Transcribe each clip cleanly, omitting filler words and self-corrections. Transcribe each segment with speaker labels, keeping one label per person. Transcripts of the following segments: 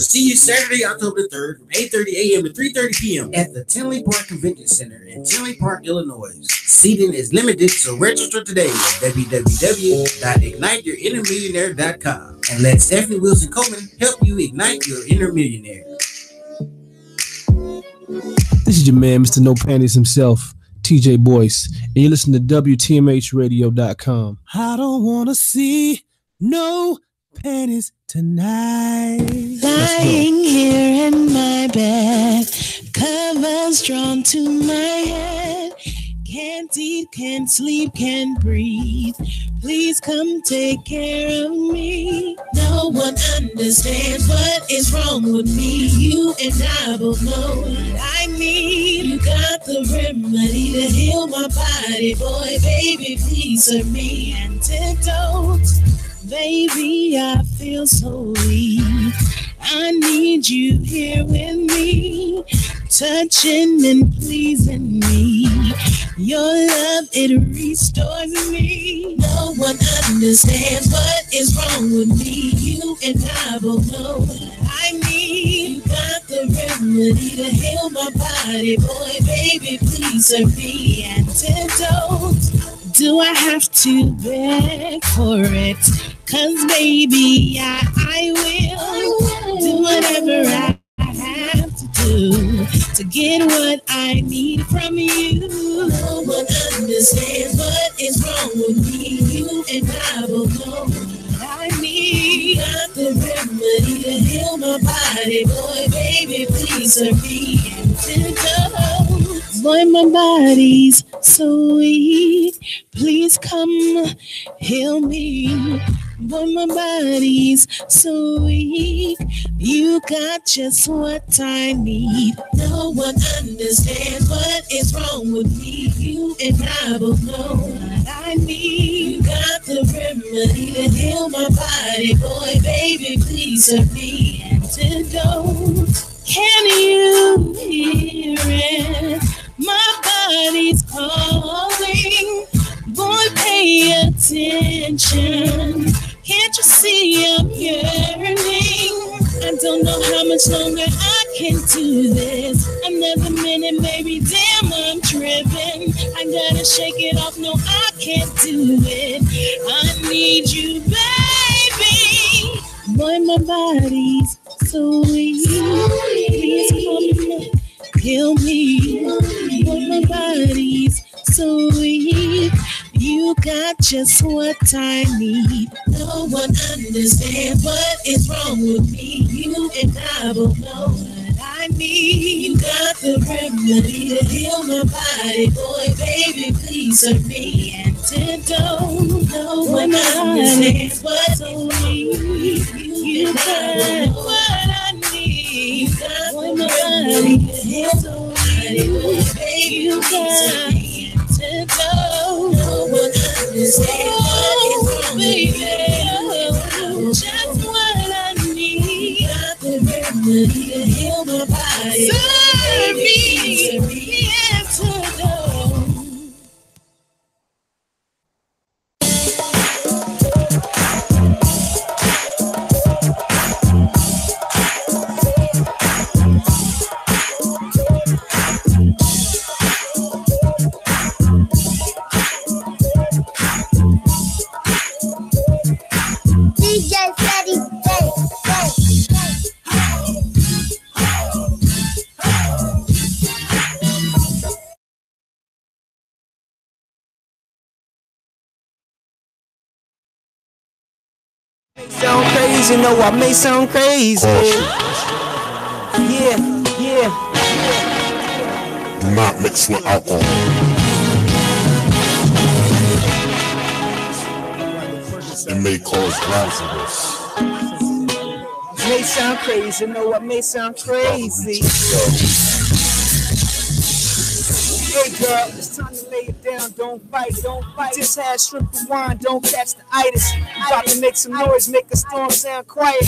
Speaker 1: See you Saturday, October the 3rd from 8:30 a.m. to 3:30 p.m. at the Tinley Park Convention Center in Tinley Park, Illinois. Seating is limited, so register today at www.igniteyourinnermillionaire.com and let Stephanie Wilson Coleman help you ignite your inner millionaire.
Speaker 2: This is your man, Mr. No Panties himself, TJ Boyce, and you listen to WTMHradio.com. I don't want to see no panties tonight.
Speaker 3: Lying here in my bed, covers drawn to my head. Can't eat, can't sleep, can't breathe. Please come take care of me. No one understands what is wrong with me. You and I both know what I need. You got the remedy to heal my body, boy. Baby, please serve me antidote. Baby, I feel so weak. I need you here with me, touching and pleasing me. Your love, it restores me. No one understands what is wrong with me. You and I both know what I need. You got the remedy to heal my body, boy. Baby, please serve me antidote. Do I have to beg for it? 'Cause baby, I will do whatever I have to do to get what I need from you. No one understands what is wrong with me. You and I both know what I need. Got the remedy to heal my body, boy. Baby, please serve me antidote. Boy, my body's so weak. Please come heal me. Boy, my body's so weak. You got just what I need. No one understands what is wrong with me. You and I both know what I need. You got the remedy to heal my body, boy. Baby, please serve me antidote. Can you hear it? My body's calling. Boy, pay attention. Can't you see I'm yearning? I don't know how much longer I can do this. Another minute, baby, damn, I'm tripping. I gotta shake it off, no, I can't do it. I need you, baby. Boy, my body's so weak. Please come heal me. Boy, my body's so weak. You got just what I need. No one understands what is wrong with me. You and I both know what I need. You got the remedy to heal my body, boy. Baby, please serve me antidote. No one understands what I need. You got what I need. You got the remedy to heal my body, boy. Baby, you got antidote. No one understands what is wrong with me. Just what I need. Got the remedy to heal my body. Serve me antidote.
Speaker 4: Sound crazy, no, I may sound crazy. Yeah.
Speaker 5: Do not mix with alcohol. It may cause drowsiness.
Speaker 4: May sound crazy, no, I may sound crazy. Hey girl, it's time to lay it down, don't fight. Just have shrimp and wine, don't catch the itis. About to make some noise, make a storm sound quiet.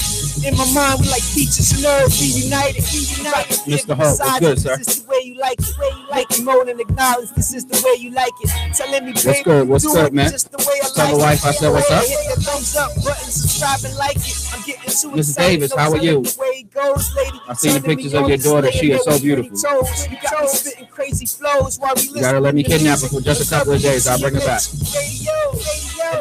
Speaker 4: In my mind, we like peaches and herbs, reunited.
Speaker 2: Mr. Hart, what's good, sir?
Speaker 4: This is the way you like it. Make it moan and acknowledge this is the way you like it. Telling me, baby,
Speaker 2: What's good, man?
Speaker 4: Just the way I
Speaker 2: Tell
Speaker 4: like
Speaker 2: the wife I said what's up.
Speaker 4: Hit the thumbs up button, subscribe and like it. I'm getting too
Speaker 2: Mrs. Davis, how are you?
Speaker 4: The way goes, lady.
Speaker 6: I see the pictures of your daughter. She is so beautiful.
Speaker 4: You got me spitting crazy flows while we listen.
Speaker 6: You gotta let me kidnap her for just a couple of days. I'll bring her back.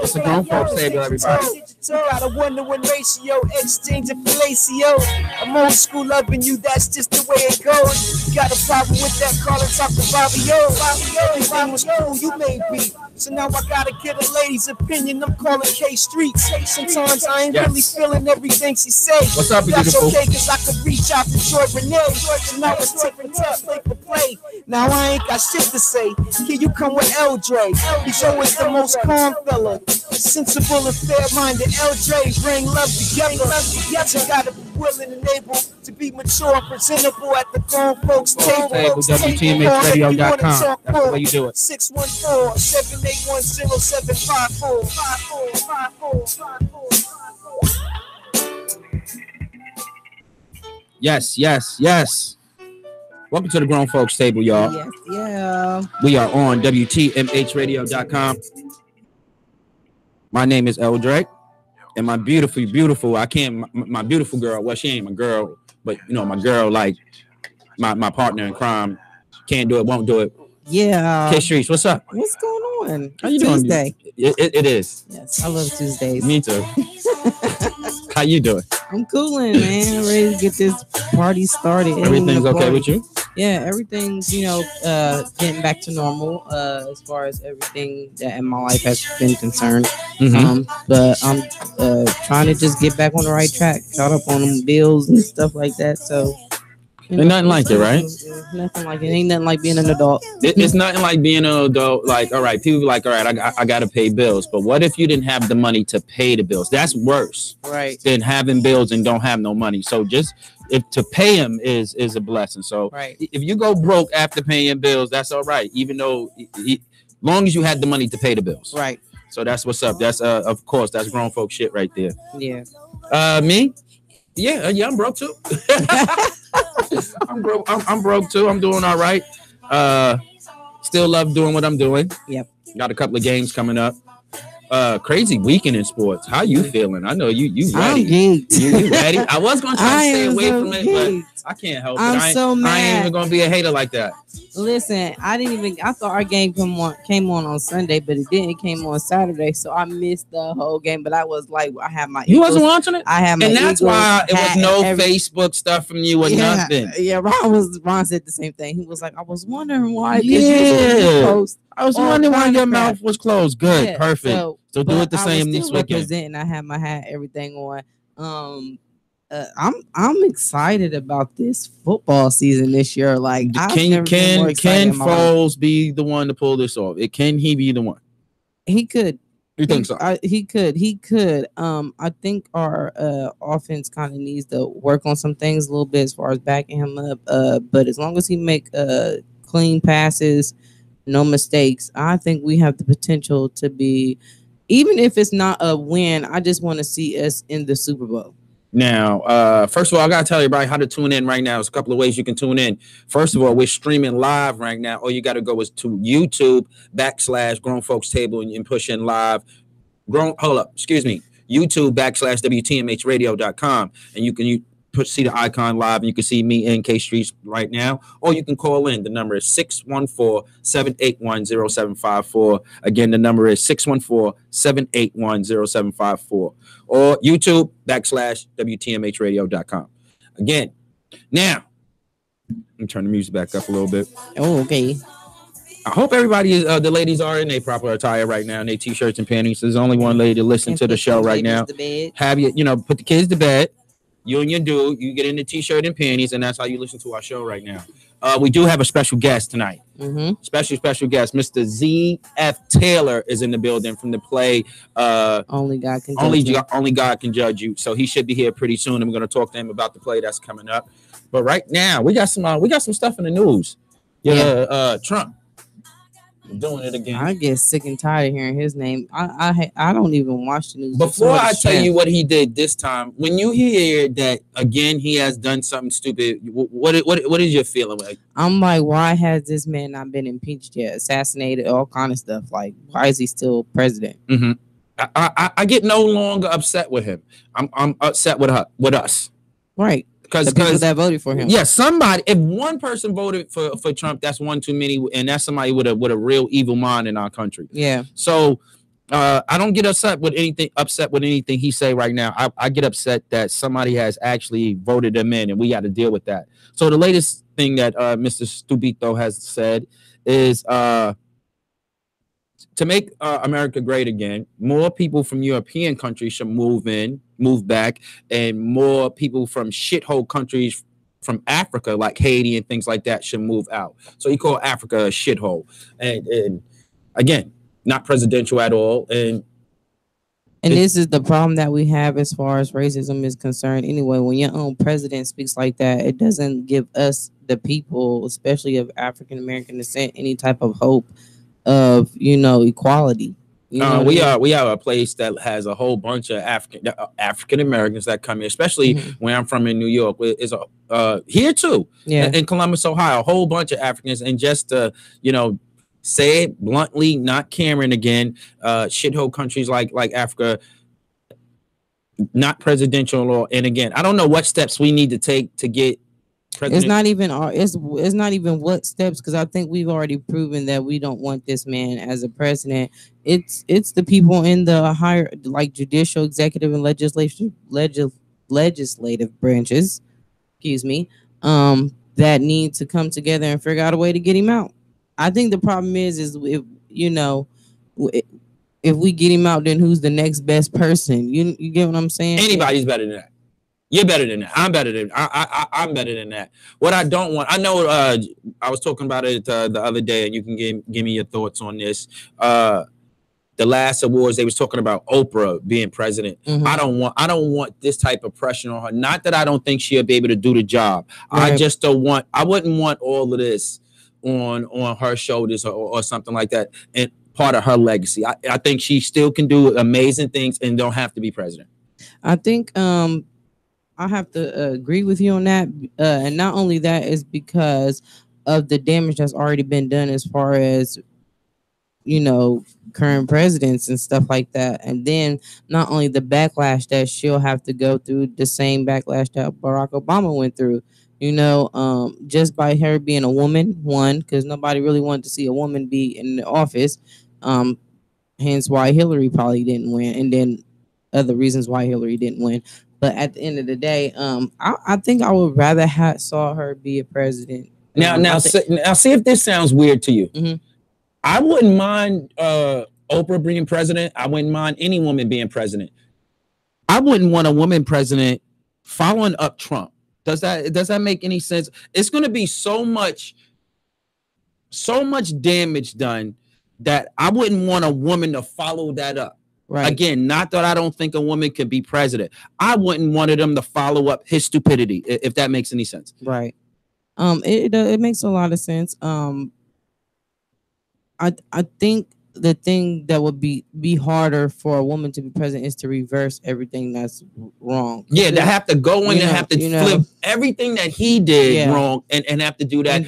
Speaker 6: It's a grown folks table, everybody.
Speaker 4: You got a 1-to-1 ratio, exchange of fellatio. I'm old school loving you, that's just the way it goes. You got a problem with that, call and talk to Fabio. Everything was cool, you may be. So now I gotta get a lady's opinion. I'm calling K Street. Sometimes I ain't really feeling everything she say.
Speaker 6: What's up,
Speaker 4: that's
Speaker 6: beautiful?
Speaker 4: okay, cause I could reach out to Joy Renee. So now it's tip and tap, play for play. Now I ain't got shit to say. Here you come with L. Dre. He's always the most calm fella. Sensible and fair-minded L. Dre. Bring love together. You gotta be willing and able to be mature and presentable at the grown folks table.
Speaker 6: WTMHradio.com. That's the way you do it.
Speaker 4: 614-781-0754.
Speaker 6: Yes. Welcome to the Grown Folks Table, y'all.
Speaker 3: Yes, yeah.
Speaker 6: We are on WTMHradio.com. My name is L. Drake, and my beautiful, my beautiful girl. Well, she ain't my girl, but you know, my girl, like my partner in crime, can't do it, won't do it.
Speaker 3: Yeah.
Speaker 6: K Streets, what's up?
Speaker 3: What's going on?
Speaker 6: How you
Speaker 3: Tuesday.
Speaker 6: doing? It is.
Speaker 3: Yes, I love Tuesdays.
Speaker 6: Me too. How you doing?
Speaker 3: I'm cooling, man. Ready to get this party started.
Speaker 6: Everything's okay with you?
Speaker 3: Yeah, everything's, getting back to normal as far as everything that in my life has been concerned.
Speaker 6: Mm-hmm.
Speaker 3: But I'm trying to just get back on the right track, caught up on them bills and stuff like that. So,
Speaker 6: Ain't nothing like it, right?
Speaker 3: Nothing like it. Ain't nothing like being an adult.
Speaker 6: It's nothing like being an adult. Like, all right, people be like, all right, I got to pay bills. But what if you didn't have the money to pay the bills? That's worse,
Speaker 3: right,
Speaker 6: than having bills and don't have no money. So just if to pay them is a blessing. So
Speaker 3: right,
Speaker 6: if you go broke after paying bills, that's all right. Even though, long as you had the money to pay the bills,
Speaker 3: right.
Speaker 6: So that's what's up. That's of course that's grown folk shit right there.
Speaker 3: Yeah.
Speaker 6: Me? Yeah, I'm broke too. I'm broke too. I'm doing all right. Still love doing what I'm doing.
Speaker 3: Yep.
Speaker 6: Got a couple of games coming up. Crazy weekend in sports. How you feeling? I know you ready.
Speaker 3: I'm geeked.
Speaker 6: You ready? I was gonna try to stay away from it,
Speaker 3: geeked.
Speaker 6: but I can't help
Speaker 3: I'm
Speaker 6: it.
Speaker 3: so mad.
Speaker 6: I ain't even gonna be a hater like that.
Speaker 3: Listen, I thought our game came on Sunday, but it didn't. It came on Saturday, so I missed the whole game. But I was like, I had my.
Speaker 6: You wasn't watching it?
Speaker 3: I had my.
Speaker 6: And that's
Speaker 3: Eagles
Speaker 6: why it was no
Speaker 3: every,
Speaker 6: Facebook stuff from you or nothing.
Speaker 3: Yeah, Ron said the same thing. He was like, I was wondering why.
Speaker 6: Yeah.
Speaker 3: Post
Speaker 6: I was wondering why your mouth was closed. Good,
Speaker 3: yeah,
Speaker 6: perfect. So do it the same this weekend.
Speaker 3: Representing, I had my hat, everything on. I'm excited about this football season this year. Like,
Speaker 6: can Foles be the one to pull this off? Can he be the one?
Speaker 3: He could.
Speaker 6: You think so?
Speaker 3: He could. I think our offense kind of needs to work on some things a little bit as far as backing him up. But as long as he make clean passes, no mistakes, I think we have the potential to be. Even if it's not a win, I just want to see us in the Super Bowl.
Speaker 6: Now, first of all, I gotta tell everybody how to tune in right now. There's a couple of ways you can tune in. First of all, we're streaming live right now. All you gotta go is to YouTube /Grown Folks Table and push in live. YouTube /WTMHradio.com, and you can see the icon live, and you can see me and K Streets right now, or you can call in. The number is 614-781-0754. Again, the number is 614-781-0754, or YouTube /WTMHradio.com. Again, now let me turn the music back up a little bit.
Speaker 3: Oh, okay.
Speaker 6: I hope everybody is the ladies are in their proper attire right now, in their t-shirts and panties. There's only one lady to listen to the show right now. Have you put the kids to bed. You and your dude, you get in the t-shirt and panties, and that's how you listen to our show right now. We do have a special guest tonight.
Speaker 3: Mm-hmm.
Speaker 6: Special guest. Mr. Z.F. Taylor is in the building from the play.
Speaker 3: Only God Can
Speaker 6: Judge You. So he should be here pretty soon, and we're going to talk to him about the play that's coming up. But right now, we got some stuff in the news. Trump. Doing it again.
Speaker 3: I get sick and tired of hearing his name. I don't even watch the news.
Speaker 6: Before I tell you what he did this time, when you hear that again he has done something stupid, what is your feeling like?
Speaker 3: I'm like, why has this man not been impeached yet, assassinated, all kind of stuff? Like, why is he still president?
Speaker 6: Mm-hmm. I get no longer upset with him. I'm upset with us.
Speaker 3: Right.
Speaker 6: because
Speaker 3: the people that voted for him.
Speaker 6: Yeah, somebody. If one person voted for Trump, that's one too many, and that's somebody with a real evil mind in our country.
Speaker 3: Yeah.
Speaker 6: So I don't get upset with anything he say right now. I get upset that somebody has actually voted them in, and we got to deal with that. So the latest thing that Mr. Stubito has said is to make America great again, more people from European countries should move back, and more people from shithole countries from Africa, like Haiti and things like that, should move out. So he called Africa a shithole. And again, not presidential at all. And
Speaker 3: this is the problem that we have as far as racism is concerned. Anyway, when your own president speaks like that, it doesn't give us, the people, especially of African American descent, any type of hope of, equality.
Speaker 6: We are a place that has a whole bunch of African Americans that come here, especially where I'm from in New York. It's here too, in Columbus, Ohio, a whole bunch of Africans. And just say it bluntly, not Cameron again, shithole countries like Africa, not presidential law. And again, I don't know what steps we need to take to get president. It's not even what steps, because I think we've already proven that we don't want this man as a president. It's the people in the higher, like judicial, executive, and legislative branches, that need to come together and figure out a way to get him out. I think the problem is if we get him out, then who's the next best person? You get what I'm saying? Anybody's better than that. You're better than that. I'm better than I'm better than that. What I don't want, I know. I was talking about it the other day, and you can give me your thoughts on this. The last awards, they was talking about Oprah being president. I don't want this type of pressure on her. Not that I don't think she'll be able to do the job. Right. I just don't want. I wouldn't want all of this on her shoulders or something like that, and part of her legacy. I think she still can do amazing things and don't have to be president.
Speaker 3: I think I have to agree with you on that, and not only that is because of the damage that's already been done as far as current presidents and stuff like that, and then not only the backlash that she'll have to go through, the same backlash that Barack Obama went through. Just by her being a woman, because nobody really wanted to see a woman be in the office, hence why Hillary probably didn't win, and then other reasons why Hillary didn't win. But at the end of the day, I think I would rather have saw her be a president.
Speaker 6: Now, see if this sounds weird to you. I wouldn't mind Oprah being president. I wouldn't mind any woman being president. I wouldn't want a woman president following up Trump. Does that make any sense? It's going to be so much damage done that I wouldn't want a woman to follow that up. Right. Again, not that I don't think a woman could be president. I wouldn't want them to follow up his stupidity, if that makes any sense.
Speaker 3: Right. It makes a lot of sense. I think the thing that would be harder for a woman to be president is to reverse everything that's wrong.
Speaker 6: Yeah, they have to go in and have to flip everything that he did wrong and have to do that.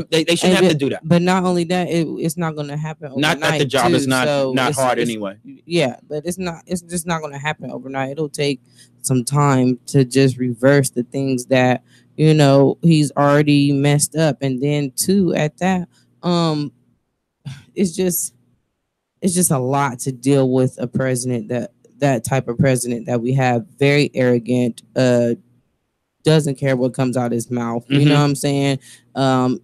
Speaker 6: They shouldn't have to do that.
Speaker 3: But not only that, it's not going to happen overnight.
Speaker 6: Not that the job is not hard anyway.
Speaker 3: Yeah, but it's just not going to happen overnight. It'll take some time to just reverse the things that he's already messed up, and then too at that, it's just a lot to deal with a president that type of president that we have, very arrogant, doesn't care what comes out of his mouth. You know what I'm saying?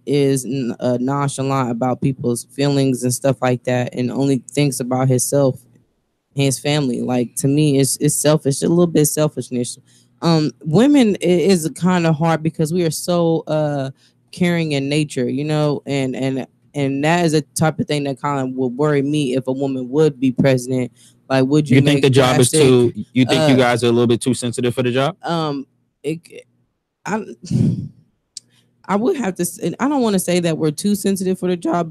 Speaker 3: Is nonchalant about people's feelings and stuff like that, and only thinks about himself, his family. Like, to me, it's selfish, a little bit selfishness. Women is kind of hard because we are so caring in nature, and that is a type of thing that kind of would worry me if a woman would be president. Like, would you
Speaker 6: think the job is too? You think you guys are a little bit too sensitive for the job?
Speaker 3: I would have to. I don't want to say that we're too sensitive for the job,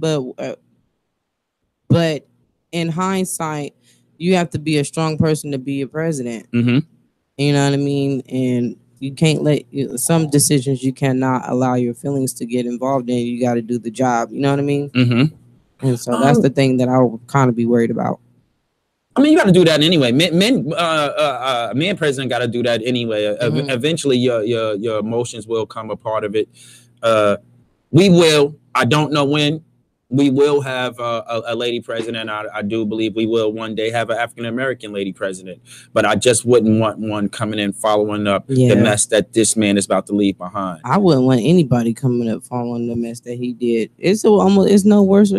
Speaker 3: but in hindsight, you have to be a strong person to be a president. You know what I mean? And you can't let some decisions you cannot allow your feelings to get involved in. You got to do the job. You know what I mean? And so that's the thing that I would kind of be worried about.
Speaker 6: I mean, you got to do that anyway. Man, president got to do that anyway. Eventually, your emotions will come a part of it. We will. I don't know when. We will have a lady president. I do believe we will one day have an African American lady president. But I just wouldn't want one coming in following up the mess that this man is about to leave behind.
Speaker 3: I wouldn't want anybody coming up following the mess that he did. It's no worse.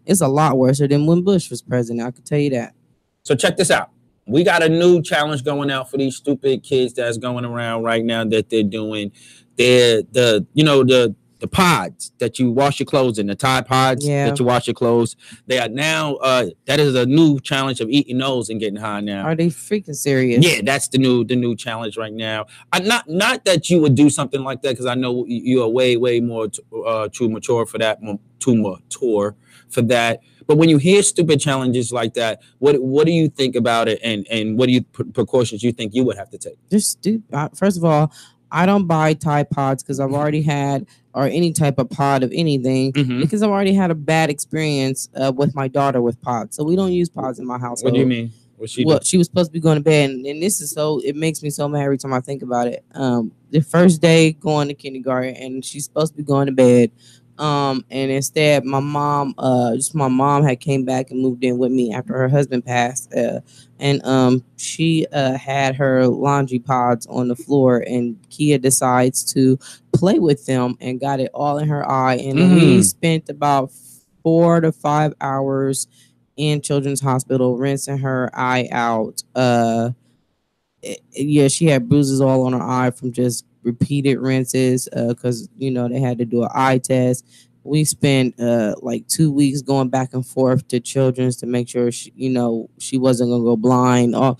Speaker 3: It's a lot worse than when Bush was president. I can tell you that. So
Speaker 6: check this out. We got a new challenge going out for these stupid kids that's going around right now that they're doing. They're the pods that you wash your clothes in, the Tide Pods that you wash your clothes. They are now, that is a new challenge of eating those and getting high now.
Speaker 3: Are they freaking serious?
Speaker 6: Yeah, that's the new challenge right now. Not that you would do something like that, because I know you are way more too mature for that, for that. But when you hear stupid challenges like that, what do you think about it, and what precautions you think you would have to take?
Speaker 3: Just stupid. First of all, I don't buy Tide Pods because I've already had, or any type of pod of anything, because I've already had a bad experience with my daughter with pods. So we don't use pods in my household.
Speaker 6: What do you mean? She
Speaker 3: was supposed to be going to bed, and this is it makes me so mad every time I think about it. The first day going to kindergarten, and she's supposed to be going to bed. And instead my mom had came back and moved in with me after her husband passed. And she had her laundry pods on the floor, and Kia decides to play with them and got it all in her eye. And we spent about 4 to 5 hours in Children's Hospital rinsing her eye out. She had bruises all on her eye from just repeated rinses, because they had to do an eye test. We spent like 2 weeks going back and forth to Children's to make sure she wasn't gonna go blind, all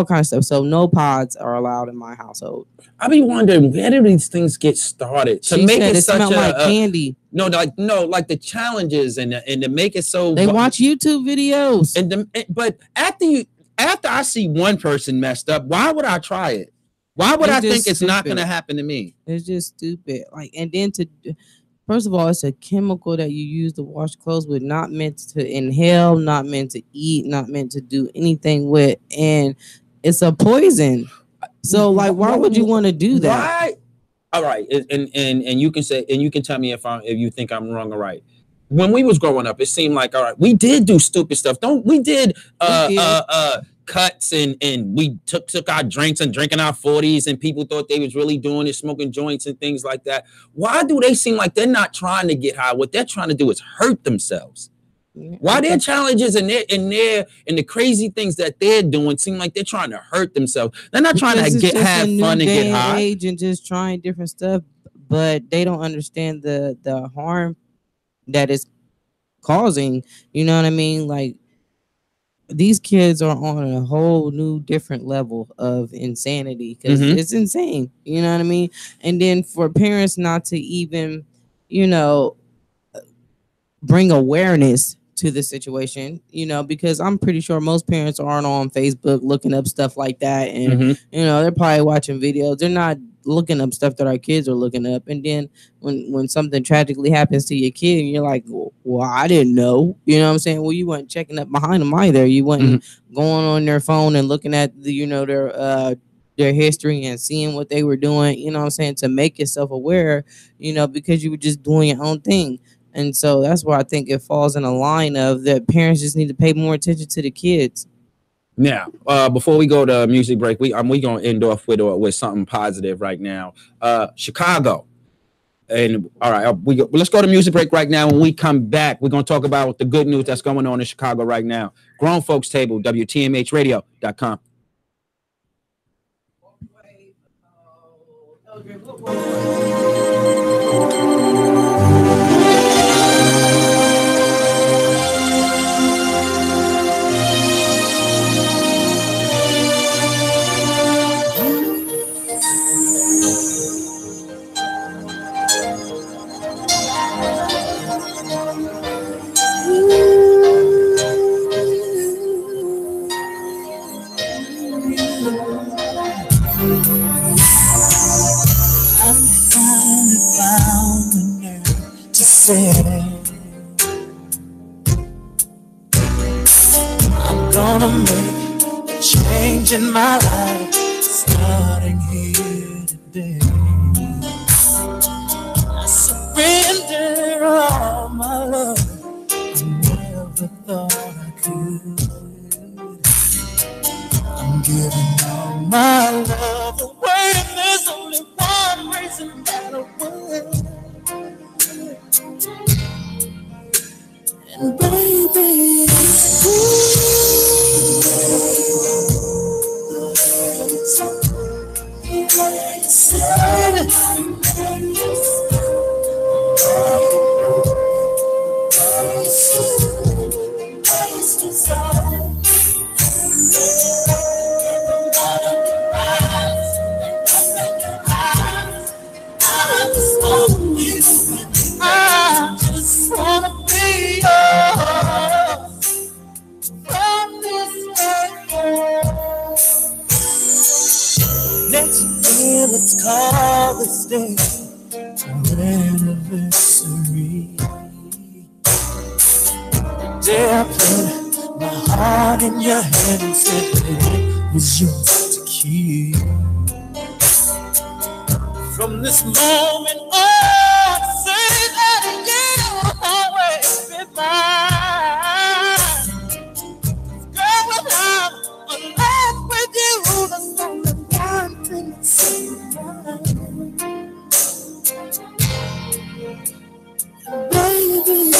Speaker 3: kinds of stuff. So no pods are allowed in my household.
Speaker 6: I be wondering, where do these things get started to make it such
Speaker 3: like candy?
Speaker 6: No, like the challenges and to make it so
Speaker 3: they watch YouTube videos.
Speaker 6: But after I see one person messed up, why would I try it? Why would I think it's not going to happen to me?
Speaker 3: It's just stupid. And then first of all, it's a chemical that you use to wash clothes with, not meant to inhale, not meant to eat, not meant to do anything with, and it's a poison. So why would you want to do that?
Speaker 6: Why? All right, and you can say, and you can tell me if you think I'm wrong or right. When we was growing up, it seemed like, all right, we did do stupid stuff. We did cuts and we took our drinks and drinking our 40s, and people thought they was really doing it, smoking joints and things like that. Why do they seem like they're not trying to get high? What they're trying to do is hurt themselves. Why their challenges and the crazy things that they're doing seem like they're trying to hurt themselves? They're not trying to have fun and get high.
Speaker 3: Age and just trying different stuff, but they don't understand the harm that is causing. You know what I mean? Like, these kids are on a whole new different level of insanity, because it's insane. You know what I mean? And then for parents not to even, bring awareness to the situation, because I'm pretty sure most parents aren't on Facebook looking up stuff like that. And, they're probably watching videos. They're not looking up stuff that our kids are looking up. And then when something tragically happens to your kid, and you're like, well, I didn't know. You know what I'm saying? Well, you weren't checking up behind them either. You weren't going on their phone and looking at their history and seeing what they were doing, you know what I'm saying, to make yourself aware, because you were just doing your own thing. And so that's why I think it falls in a line of that parents just need to pay more attention to the kids.
Speaker 6: Now, before we go to music break, we gonna end off with something positive right now. Chicago, and all right, let's go to music break right now. When we come back, we're gonna talk about the good news that's going on in Chicago right now. Grown Folks Table, WTMHradio.com.
Speaker 7: I'm gonna
Speaker 3: wanna make a change in my life, starting here today. I surrender all my love. I never thought I could. I'm giving all my love away, and there's only one reason that I will. And baby, I just wanna be yours from this day forward. Next year, let's call this day our anniversary. The day I put my heart in your hand and said that it was yours to keep. From this moment on, say that you'll always be mine. Girl, without a life with you, there's only one thing that's baby.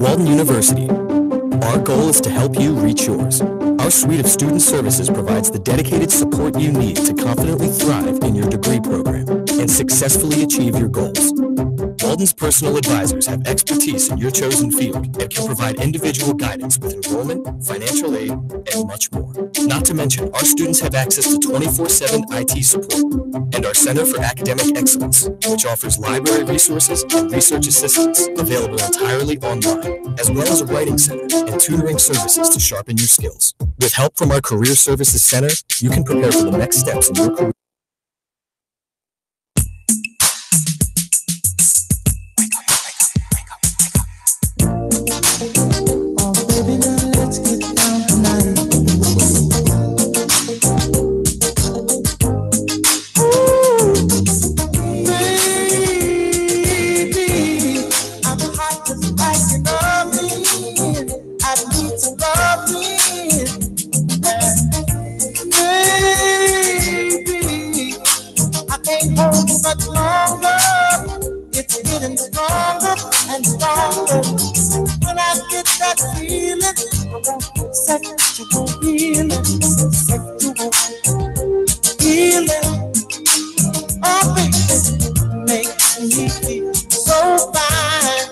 Speaker 7: Walden University. Our goal is to help you reach yours. Our suite of student services provides the dedicated support you need to confidently thrive in your degree program and successfully achieve your goals. Walden's personal advisors have expertise in your chosen field and can provide individual guidance with enrollment, financial aid, and much more. Not to mention, our students have access to 24/7 IT support and our Center for Academic Excellence, which offers library resources and research assistance available entirely online, as well as a writing center and tutoring services to sharpen your skills. With help from our Career Services Center, you can prepare for the next steps in your career.
Speaker 3: sexual healing, sexual healing. Oh, baby, makes me feel so fine.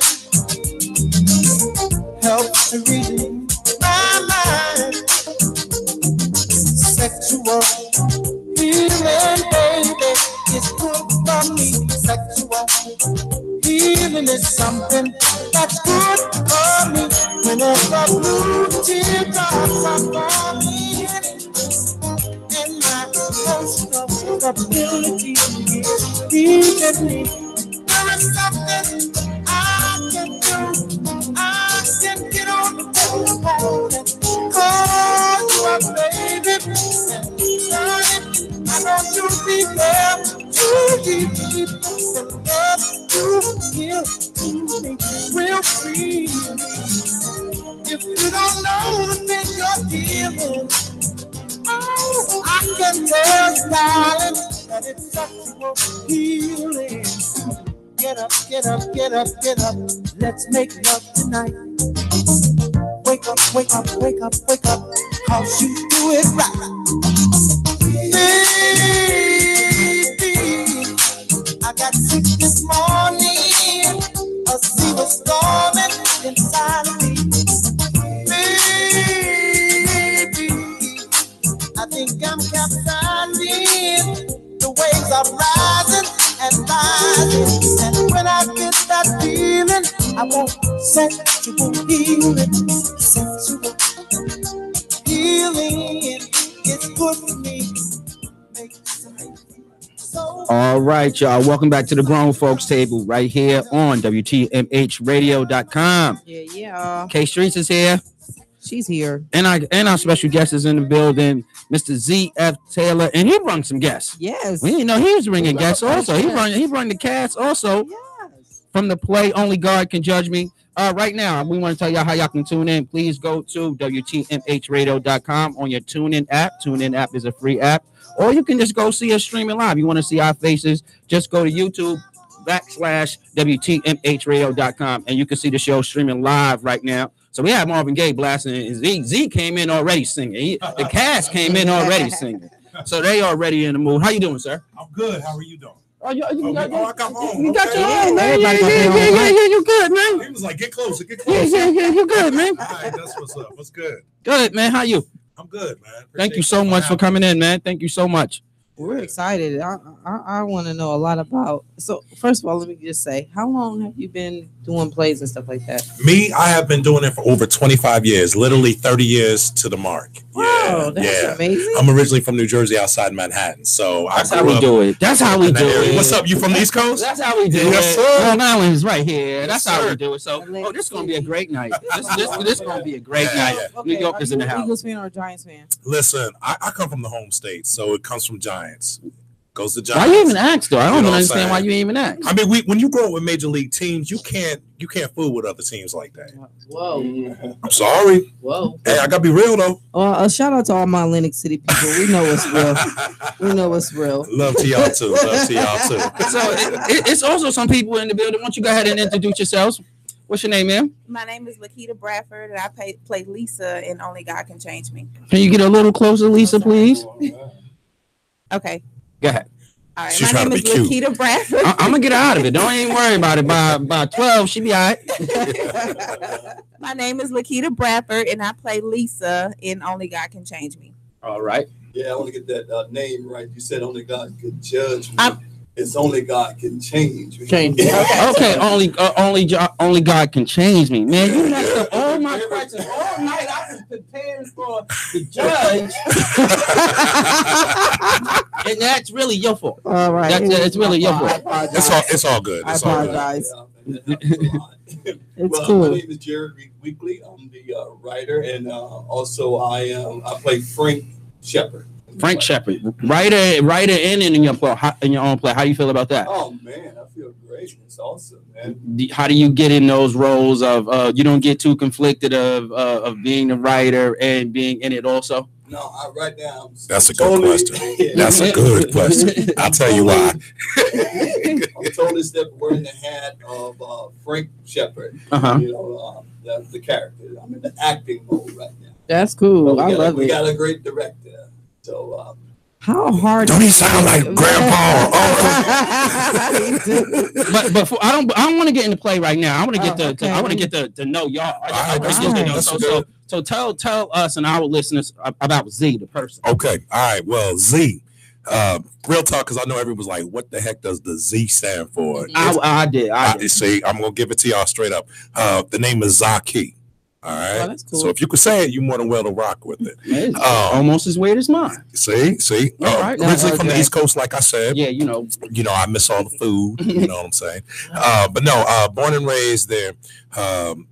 Speaker 3: Helps to read my mind. Sexual healing, baby, is good for me. Sexual healing is something that's good for me. Whenever blue teardrops are falling and my emotional stability is leaving me, there is something I can do. I can get on the phone and call you up, baby, and darling, I know you'll be there too deep and love you here to me real free. If you don't know the thing you're feeling, oh, I can tell you, darling, that it's sexual healing. Get up, get up, get up, get up. Let's make love tonight. Wake up, wake up, wake up, wake up. 'Cause you do it right. Baby, I got sick this morning. A sea was storming inside of me. Baby, I think I'm capsizing. The waves are rising and rising. And when I get that feeling, I want sexual healing. Sexual healing is good for me.
Speaker 6: All right, y'all. Welcome back to the Grown Folks Table right here on WTMHradio.com.
Speaker 8: Yeah.
Speaker 6: K Streets is here.
Speaker 8: She's here.
Speaker 6: And our special guest is in the building, Mr. Z.F. Taylor. And he brought some guests.
Speaker 8: Yes.
Speaker 6: We didn't know he was bringing guests also. He brought the cast also.
Speaker 8: Yes.
Speaker 6: From the play Only God Can Judge Me. Right now, we want to tell y'all how y'all can tune in. Please go to WTMHradio.com on your TuneIn app. TuneIn app is a free app. Or you can just go see us streaming live. You want to see our faces, just go to YouTube.com/WTMHradio.com and you can see the show streaming live right now. So we have Marvin Gaye blasting, and Z came in already singing. The cast came in already singing. So they already in the mood. How you doing, sir?
Speaker 5: I'm good. How are you doing?
Speaker 6: I got home.
Speaker 5: You
Speaker 6: got your own, man.
Speaker 8: Everybody got their own,
Speaker 6: Yeah, you good, man.
Speaker 5: He was like, get closer, get
Speaker 6: Yeah,
Speaker 5: closer.
Speaker 6: you good, man.
Speaker 5: All right, that's what's up. What's good?
Speaker 6: Good, man. How you?
Speaker 5: I'm good, man.
Speaker 6: Thank you so much for coming in, man. Thank you so much.
Speaker 8: We're excited. I want to know a lot about. So first of all, let me just say, how long have you been doing plays and stuff like that?
Speaker 5: Me, I have been doing it for over 25 years, literally 30 years to the mark.
Speaker 8: Wow, that's amazing.
Speaker 5: I'm originally from New Jersey, outside Manhattan, so
Speaker 6: That's how we do it. That's how we do it.
Speaker 5: What's up? You from the East Coast?
Speaker 6: That's how we do
Speaker 5: Yes,
Speaker 6: it.
Speaker 5: sir.
Speaker 6: Long Island is right here. That's
Speaker 5: Yes,
Speaker 6: how
Speaker 5: sir.
Speaker 6: we do it. So, this is gonna be a great night. This gonna be a great night.
Speaker 8: Okay,
Speaker 6: New York is in the
Speaker 8: are you an
Speaker 6: house.
Speaker 8: Eagles fan or a Giants fan?
Speaker 5: Listen, I come from the home state, so it comes from Giants. Goes to
Speaker 6: Why
Speaker 5: Giants.
Speaker 6: you even ask though? I don't
Speaker 5: You know
Speaker 6: even
Speaker 5: what I'm
Speaker 6: understand
Speaker 5: saying?
Speaker 6: why you even ask.
Speaker 5: I mean, when you grow up with major league teams, you can't fool with other teams like that.
Speaker 8: Whoa,
Speaker 5: I'm sorry.
Speaker 8: whoa.
Speaker 5: Hey, I gotta be real though.
Speaker 8: Well, a shout out to all my Atlantic City people. We know it's real. We know it's real.
Speaker 5: Love to y'all too. Love to y'all too.
Speaker 6: So it's also some people in the building. Why don't you go ahead and introduce yourselves? What's your name, ma'am?
Speaker 9: My name is Lakita Bradford, and I play Lisa in Only God Can Change Me.
Speaker 6: Can you get a little closer, Lisa, please?
Speaker 9: Okay.
Speaker 6: Go ahead.
Speaker 9: All right.
Speaker 5: She's
Speaker 9: My
Speaker 5: trying
Speaker 9: name
Speaker 5: to
Speaker 9: is
Speaker 5: be cute.
Speaker 9: Lakita Bradford.
Speaker 6: I'm gonna get her out of it. Don't even worry about it. By 12, she be all right.
Speaker 9: My name is Lakita Bradford, and I play Lisa in Only God Can Change Me.
Speaker 6: All right.
Speaker 10: Yeah, I want to get that name right. You said only God can judge me.
Speaker 9: I'm-
Speaker 10: It's only God can change me.
Speaker 6: Change. Okay. Only God can change me, man. You messed up all my questions all night. I was preparing for the judge, and that's really your fault.
Speaker 8: All right,
Speaker 6: It's really your fault.
Speaker 5: It's all good.
Speaker 8: I
Speaker 5: It's all good.
Speaker 8: apologize.
Speaker 10: It's
Speaker 8: It's
Speaker 10: My
Speaker 8: cool.
Speaker 10: name is Jared Weekly. I'm the writer, and also I play Frank Shepard.
Speaker 6: Frank Shepard, writer in your own play. How do you feel about that?
Speaker 10: Oh man, I feel great. It's awesome, man.
Speaker 6: How do you get in those roles of you don't get too conflicted of being the writer and being in it also?
Speaker 10: No, right now.
Speaker 5: That's a good question. That's a good question. I'll tell you why.
Speaker 10: I'm totally wearing the hat of Frank Shepard.
Speaker 6: Uh-huh.
Speaker 10: You know, the character. I'm in the acting mode right now.
Speaker 8: That's cool. I love
Speaker 10: we
Speaker 8: it.
Speaker 10: got a great director. So
Speaker 8: how hard?
Speaker 5: Don't he sound like Grandpa?
Speaker 6: But before I don't want to get into play right now. I want to get to know y'all. So tell us and our listeners about Z, the person.
Speaker 5: Okay. All right. Well, Z. Real talk, because I know everyone's like, what the heck does the Z stand for?
Speaker 6: I did.
Speaker 5: See, I'm going to give it to y'all straight up. The name is Zaki. All right.
Speaker 8: that's cool.
Speaker 5: So if you could say it, you're more than well to rock with it.
Speaker 6: Almost as weird as mine.
Speaker 5: See.
Speaker 6: All right.
Speaker 5: Originally from the East Coast, like I said.
Speaker 6: Yeah, you know,
Speaker 5: I miss all the food. You know what I'm saying? But no, born and raised there,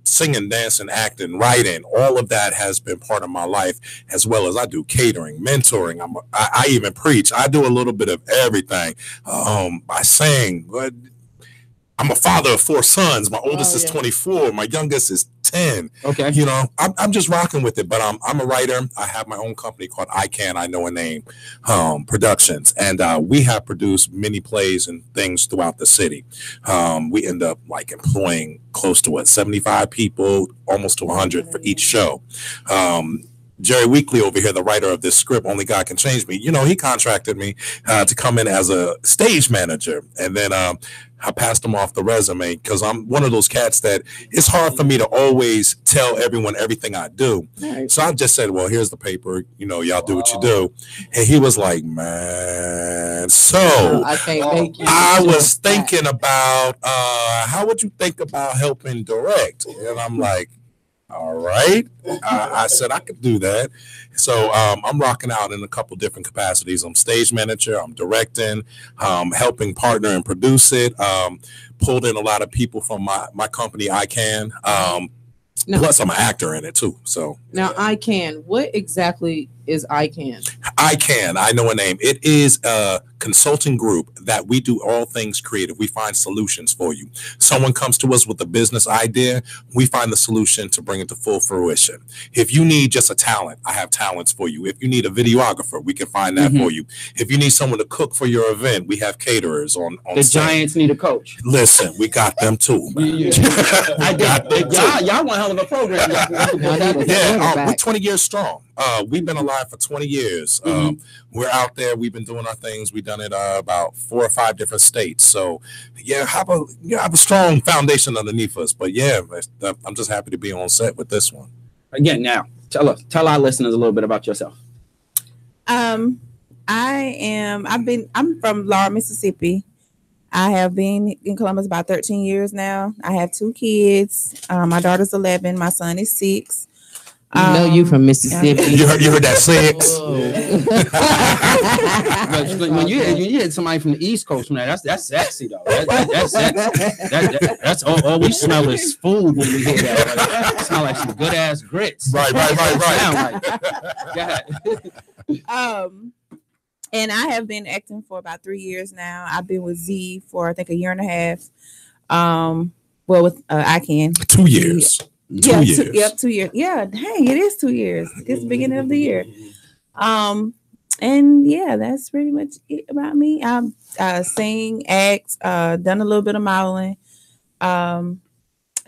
Speaker 5: singing, dancing, acting, writing, all of that has been part of my life, as well as I do catering, mentoring. I even preach. I do a little bit of everything. I sing, but I'm a father of 4 sons. My oldest is 24. My youngest is 10.
Speaker 6: Okay.
Speaker 5: I'm just rocking with it, but I'm a writer. I have my own company called I Know a Name Productions, and we have produced many plays and things throughout the city. We end up like employing close to 75 people, almost to 100 for each show. Jerry Weekly over here, the writer of this script, Only God Can Change Me, he contracted me to come in as a stage manager. And then I passed him off the resume because I'm one of those cats that it's hard for me to always tell everyone everything I do. Right. So I just said, well, here's the paper. Y'all do what you do. And he was like, man. So I was thinking about how would you think about helping direct? And I'm like, all right. I said I could do that. So I'm rocking out in a couple different capacities. I'm stage manager. I'm directing, helping partner and produce it. Pulled in a lot of people from my company, I Can. Plus, I'm an actor in it, too. So
Speaker 8: now, I Can. What exactly is I Can?
Speaker 5: I Know a Name. It is a consulting group that we do all things creative. We find solutions for you. Someone comes to us with a business idea. We find the solution to bring it to full fruition. If you need just a talent, I have talents for you. If you need a videographer, we can find that for you. If you need someone to cook for your event, we have caterers on
Speaker 6: the
Speaker 5: set.
Speaker 6: Giants need a coach.
Speaker 5: Listen, we got them too.
Speaker 6: Y'all want a hell of a program.
Speaker 5: We're 20 years strong. We've been alive for 20 years. We're out there. We've been doing our things. We've done it about 4 or 5 different states. So, have a strong foundation underneath us. But I'm just happy to be on set with this one.
Speaker 6: Again, now tell our listeners a little bit about yourself.
Speaker 9: I'm from Laura, Mississippi. I have been in Columbus about 13 years now. I have 2 kids. My daughter's 11. My son is 6.
Speaker 8: You from Mississippi.
Speaker 5: You heard that 6?
Speaker 6: When you had somebody from the East Coast, man, that's sexy though. That's sexy. That's all we smell is food when we hear that. It smells like some good ass grits.
Speaker 5: Right.
Speaker 9: And I have been acting for about 3 years now. I've been with Z for I think a year and a half. With I Can 2 years. 2 years. 2 years. Yeah, dang, it is 2 years. It's the beginning of the year. And that's pretty much it about me. I sing, act, done a little bit of modeling, and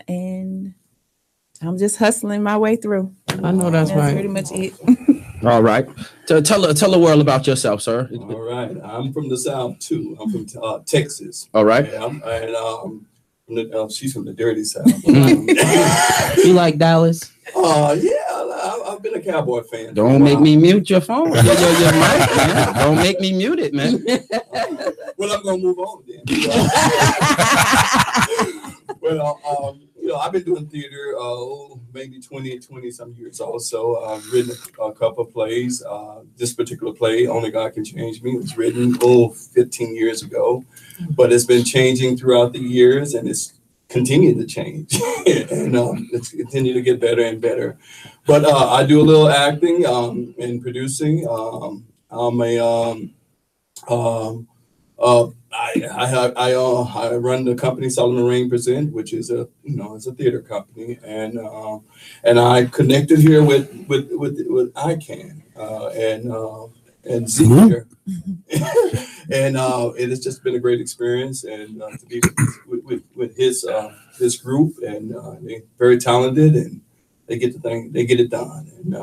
Speaker 9: I'm just hustling my way through.
Speaker 8: I know that's right.
Speaker 9: Pretty much it.
Speaker 6: All right. Tell the world about yourself, sir.
Speaker 10: All right. I'm from the South too. I'm from Texas.
Speaker 6: All right.
Speaker 10: She's from the dirty South.
Speaker 8: You like Dallas?
Speaker 10: I've been a Cowboy fan.
Speaker 6: Don't make me mute your phone. Your mic, man. Don't make me mute it, man.
Speaker 10: Well, I'm gonna move on then. I've been doing theater maybe 20 some years also. I've written a couple of plays. This particular play, Only God Can Change Me, was written 15 years ago, but it's been changing throughout the years, and it's continued to change, and it's continued to get better and better. But I do a little acting and producing. I run the company Solomon Rain Present, which is it's a theater company, and I connected here with I Can and Z here, and it has just been a great experience, and to be with his group, and they're very talented, and they get it done, and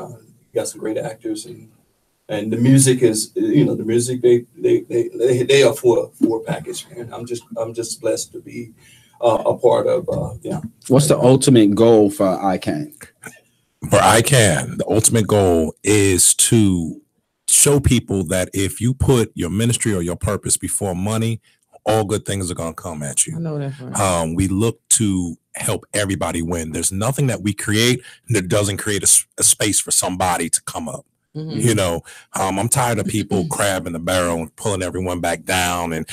Speaker 10: got some great actors, and the music is, the music they are for a package, man. I'm just blessed to be a part of
Speaker 6: What's the ultimate goal for ICANN?
Speaker 5: For ICANN, the ultimate goal is to show people that if you put your ministry or your purpose before money, all good things are going to come at you.
Speaker 8: I know that's right.
Speaker 5: We look to help everybody win. There's nothing that we create that doesn't create a space for somebody to come up. Mm-hmm. I'm tired of people crabbing the barrel and pulling everyone back down, and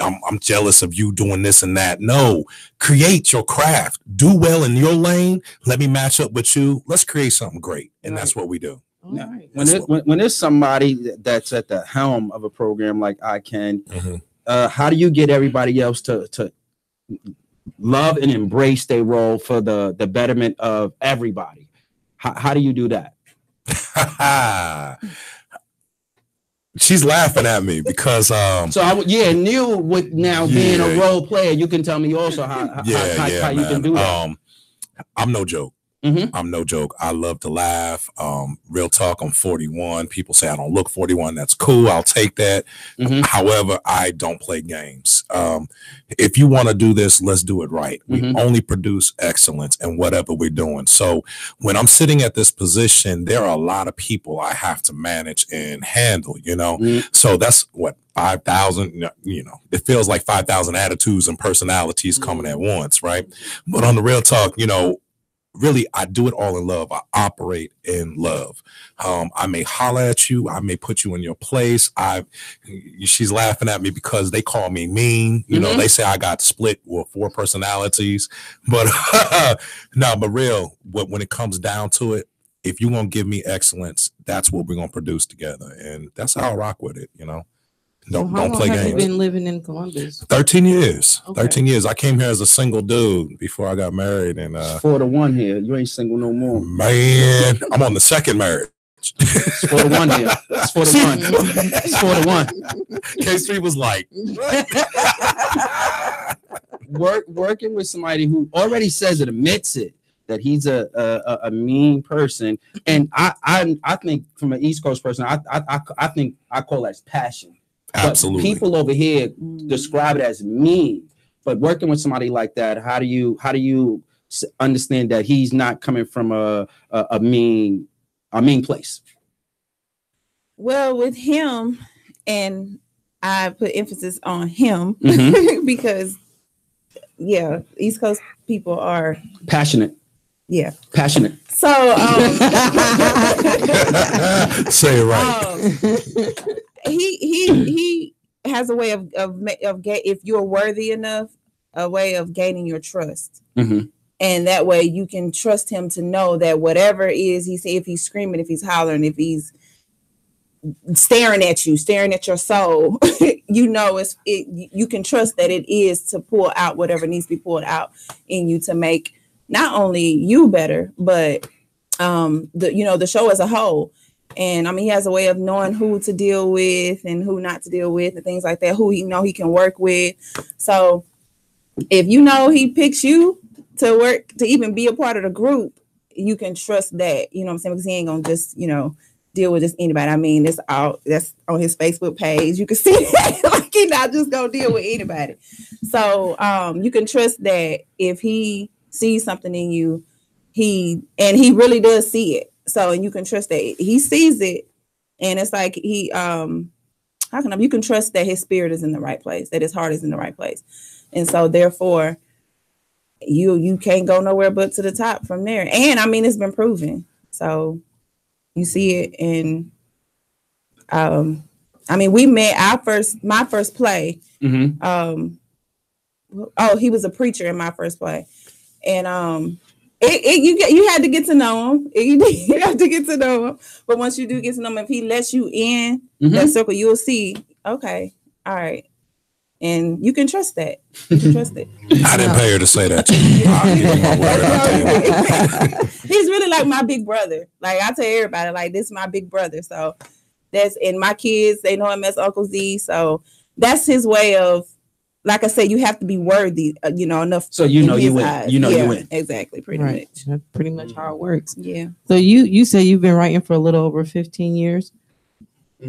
Speaker 5: I'm jealous of you doing this and that. No, create your craft. Do well in your lane. Let me match up with you. Let's create something great, and that's what we do.
Speaker 6: Now, when there's somebody that's at the helm of a program like ICANN, how do you get everybody else to love and embrace their role for the betterment of everybody? How do you do that?
Speaker 5: She's laughing at me because
Speaker 6: Neil with now being a role player, you can tell me also how you can do that.
Speaker 5: I'm no joke. I'm no joke. I love to laugh. Real talk, I'm 41. People say I don't look 41. That's cool. I'll take that. However, I don't play games. If you want to do this, let's do it right. We only produce excellence in whatever we're doing. So when I'm sitting at this position, there are a lot of people I have to manage and handle, So that's what 5,000, it feels like 5,000 attitudes and personalities coming at once, right? But on the real talk, really, I do it all in love. I operate in love. I may holler at you. I may put you in your place. She's laughing at me because they call me mean. They say I got split with 4 personalities. But but real, when it comes down to it, if you're going to give me excellence, that's what we're going to produce together. And that's how I rock with it, Don't play games.
Speaker 8: Have you been living in Columbus?
Speaker 5: 13 years. Okay. 13 years. I came here as a single dude before I got married. And
Speaker 6: 4 to 1 here. You ain't single no more.
Speaker 5: Man, I'm on the second marriage.
Speaker 6: It's 4 to 1 here. It's 4 to 1. It's 4 to 1.
Speaker 5: K3 was like
Speaker 6: working with somebody who already says it, admits it, that he's a mean person. And I think from an East Coast person, I think I call that passion.
Speaker 5: Absolutely.
Speaker 6: But people over here describe it as mean. But working with somebody like that, how do you understand that he's not coming from a mean place?
Speaker 9: Well, with him, and I put emphasis on him because East Coast people are
Speaker 6: passionate.
Speaker 9: Yeah,
Speaker 6: passionate.
Speaker 9: So
Speaker 5: say it right.
Speaker 9: He has a way of if you're worthy enough, a way of gaining your trust, and that way you can trust him to know that whatever it is he say, if he's screaming, if he's hollering, if he's staring at you, staring at your soul, you can trust that it is to pull out whatever needs to be pulled out in you to make not only you better, but the show as a whole. And I mean, he has a way of knowing who to deal with and who not to deal with and things like that, who he can work with. So if he picks you to work, to even be a part of the group, you can trust that, what I'm saying? Because he ain't gonna just, deal with just anybody. I mean, that's on his Facebook page. You can see that. Like, he's not just gonna deal with anybody. So you can trust that if he sees something in you, he really does see it. So, and you can trust that he sees it, and it's like you can trust that his spirit is in the right place, that his heart is in the right place, and so therefore, you can't go nowhere but to the top from there. And I mean, it's been proven. So, you see it, and I mean, we met my first play. He was a preacher in my first play, and you had to get to know him. You have to get to know him. But once you do get to know him, if he lets you in that circle, you'll see, okay, all right. And you can trust that. You can trust it.
Speaker 5: I didn't pay her to say that to you. I'll give you my word.
Speaker 9: He's really like my big brother. Like, I tell everybody, like, this is my big brother. So and my kids, they know him as Uncle Z. So that's his way of like I said, you have to be worthy, enough.
Speaker 6: So you win. You win.
Speaker 9: Exactly, pretty much.
Speaker 8: That's pretty much how it works.
Speaker 9: Yeah.
Speaker 8: So you say you've been writing for a little over 15 years.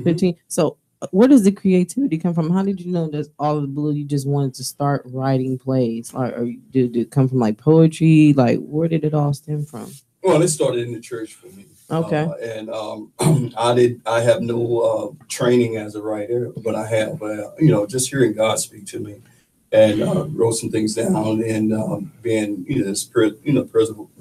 Speaker 8: 15. So where does the creativity come from? How did you know that all of the blue you just wanted to start writing plays? Or did it come from like poetry? Like where did it all stem from?
Speaker 10: Well, it started in the church for me.
Speaker 8: Okay.
Speaker 10: I have no training as a writer, but I have, just hearing God speak to me, and wrote some things down, and being, the spirit,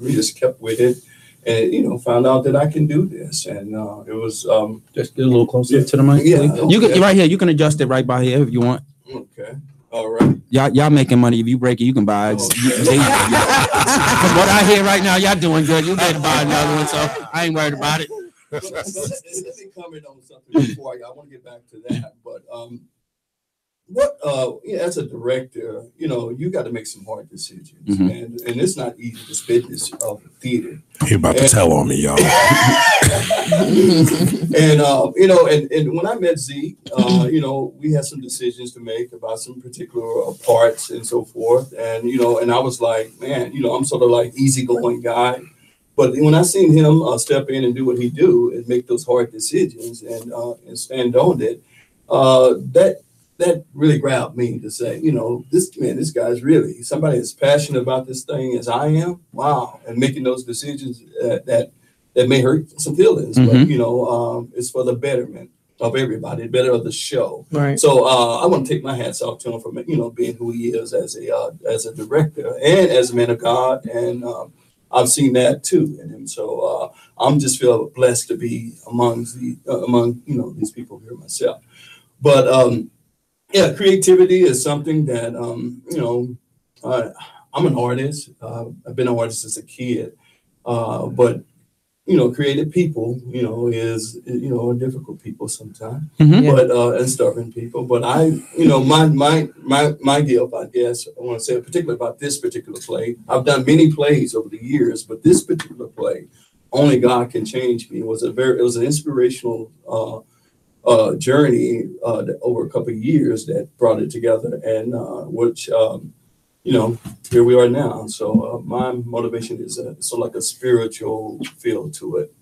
Speaker 10: just kept with it, and found out that I can do this, and it was
Speaker 6: just get a little closer to the mic.
Speaker 10: Yeah,
Speaker 6: you can right here. You can adjust it right by here if you want.
Speaker 10: Okay. All right.
Speaker 6: Y'all making money. If you break it, you can buy it. From what I hear right now, y'all doing good. You better buy another one, so I ain't worried about it.
Speaker 10: Let me comment on something before I want to get back to that. But as a director, you got to make some hard decisions, and it's not easy. This business of theater.
Speaker 5: You're about to tell on me, y'all.
Speaker 10: And when I met Z, we had some decisions to make about some particular parts and so forth, and and I was like, man, I'm sort of like easygoing guy. But when I seen him step in and do what he do and make those hard decisions and stand on it, that really grabbed me to say, this guy's really somebody as passionate about this thing as I am. Wow. And making those decisions that may hurt some feelings, but it's for the betterment of everybody, the better of the show.
Speaker 8: Right.
Speaker 10: So I want to take my hats off to him for being who he is as a director and as a man of God, and I've seen that too in him. So I'm just feel blessed to be among these people here myself. But creativity is something that I'm an artist. I've been an artist as a kid, but creative people, is difficult people sometimes, but and stubborn people. But my gift, I guess, I want to say particularly about this particular play. I've done many plays over the years, but this particular play, Only God Can Change Me, was an inspirational journey over a couple of years that brought it together, and which here we are now. So my motivation is sort of like a spiritual feel to it.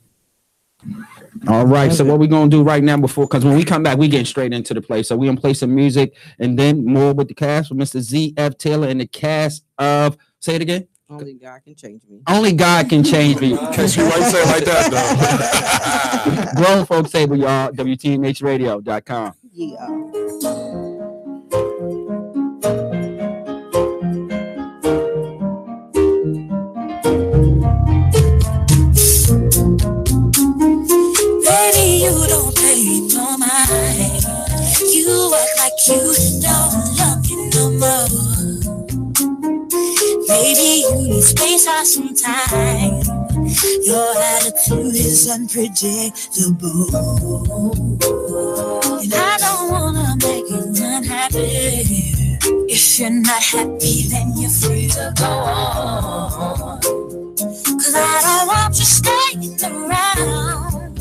Speaker 6: All right. So what we're gonna do right now, because when we come back, we get straight into the play. So we're gonna play some music and then more with the cast with Mr. Z.F. Taylor and the cast of. Say it again.
Speaker 8: Only God Can Change Me.
Speaker 6: Only God Can Change Me.
Speaker 5: Because you might say it like that,
Speaker 6: though. Grown Folks Table, y'all. WTMHradio.com.
Speaker 8: Yeah.
Speaker 11: Baby, you don't pay no mind. You act like you don't love me no more. Baby, you need space or some time. Your attitude is unpredictable, and I don't wanna make you unhappy. If you're not happy, then you're free to go on. 'Cause I don't want you staying around.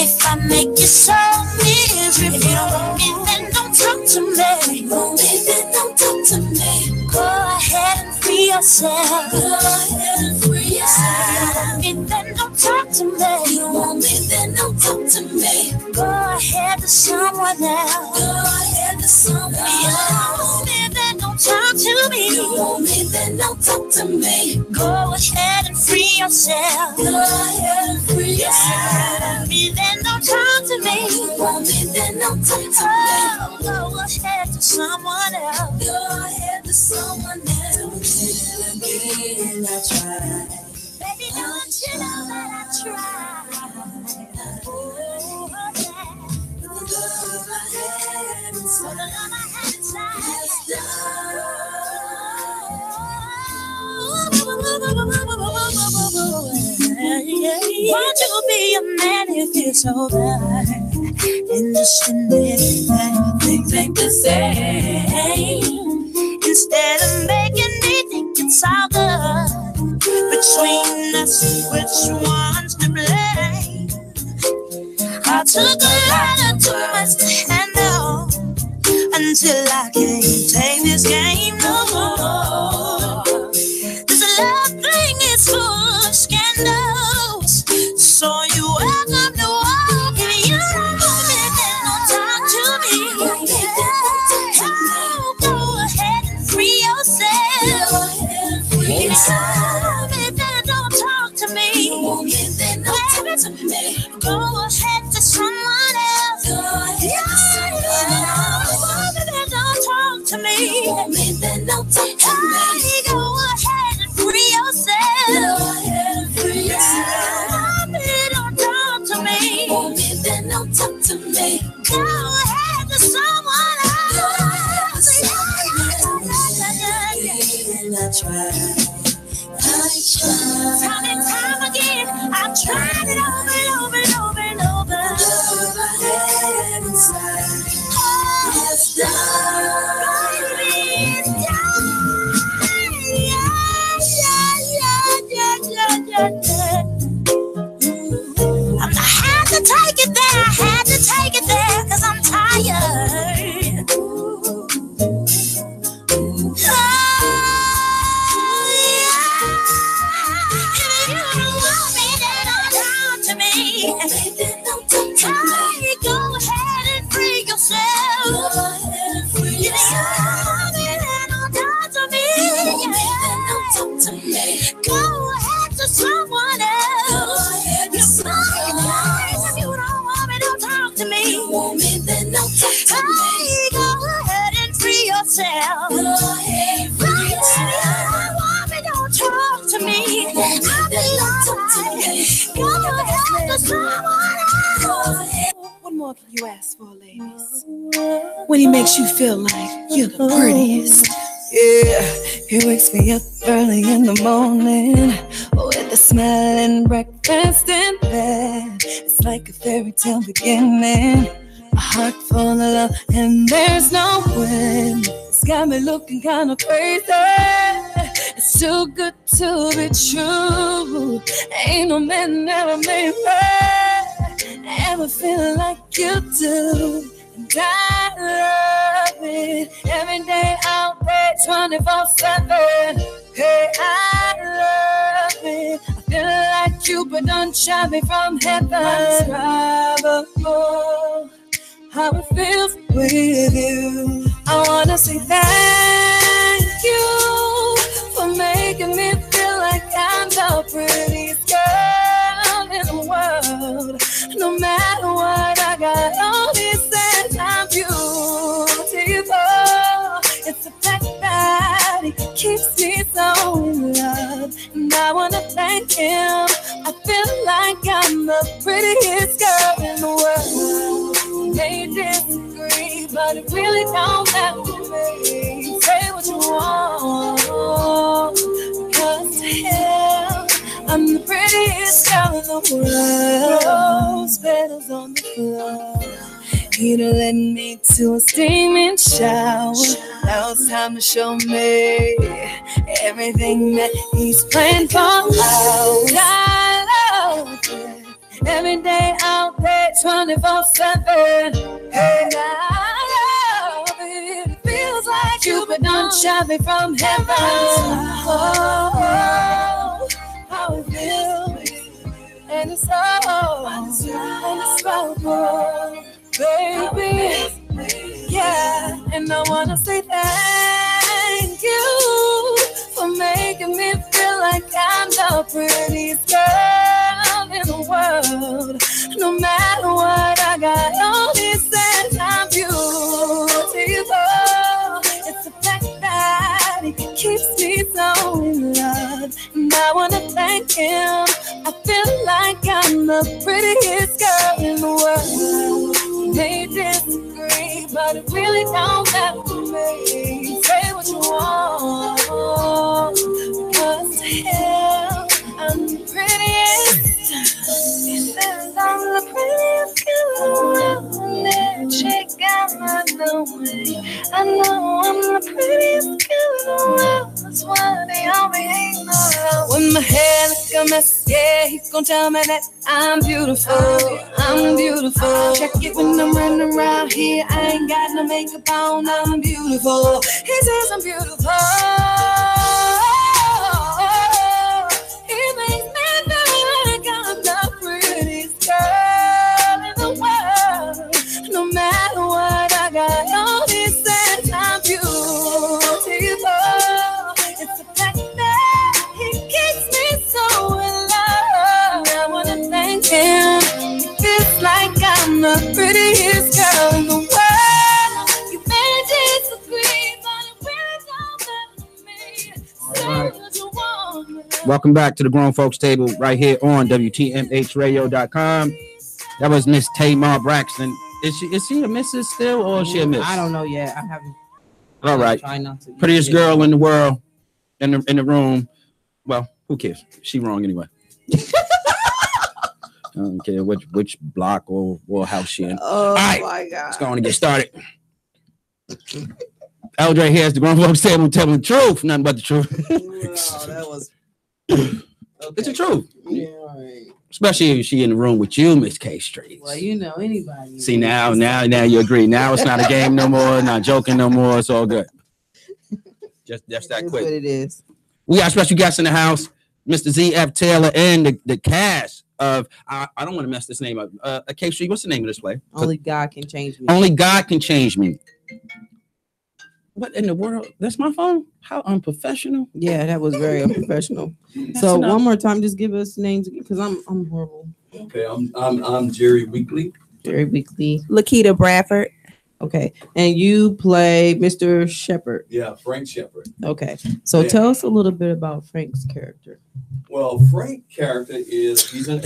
Speaker 11: If I make you so miserable, if you don't want me, then don't talk to me. You want me, then don't talk to me. Go ahead and free yourself. Go ahead and free yourself. You don't want me, then don't talk to me. You don't want me, then don't talk to me. Go ahead to someone else. Go ahead to someone else. You don't want me, then don't talk to me. You don't want me, then don't talk to me. Go ahead and free yourself. Go ahead and free yourself. Me, then don't talk to me. You want me, then don't talk to me. Go ahead to someone else. Go ahead to someone else. Again, I tried. Baby, don't you know that I tried? Oh, yeah. The love I had inside. The love I had inside. Won't you be a man if it's over? And just admit that things ain't the same. Instead of making me think it's all good between us, which one's to blame? I took a lot of too much to handle until I can't take this game no more. This love thing is full of scandals. So you welcome to walk if you don't want me, then don't talk to me. Oh, go ahead and free yourself. If you love me, then don't talk to me. Go ahead to someone else. Go ahead don't talk to me. Then don't talk to me. Go ahead and free yourself. Go ahead and free yourself. Don't talk to me. Then don't talk to me. Go ahead to someone else. And I tried. Time and time again, I've tried it over and over and over and over. Love I had inside is done. Baby, it's done. I had to take it there. I had to take it there, 'cause I'm tired. Go ahead and free yourself. Go ahead and free yourself. Don't talk to me. Don't talk to me. Go ahead to someone else. Go ahead to someone else. If you don't want me, don't talk to me. Want me, then don't talk to me. Go ahead and free yourself. Go ahead and free yourself. If you don't want me, don't talk to me. I'll be alright. Go ahead to someone else.
Speaker 12: What more can you ask for, ladies? When he makes you feel like you're the prettiest.
Speaker 13: Yeah, he wakes me up early in the morning with a smile and breakfast in bed. It's like a fairy tale beginning, a heart full of love and there's no wind. It's got me looking kind of crazy. It's too good to be true. Ain't no man ever made me ever feel like you do. And I love it every day out there 24/7. Hey, I love it. I feel like Cupid done shot me from heaven. Indescribable how it feels with you. I wanna say thank you for making me feel like I'm the prettiest girl in the world. No matter what, I got all these things. I'm beautiful. It's the fact that it keeps me so in love, and I wanna thank him. I feel like I'm the prettiest girl in the world. You may disagree, but it really don't matter to me. Say what you want, because hell, I'm the prettiest girl in the world. Rose petals on the floor. He'd led me to a steaming shower. Now it's time to show me everything that he's planned for us. I love it every day out there 24/7. And I love it. It feels like Cupid done shot me from heaven. Oh, how it feels. And it's so indescribable, baby. Yeah, and I wanna say thank you for making me feel like I'm the prettiest girl in the world. No matter what, I got all these things. I'm beautiful. It's the fact that it keeps me so in love, and I wanna thank him. I feel like I'm the prettiest girl in the world. You may disagree, but it really don't matter to me. Say what you want, because hell, I'm the prettiest. He says I'm the prettiest girl in the world. That chick got my knowing. I know I'm the prettiest girl in the world. That's why they all be hating around. With my hair like
Speaker 12: a mess. Yeah, he's gonna tell me that I'm beautiful. I'm beautiful. Check it when I'm running around here. I ain't got no makeup on. I'm beautiful. He says I'm beautiful. He makes me feel like I'm the prettiest girl in the world. No matter what, I got all these things. I'm beautiful. It's the fact that he keeps me so in love. I wanna thank him. It feels like I'm the prettiest girl in the world. You may disagree, but it really don't matter to me. Say what you want.
Speaker 6: Welcome back to the Grown Folks Table right here on WTMHradio.com. That was Miss Tamar Braxton. Is she a missus still, or is she a miss?
Speaker 8: I don't know yet. I haven't.
Speaker 6: All right.
Speaker 8: Try not to.
Speaker 6: Prettiest girl in the world, in the room. Well, who cares? She wrong anyway. I don't care which block or house she in.
Speaker 8: Oh,
Speaker 6: all right,
Speaker 8: my God.
Speaker 6: Let's go on and get started. LJ here is the Grown Folks Table, telling the truth, nothing but the truth.
Speaker 8: Wow, that was.
Speaker 6: It's the truth.
Speaker 8: Yeah, all right.
Speaker 6: Especially if she in the room with you, Miss K Street.
Speaker 8: Well, you know, anybody.
Speaker 6: See, now you agree. Now it's not a game no more, not joking no more. It's all good. Just that quick.
Speaker 8: What it is.
Speaker 6: We got special guests in the house, Mr. Z.F. Taylor and the cast of, I don't want to mess this name up. K Street, what's the name of this play?
Speaker 8: Only God Can Change Me.
Speaker 6: Only God Can Change Me. What in the world? That's my phone? How unprofessional.
Speaker 8: Yeah, that was very unprofessional. So one more time, just give us names because I'm horrible.
Speaker 10: Okay, I'm Jerry Weekly.
Speaker 8: Jerry Weekly.
Speaker 9: Lakita Bradford.
Speaker 8: Okay, and you play Mr. Shepard.
Speaker 10: Yeah, Frank Shepard.
Speaker 8: Okay, so
Speaker 10: Yeah.
Speaker 8: tell us a little bit about Frank's character.
Speaker 10: Well, Frank's character he's an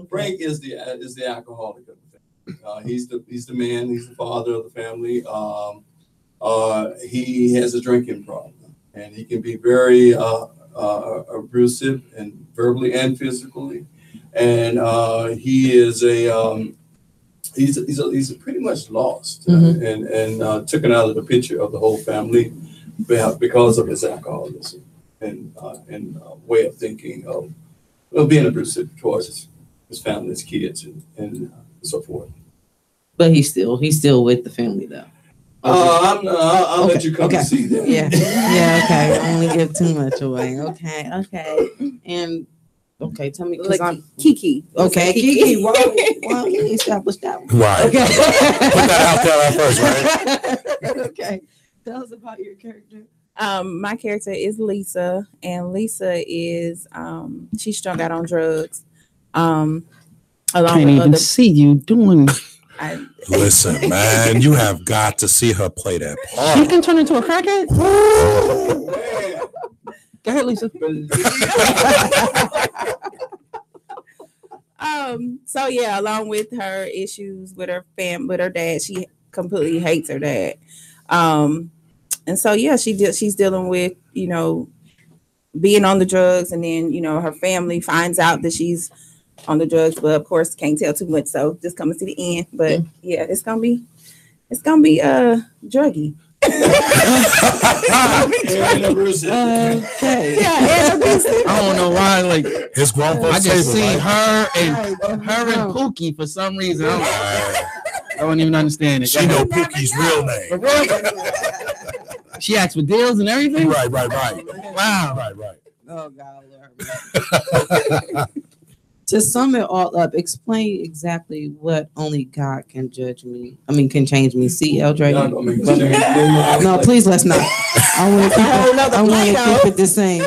Speaker 10: Frank is the alcoholic of the family. He's the man. He's the father of the family. He has a drinking problem, and he can be very abusive and verbally and physically. And he is he's pretty much lost and taken out of the picture of the whole family because of his alcoholism and way of thinking of being abusive towards his family, his kids, and so forth.
Speaker 8: But he's still with the family though.
Speaker 10: I'll let you come to see that.
Speaker 8: Yeah. Okay. I only give too much away. Okay. And tell me because I'm
Speaker 9: Kiki.
Speaker 8: Okay, Kiki. Why can you establish that one?
Speaker 5: Right.
Speaker 8: Okay.
Speaker 5: Put that out there first, right?
Speaker 8: Okay. Tell us about your character.
Speaker 9: My character is Lisa, and Lisa is she's strung out on drugs.
Speaker 6: Can't even see you doing.
Speaker 5: Listen, man, you have got to see her play that part.
Speaker 6: She can turn into a crackhead. Go ahead, Lisa.
Speaker 9: So yeah, along with her issues with her with her dad, she completely hates her dad. And so yeah, she's dealing with, being on the drugs, and then, her family finds out that she's on the drugs, but of course can't tell too much, so just come and see the end. But yeah, it's gonna be druggy.
Speaker 8: Okay.
Speaker 6: I don't know why. Like
Speaker 5: his grown folks.
Speaker 6: I just
Speaker 5: table,
Speaker 6: seen
Speaker 5: right?
Speaker 6: her and Pookie for some reason. I don't even understand it.
Speaker 5: She know Pookie's real name.
Speaker 6: She asked for deals and everything.
Speaker 5: Right.
Speaker 6: Wow.
Speaker 5: Right.
Speaker 8: Oh God. To sum it all up, explain exactly what only God can judge me. Can change me. See, LJ. No, please let's not. I want to keep it the same.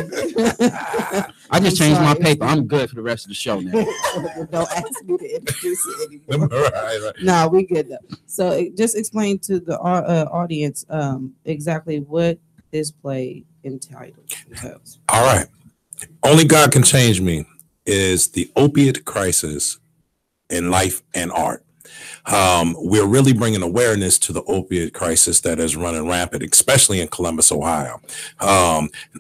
Speaker 6: I just changed my paper. I'm good for the rest of the show now.
Speaker 8: Don't ask me to introduce it anymore.
Speaker 5: right.
Speaker 8: No, we good though. So just explain to the audience exactly what this play entails.
Speaker 5: All right. Only God Can Change Me is the opiate crisis in life and art. We're really bringing awareness to the opiate crisis that is running rampant, especially in Columbus, Ohio.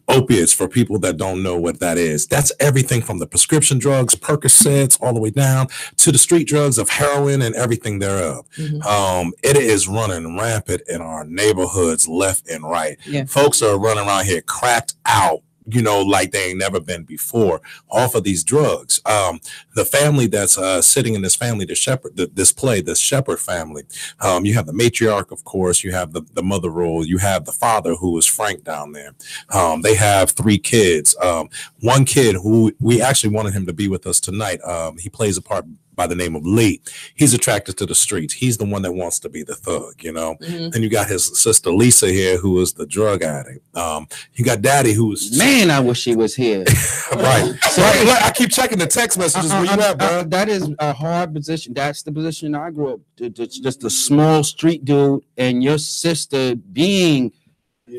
Speaker 5: Opiates, for people that don't know what that is, that's everything from the prescription drugs, Percocets, all the way down to the street drugs of heroin and everything thereof. It is running rampant in our neighborhoods left and right.
Speaker 8: Yeah.
Speaker 5: Folks are running around here cracked out you know, like they ain't never been before off of these drugs. The family that's sitting in this family, the Shepherd family, you have the matriarch, of course, you have the mother role, you have the father, who is Frank down there. They have 3 kids. One kid who we actually wanted him to be with us tonight. He plays a part by the name of Lee. He's attracted to the streets. He's the one that wants to be the thug, you know. Then you got his sister Lisa here, who is the drug addict. You got Daddy, who's
Speaker 6: man. I wish she was here.
Speaker 5: Right. So I keep checking the text messages. Where you at, bro?
Speaker 6: That is a hard position. That's the position I grew up. Just a small street dude, and your sister being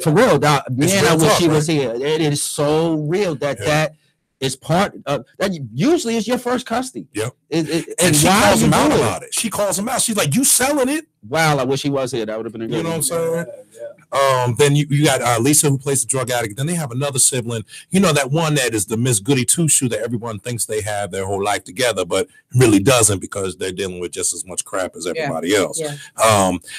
Speaker 6: for real. Man, I wish she was here. It is so real that is part of that. Usually is your first custody.
Speaker 5: Yep.
Speaker 6: And
Speaker 5: she calls him out about it. She calls him out. She's like, "You selling it?"
Speaker 6: Wow, I wish he was here. That would have been a good.
Speaker 5: You know what I'm saying? Then you got Lisa, who plays the drug addict. Then they have another sibling. You know, that one that is the Miss Goody Two Shoe that everyone thinks they have their whole life together, but really doesn't, because they're dealing with just as much crap as everybody else. Yeah.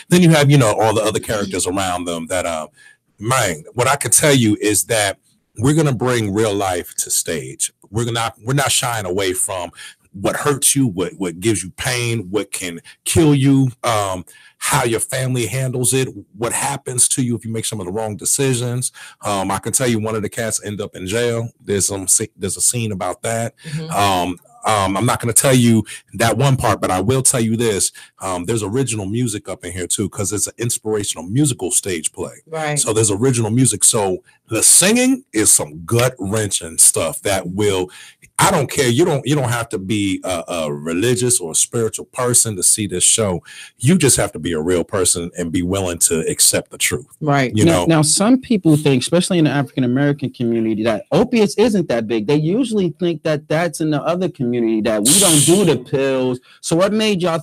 Speaker 5: Then you have, you know, all the other characters around them that man, what I could tell you is that we're gonna bring real life to stage. We're not shying away from what hurts you, what gives you pain, what can kill you, how your family handles it, what happens to you if you make some of the wrong decisions. I can tell you one of the cats end up in jail. There's a scene about that. I'm not going to tell you that one part, but I will tell you this. There's original music up in here too, because it's an inspirational musical stage play.
Speaker 8: Right.
Speaker 5: So there's original music. So the singing is some gut wrenching stuff that will, I don't care. You don't have to be a religious or a spiritual person to see this show. You just have to be a real person and be willing to accept the truth.
Speaker 8: Right.
Speaker 5: You know.
Speaker 6: Now some people think, especially in the African American community, that opiates isn't that big. They usually think that that's in the other community, that we don't do the pills. So what made y'all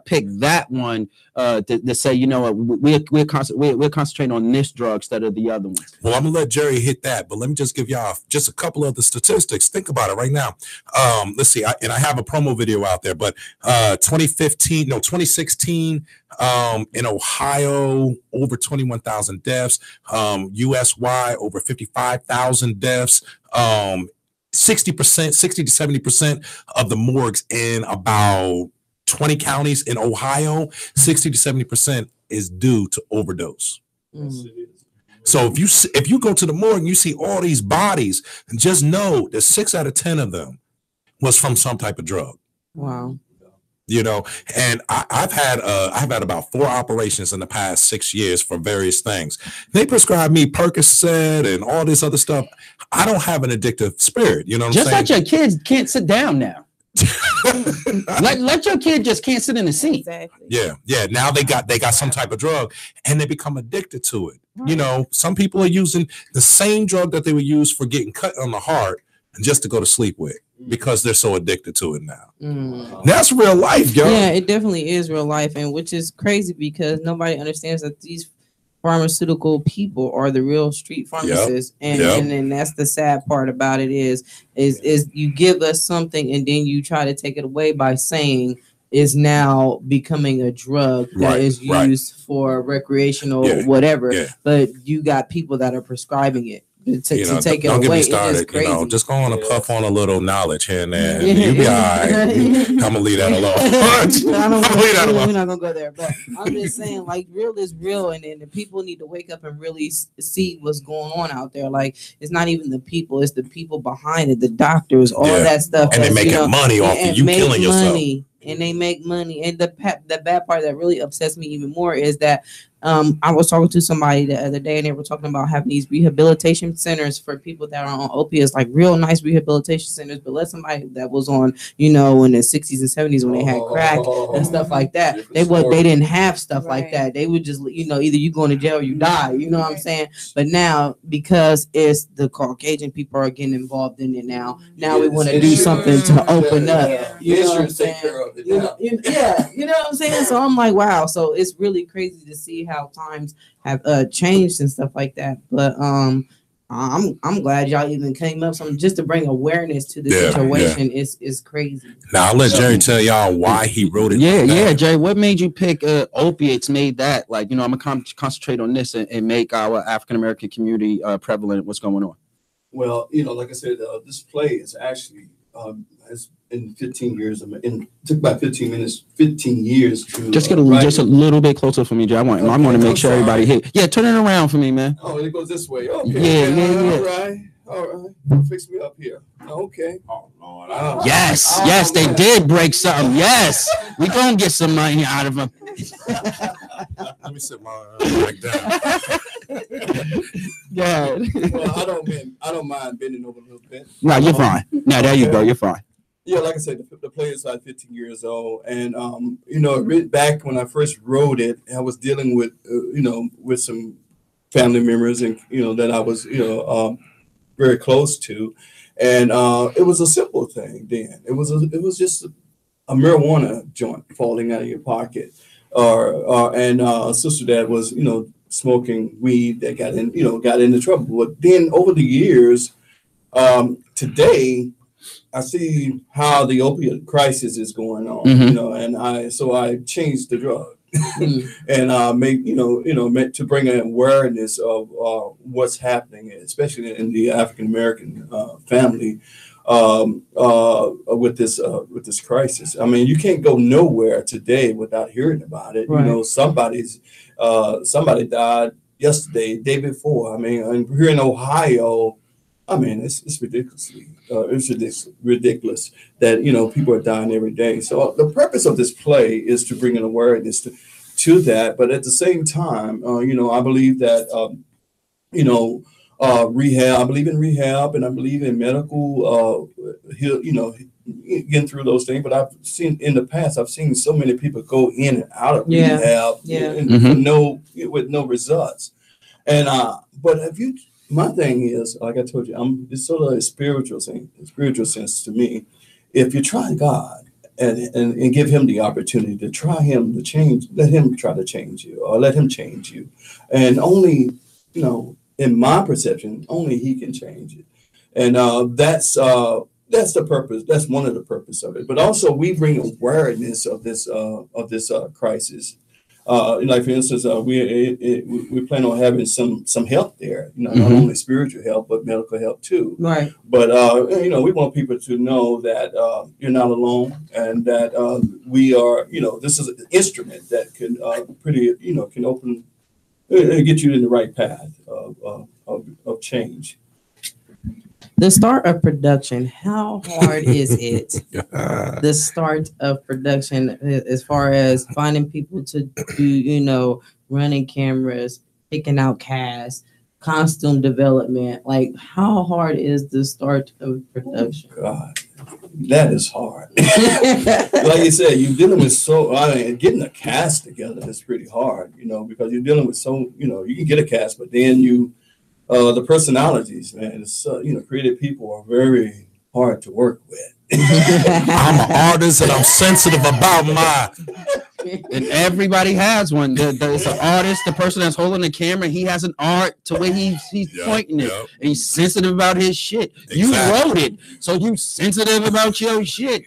Speaker 6: pick that one to say, you know what, we're concentrating on this drug instead of the other ones?
Speaker 5: Well, I'm gonna let Jerry hit that, but let me just give y'all just a couple of the statistics. Think about it right now. Let's see, I have a promo video out there, but 2016, in Ohio, over 21,000 deaths, US-wide, over 55,000 deaths, 60% to 70% of the morgues in about 20 counties in Ohio, 60 to 70% is due to overdose. So if you go to the morgue and you see all these bodies, just know that 6 out of 10 of them was from some type of drug.
Speaker 8: Wow.
Speaker 5: You know, and I've had about 4 operations in the past 6 years for various things. They prescribe me Percocet and all this other stuff. I don't have an addictive spirit. You know what I'm saying?
Speaker 6: Just like your kids can't sit down now. let your kid just can't sit in the seat.
Speaker 9: Exactly.
Speaker 5: Yeah. Now they got some type of drug and they become addicted to it. Right. You know, some people are using the same drug that they would use for getting cut on the heart just to go to sleep with, because they're so addicted to it now. That's real life, yo.
Speaker 8: Yeah, it definitely is real life, and which is crazy because nobody understands that these pharmaceutical people are the real street pharmacists. And that's the sad part about it is you give us something and then you try to take it away by saying is now becoming a drug that is used for recreational whatever. But you got people that are prescribing it to take it away.
Speaker 5: Don't get me started. You know, just go on and puff on a little knowledge here and there. And you'll be all right. I'm gonna leave that alone.
Speaker 8: We're not gonna go there. But I'm just saying, like, real is real, and the people need to wake up and really see what's going on out there. Like, it's not even the people; it's the people behind it, the doctors, all that stuff.
Speaker 5: And they're making money off of you killing yourself.
Speaker 8: And they make money. And the bad part that really upsets me even more is that I was talking to somebody the other day, and they were talking about having these rehabilitation centers for people that are on opiates, like real nice rehabilitation centers. But let somebody that was on, in the 60s and 70s when they had crack and stuff like that, they didn't have stuff like that. They would just, either you go into jail or you die. You know what I'm saying? But now, because it's the Caucasian people are getting involved in it now we want to do something to open up. You know what I'm saying? You know what I'm saying? So I'm like, wow. So it's really crazy to see how times have changed and stuff like that. But I'm glad y'all even came up something just to bring awareness to the situation. Is crazy.
Speaker 5: Now I'll let Jerry tell y'all why he wrote it.
Speaker 6: Jerry, what made you pick opiates? Made that I'm gonna concentrate on this and make our African American community prevalent. What's going on?
Speaker 10: Well, you know, like I said, this play is actually has in 15 years. It took about 15 years to
Speaker 6: just get just a little bit closer for me, Jay. I want to make sure everybody hit. Yeah, turn it around for me, man.
Speaker 10: Oh, it goes this way. Okay.
Speaker 6: Yeah.
Speaker 10: All right. Fix me up here. Okay. Oh Lord.
Speaker 6: Yes, they did break something. Yes, we gonna get some money out of them.
Speaker 5: Let me sit my back down.
Speaker 6: Yeah.
Speaker 10: Well, I don't mind bending over a little bit.
Speaker 6: No, you're fine. No, there you go. You're fine.
Speaker 10: Yeah, like I said, the play is like 15 years old, and you know, back when I first wrote it, I was dealing with you know, with some family members, and you know, that I was very close to, and it was a simple thing then. It was just a marijuana joint falling out of your pocket, and a sister that was, you know, smoking weed that got into trouble. But then over the years, today, I see how the opiate crisis is going on, you know, and I changed the drug. And make to bring an awareness of what's happening, especially in the African American family, with this crisis. I mean, you can't go nowhere today without hearing about it. Right. You know, somebody died yesterday, day before. I mean, and here in Ohio, I mean, it's ridiculous that, you know, people are dying every day. So the purpose of this play is to bring an awareness to that. But at the same time, you know, I believe that, rehab. I believe in rehab, and I believe in medical, you know, getting through those things. But I've seen in the past, I've seen so many people go in and out of rehab with no results. And but my thing is, like I told you, it's sort of a spiritual sense to me. If you try God and give him the opportunity to try him to change, let him try to change you, or let him change you. And only, you know, in my perception, only he can change it. And that's the purpose. That's one of the purpose of it. But also we bring awareness of this crisis. Like for instance, we plan on having some help there. You know, not only spiritual help but medical help too.
Speaker 8: Right.
Speaker 10: But you know, we want people to know that you're not alone, and that we are. You know, this is an instrument that can can open, get you in the right path of change.
Speaker 8: The start of production, how hard is it? The start of production, as far as finding people to do, you know, running cameras, picking out cast, costume development. Like, how hard is the start of production?
Speaker 10: Oh, God, that is hard. Like you said, you're dealing with getting a cast together is pretty hard, you know, because you're dealing with you know, you can get a cast, but then the personalities, man, it's, you know, creative people are very hard to work with.
Speaker 5: I'm an artist and I'm sensitive about mine.
Speaker 6: And everybody has one. There's an artist, the person that's holding the camera, he has an art to where he's pointing it. And he's sensitive about his shit. Exactly. You wrote it, so you sensitive about your shit.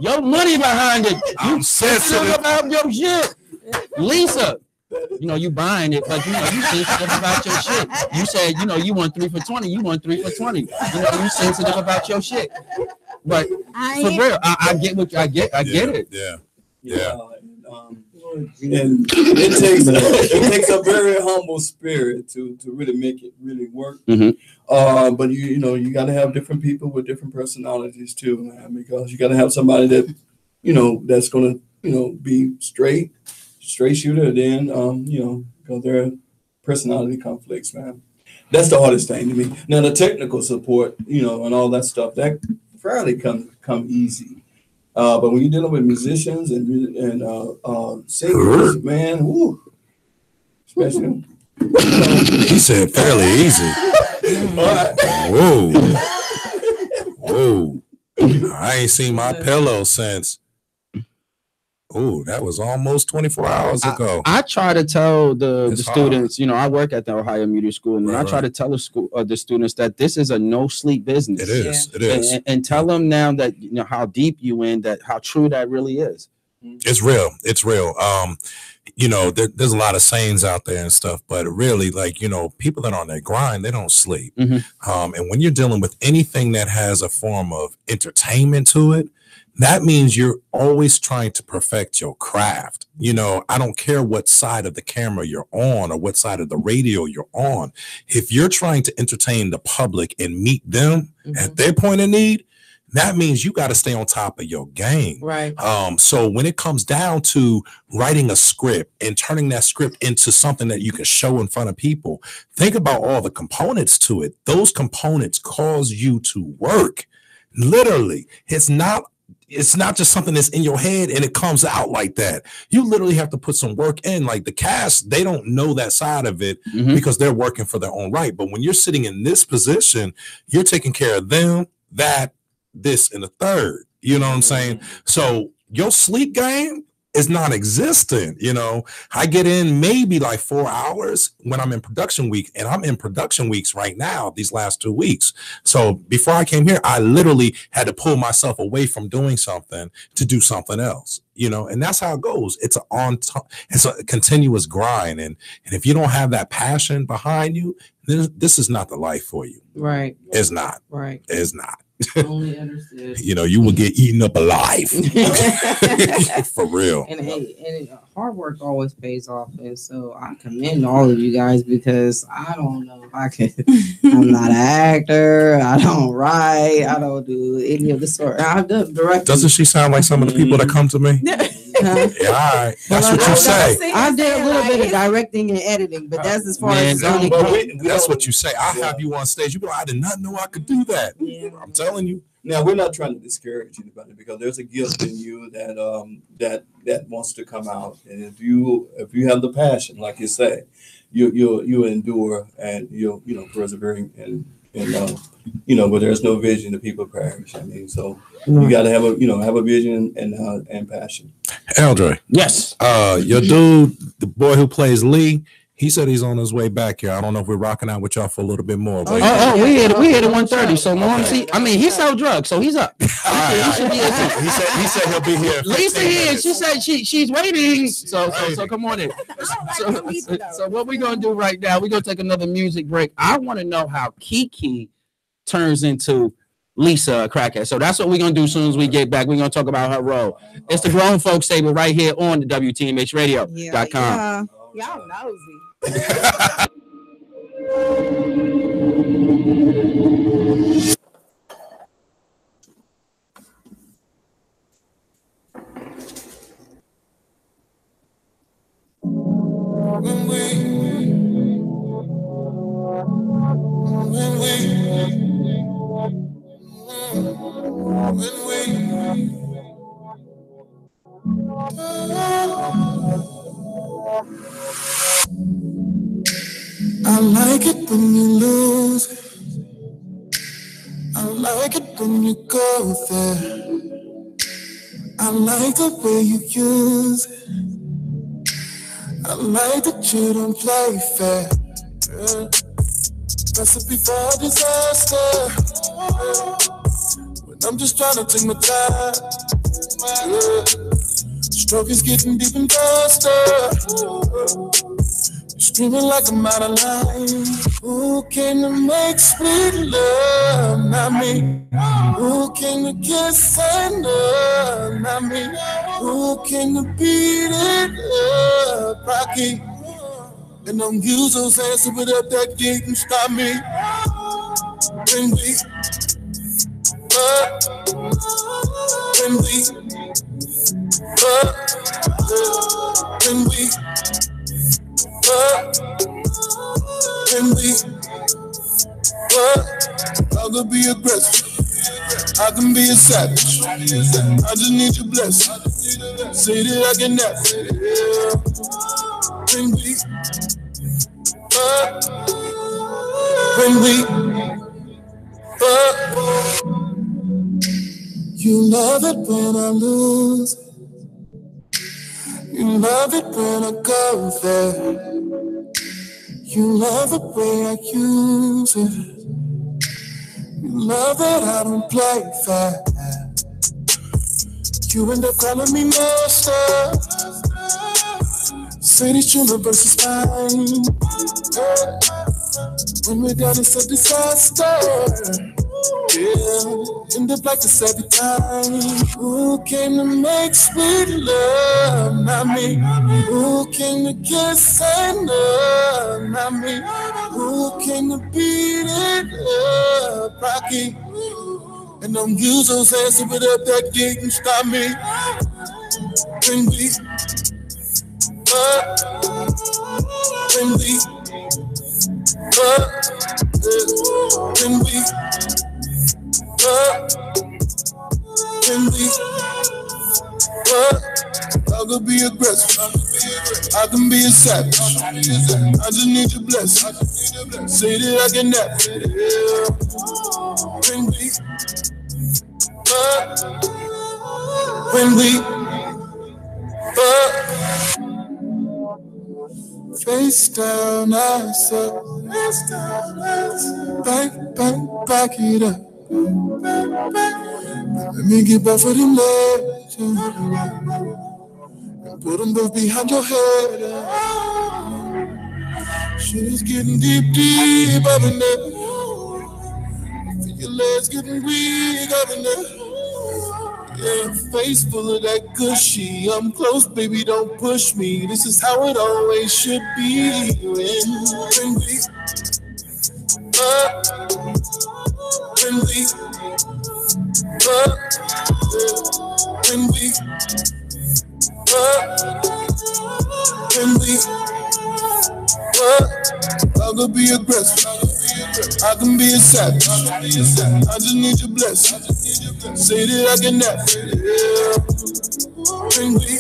Speaker 6: Your money behind it. I'm sensitive about your shit. Lisa, you know, you buying it, but you know, you sensitive about your shit. You said, you know, you want 3 for 20. You want 3 for 20. You know, you sensitive about your shit. But for real, I get what I get it.
Speaker 5: Yeah.
Speaker 10: And it takes a very humble spirit to really make it really work. But you know, you got to have different people with different personalities too, man, because you got to have somebody that, you know, that's going to, you know, be straight shooter. Then you know, because there are personality conflicts, man. That's the hardest thing to me. Now the technical support, you know, and all that stuff, that fairly come easy. But when you're dealing with musicians and singers, man, woo, especially.
Speaker 5: He said fairly easy. Whoa. I ain't seen my pillow since. Oh, that was almost 24 hours ago.
Speaker 6: I try to tell the students, you know, I work at the Ohio Media School, and I try to tell the students that this is a no sleep business.
Speaker 5: It is.
Speaker 6: And tell them now that, you know, how deep you in, that how true that really is.
Speaker 5: It's real. It's real. You know, there's a lot of sayings out there and stuff, but really, like, you know, people that are on their grind, they don't sleep. And when you're dealing with anything that has a form of entertainment to it, that means you're always trying to perfect your craft. You know, I don't care what side of the camera you're on or what side of the radio you're on. If you're trying to entertain the public and meet them at their point of need, that means you got to stay on top of your game.
Speaker 8: Right.
Speaker 5: So when it comes down to writing a script and turning that script into something that you can show in front of people, think about all the components to it. Those components cause you to work. Literally, it's not just something that's in your head and it comes out like that. You literally have to put some work in. Like the cast, they don't know that side of it because they're working for their own right. But when you're sitting in this position, you're taking care of them, that, this, and the third. You know what I'm saying? So your sleep game is non-existent. You know, I get in maybe like 4 hours when I'm in production week, and I'm in production weeks right now, these last 2 weeks. So before I came here, I literally had to pull myself away from doing something to do something else, you know, and that's how it goes. It's it's a continuous grind. And if you don't have that passion behind you, then this is not the life for you.
Speaker 8: Right.
Speaker 5: It's not.
Speaker 8: Right.
Speaker 5: It's not.
Speaker 8: Only understood.
Speaker 5: You know, you will get eaten up alive. For real.
Speaker 8: And hard work always pays off. And so I commend all of you guys, because I don't know if I can. I'm not an actor. I don't write. I don't do any of the sort. I've done directing.
Speaker 5: Doesn't she sound like some of the people that come to me? Yeah, all right. That's what you say.
Speaker 8: I did a little bit of directing and editing, but that's as far as
Speaker 5: that's what you say. I have you on stage. You be like, I did not know I could do that. Yeah. I'm telling you.
Speaker 10: Now, we're not trying to discourage anybody, because there's a gift in you that wants to come out, and if you have the passion, like you say, you endure, and you'll persevering, and where there's no vision, the people perish. I mean, so you got to have a vision and passion.
Speaker 5: Eldre,
Speaker 6: yes,
Speaker 5: your dude, the boy who plays Lee. He said he's on his way back here. I don't know if we're rocking out with y'all for a little bit more.
Speaker 6: We hit at 1:30. So long as he sold drugs, so he's up. He
Speaker 5: said he'll be here.
Speaker 6: Lisa here. She said she's waiting. So come on in. So what we're gonna do right now? We're gonna take another music break. I want to know how Kiki turns into Lisa Crackhead. So that's what we're gonna do as soon as we get back. We're gonna talk about her role. It's the Grown Folks Table right here on the WTMHradio.com.
Speaker 9: Y'all nosy.
Speaker 12: I like it when you lose. I like it when you go there. I like the way you use it. I like that you don't play fair. Recipe for disaster. When I'm just trying to take my time. Stroke is getting deep and faster. Screaming like I'm out of line. Who can you make sweet love? Not me. Who can you kiss and love? Not me. Who can you beat it up? Rocky. And don't use those hands to put up that gate and stop me. When we I could be aggressive, I can be a savage. I just need your blessing. Say that I can never. You love it when I lose. You love it when I go there. You love the way I use it. You love that I don't play fair.
Speaker 14: You end up calling me master. Say this universe is fine. When we're down, it's a disaster. Yeah, end up like this every time. Who came to make sweet love? Not me. Who came to kiss and love? Not me. Who came to beat it up? Rocky. And don't use those hands to put up that gate and stop me. When we when we I could be aggressive, I can be a savage. I just need your blessing. Say that I can nap. When we face down, I said, back it up. Let me get back for them legs and put them both behind your head. Shit is getting deep up in there. Your legs getting weak up in there. Yeah, face full of that gushy. I'm close, baby, don't push me. This is how it always should be. When we I could be aggressive, I can be a savage. I just need your blessing. Say that I can nap. When we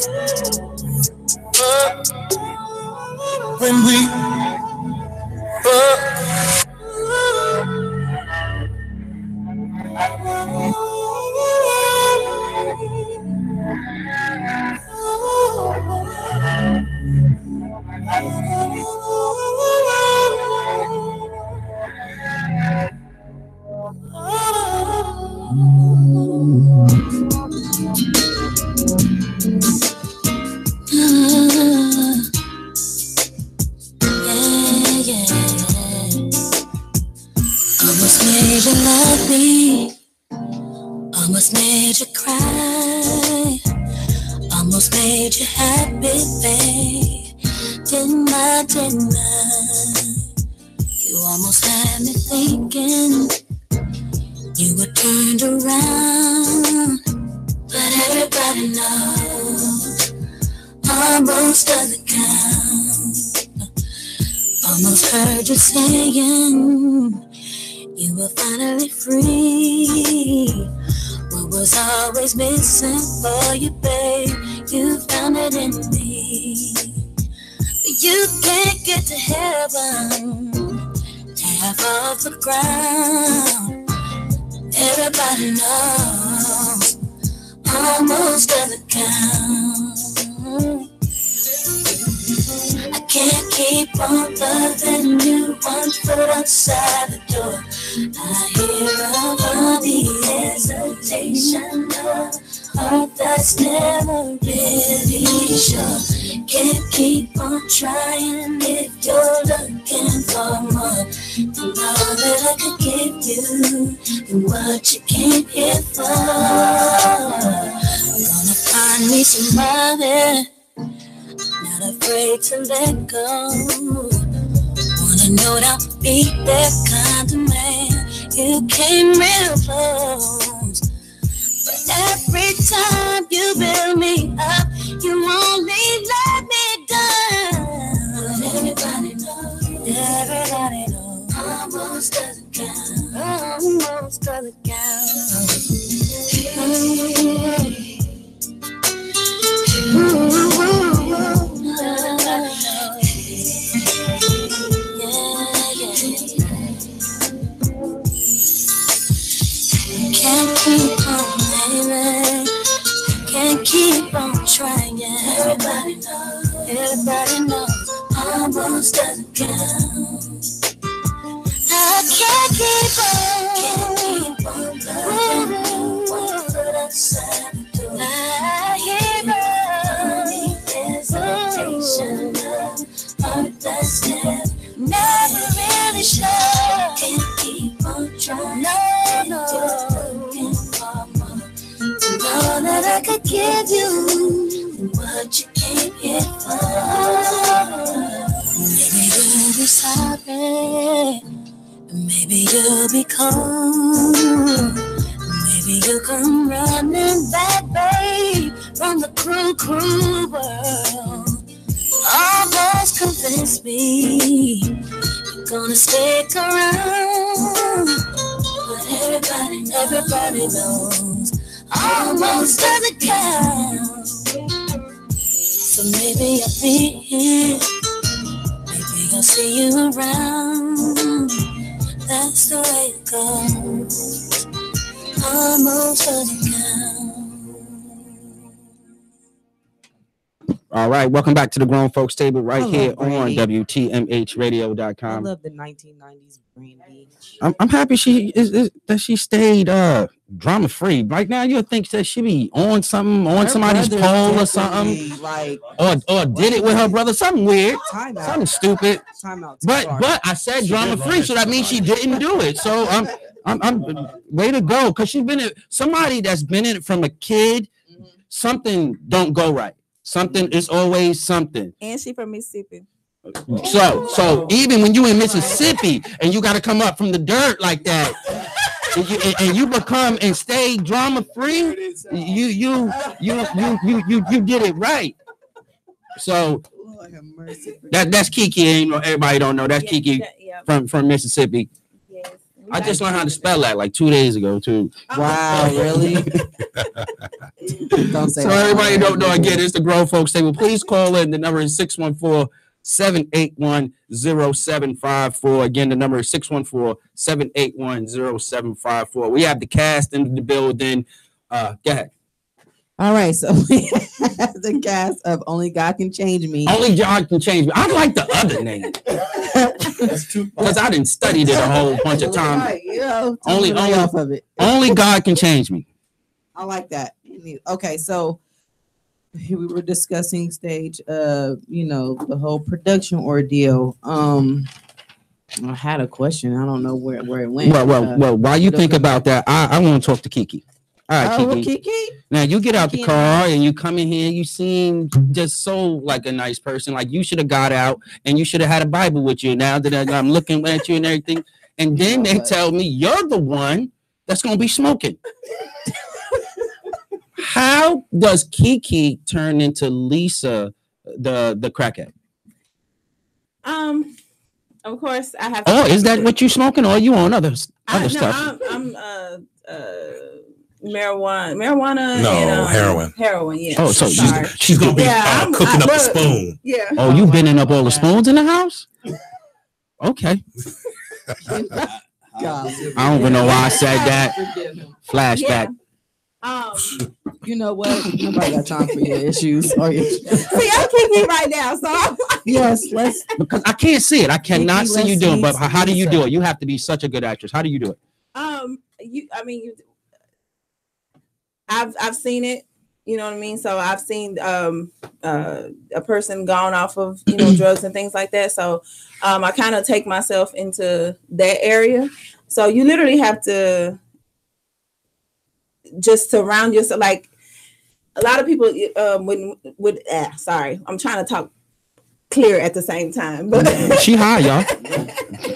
Speaker 11: Almost made you love me, almost made you cry, almost made you happy, babe. Didn't I? You almost had me thinking you were turned around, but everybody knows almost doesn't count. Almost heard you saying you were finally free. What was always missing for you, babe? You found it in me. But you can't get to heaven, half of the ground. Everybody knows almost doesn't count. I can't keep on loving you, one foot outside the door. I hear all the hesitation, a heart that's never really sure. Can't keep on trying if you're looking for more than all that I could give you and what you came here for. Gonna find me somebody not afraid to let go. Wanna know that I'll be that kind of man. You came real close, but every time you build me up, you only let me down. Everybody knows, almost doesn't count, almost doesn't count. Can't keep on blaming, can't keep on trying. Everybody knows, almost doesn't count. I can't keep on loving you, one foot outside the door. emotional, heart that's never really sure. Can't keep on trying. No. Looking for more. To know that I could give you what you came here for. Maybe you'll be sorry. Maybe you'll be cold. Maybe you'll come running back, babe, from the cruel world. Almost convinced me you're gonna stick around. But everybody knows almost doesn't count. So maybe I'll be here. Maybe I'll see you around. That's the way it goes. Almost doesn't count.
Speaker 6: All right, welcome back to the Grown Folks Table right here on WTMHradio.com.
Speaker 8: I love the 1990s Brandy.
Speaker 6: I'm happy that she stayed drama free. Right now, you think that she be on something, on somebody's pole or something,
Speaker 8: like,
Speaker 6: or did it with her brother, something weird,
Speaker 8: Timeout.
Speaker 6: something stupid.
Speaker 8: Timeout.
Speaker 6: But I said drama free, so that means she didn't do it. So I'm way to go, because she's been somebody that's been in it from a kid. Something don't go right. Something is always something.
Speaker 9: And she from Mississippi.
Speaker 6: So even when you in Mississippi and you got to come up from the dirt like that, and you become and stay drama free, you did it right. So that's Kiki. Everybody don't know that's Kiki from Mississippi. I just learned how to spell that like 2 days ago too.
Speaker 8: Wow, really? Don't say
Speaker 6: so
Speaker 8: that.
Speaker 6: Everybody don't know again. It's the Grown Folks Table. Please call in. The number is 614-781-0754. Again, the number is 614-781-0754. We have the cast in the building. Go ahead.
Speaker 8: All right, so we have the cast of Only God Can Change Me.
Speaker 6: Only God Can Change Me. I like the other name. Because I didn't study it a whole bunch of times.
Speaker 8: Right,
Speaker 6: only
Speaker 8: off of it.
Speaker 6: Only God Can Change Me.
Speaker 8: I like that. Okay, so we were discussing stage, the whole production ordeal. I had a question. I don't know where it went.
Speaker 6: Well, while you think about that, I want to talk to Kiki. All right,
Speaker 8: Kiki.
Speaker 6: Now you get out the car and you come in here. You seem just so like a nice person. Like you should have got out and you should have had a Bible with you. Now that I'm looking at you and everything, and then they tell me you're the one that's gonna be smoking. How does Kiki turn into Lisa, the crackhead?
Speaker 9: Of course I have.
Speaker 6: Oh, is that what you smoking, or are you on other stuff?
Speaker 9: I'm marijuana.
Speaker 5: No,
Speaker 9: and,
Speaker 5: heroin.
Speaker 9: Heroin, yeah.
Speaker 6: Oh, so
Speaker 5: she's gonna be cooking up a spoon.
Speaker 9: Yeah.
Speaker 6: Oh, you bending up all the spoons in the house? Okay.
Speaker 8: God.
Speaker 6: I don't even know why I said that. Flashback.
Speaker 8: You know what? Nobody got time for your issues. Or your...
Speaker 9: See, I'm kicking right now, so
Speaker 8: yes, let's.
Speaker 6: Because I can't see it. I cannot see you doing. But how do you do it? You have to be such a good actress. How do you do it?
Speaker 9: I've seen it. You know what I mean? So I've seen a person gone off of drugs and things like that. So I kind of take myself into that area. So you literally have to just surround yourself. Like a lot of people sorry, I'm trying to talk clear at the same time. But
Speaker 6: she high, y'all.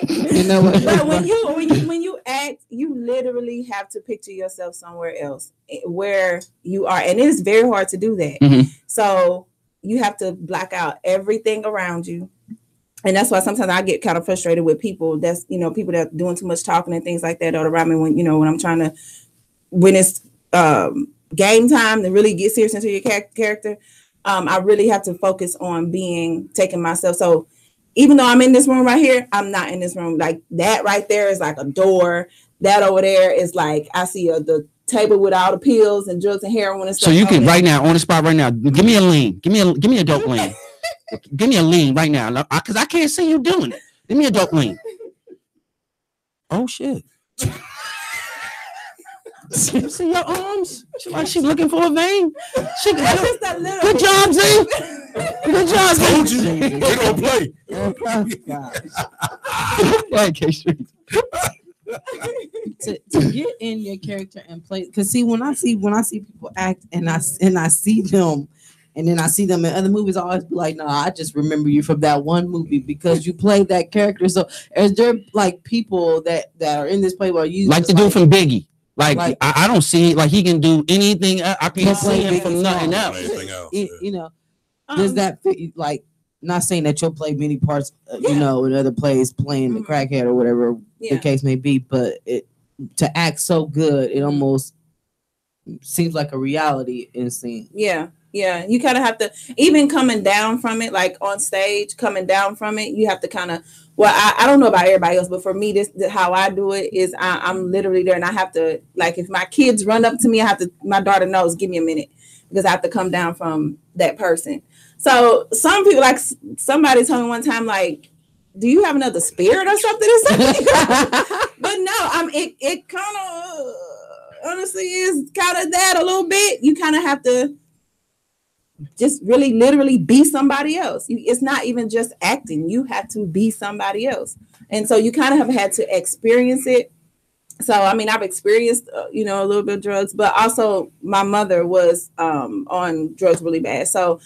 Speaker 8: You know what?
Speaker 9: But when you act, you literally have to picture yourself somewhere else where you are, and it is very hard to do that.
Speaker 6: Mm-hmm.
Speaker 9: So you have to block out everything around you, and that's why sometimes I get kind of frustrated with people. That's people that are doing too much talking and things like that around me when I'm trying to, when it's game time to really get serious into your character. I really have to focus on taking myself. So even though I'm in this room right here, I'm not in this room. Like that right there is like a door. That over there is like, I see the table with all the pills and drugs and heroin and stuff.
Speaker 6: So you can right now, on the spot right now, give me a lean. Give me a dope lean. Give me a lean right now. Because I can't see you doing it. Give me a dope lean. Oh, shit. See your arms? She's looking for a vein. She
Speaker 9: That's just a little
Speaker 6: good
Speaker 9: bit.
Speaker 6: job, Z. Good job, Z.
Speaker 5: Told you. They don't play.
Speaker 6: Yeah, K-Street.
Speaker 8: to get in your character and play, because see when I see people act and I see them and then I see them in other movies, I always be like, no, I just remember you from that one movie because you played that character. So is there like people that are in this play where you
Speaker 6: like the dude from Biggie? Like I don't see like he can do anything. I can't see him from nothing else.
Speaker 8: You know, does that fit? Like, not saying that you'll play many parts, you know, in other plays playing the crackhead or whatever the case may be, but to act so good, it almost seems like a reality in scene.
Speaker 9: Yeah, you kind of have to, even coming down from it, like on stage, coming down from it, you have to kind of, well, I don't know about everybody else, but for me, this how I do it is I'm literally there and I have to, like, if my kids run up to me, my daughter knows, give me a minute, because I have to come down from that person. So some people, like somebody told me one time, like, do you have another spirit or something? But no, it kind of honestly is kind of that a little bit. You kind of have to just really literally be somebody else. It's not even just acting. You have to be somebody else. And so you kind of have had to experience it. So, I mean, I've experienced, a little bit of drugs, but also my mother was on drugs really bad. So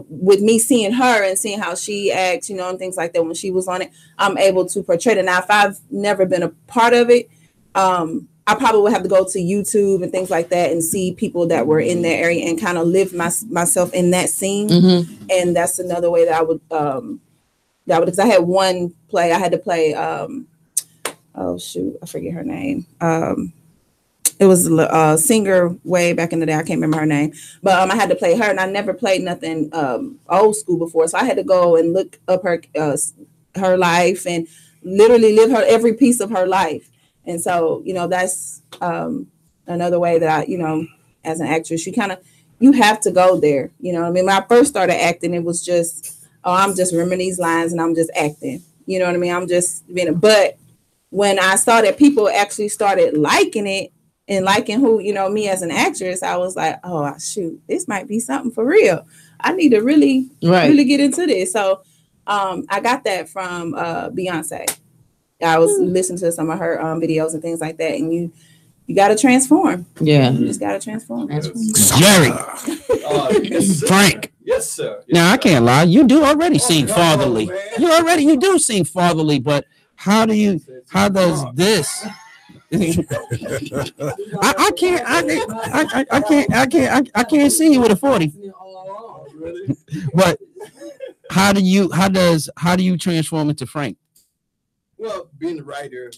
Speaker 9: with me seeing her and seeing how she acts, and things like that when she was on it, I'm able to portray it. Now, if I've never been a part of it, I probably would have to go to YouTube and things like that and see people that were in that area and kind of live myself in that scene. Mm-hmm. And that's another way that I would, because I had one play, I had to play, oh shoot, I forget her name. It was a singer way back in the day. I can't remember her name, but I had to play her, and I never played nothing old school before, so I had to go and look up her life and literally live her every piece of her life. And so that's another way that I, as an actress, you have to go there. I mean, when I first started acting, it was just, I'm just remembering these lines and I'm just acting. You know what I mean? I'm just being, but when I saw that people actually started liking it and liking who, me as an actress, I was like, oh, shoot, this might be something for real. I need to really get into this. So I got that from Beyonce. I was listening to some of her videos and things like that. And you got to transform. Yeah. You just got to transform.
Speaker 6: Jerry. Frank.
Speaker 10: Yes, sir.
Speaker 6: Now, I can't lie. You do already sing fatherly. You do sing fatherly, but how does this? I can't see you with a 40. But how do you transform into Frank?
Speaker 10: Well, being a writer,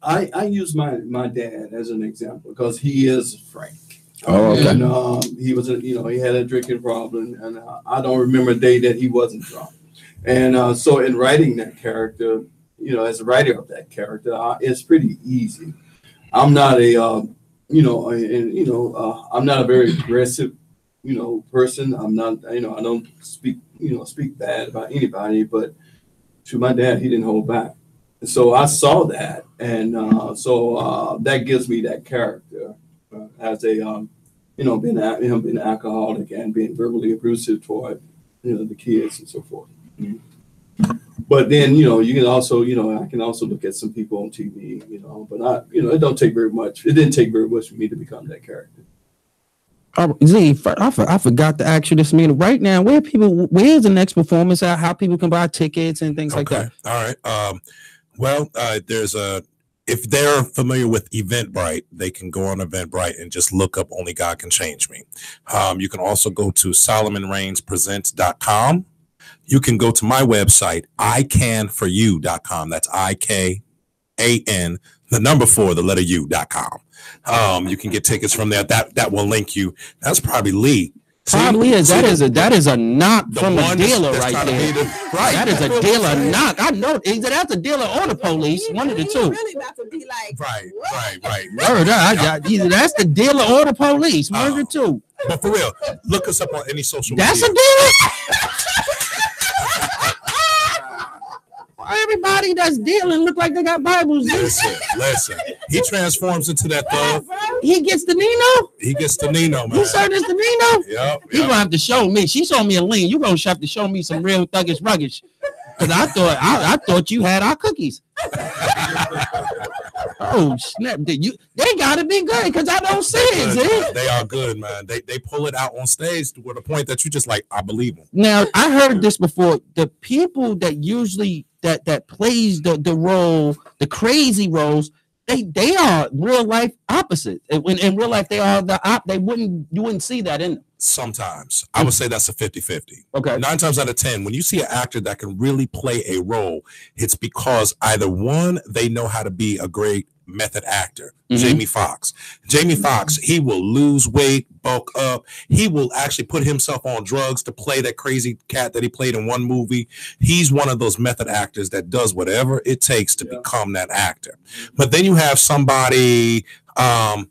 Speaker 10: I use my dad as an example because he is Frank.
Speaker 6: Oh, okay.
Speaker 10: And he was he had a drinking problem, and I don't remember a day that he wasn't drunk. And so in writing that character, as a writer of that character, it's pretty easy. I'm not I'm not a very aggressive, person. I'm not, I don't speak bad about anybody, but to my dad, he didn't hold back. And so I saw that. And so that gives me that character as a, being an alcoholic and being verbally abusive toward, the kids and so forth. But then, you can also, I can also look at some people on TV, but it don't take very much. It didn't take very much for me to become that character.
Speaker 6: Z, I forgot to ask you this minute. Right now, where's the next performance at? How people can buy tickets and things like that?
Speaker 5: All right. If they're familiar with Eventbrite, they can go on Eventbrite and just look up Only God Can Change Me. You can also go to SolomonReignsPresents.com. You can go to my website, icanforyou.com. That's IKAN, the number 4, the letter U.com. You can get tickets from there. That will link you. That's probably Lee.
Speaker 6: Probably is. That is a knock from a dealer right there. Right. That is a dealer knock. I know. Either that's a dealer or the police. One of the two.
Speaker 9: Really about to be like,
Speaker 5: right.
Speaker 6: Either that's the dealer or the police. One of the two.
Speaker 5: But for real, look us up on any social
Speaker 6: media. That's a dealer. Everybody that's dealing look like they got Bibles.
Speaker 5: Listen. He transforms into that thug.
Speaker 6: He gets the Nino.
Speaker 5: He gets the Nino, man.
Speaker 6: He served as the Nino.
Speaker 5: Yep.
Speaker 6: You gonna have to show me. She showed me a lean. You gonna have to show me some real thuggish ruggish. Cause I thought you had our cookies. Oh snap! They gotta be good because I don't see it.
Speaker 5: They are good, man. They pull it out on stage to the point that you just like, I believe them.
Speaker 6: Now I heard this before. The people that usually that plays the role, the crazy roles, they are real life opposite. In real life, they are you wouldn't see that in them.
Speaker 5: Sometimes I would say that's a 50-50.
Speaker 6: Okay.
Speaker 5: 9 times out of 10, when you see an actor that can really play a role, it's because either one, they know how to be a great method actor. Jamie Foxx, he will lose weight, bulk up. He will actually put himself on drugs to play that crazy cat that he played in one movie. He's one of those method actors that does whatever it takes to become that actor. But then you have somebody, my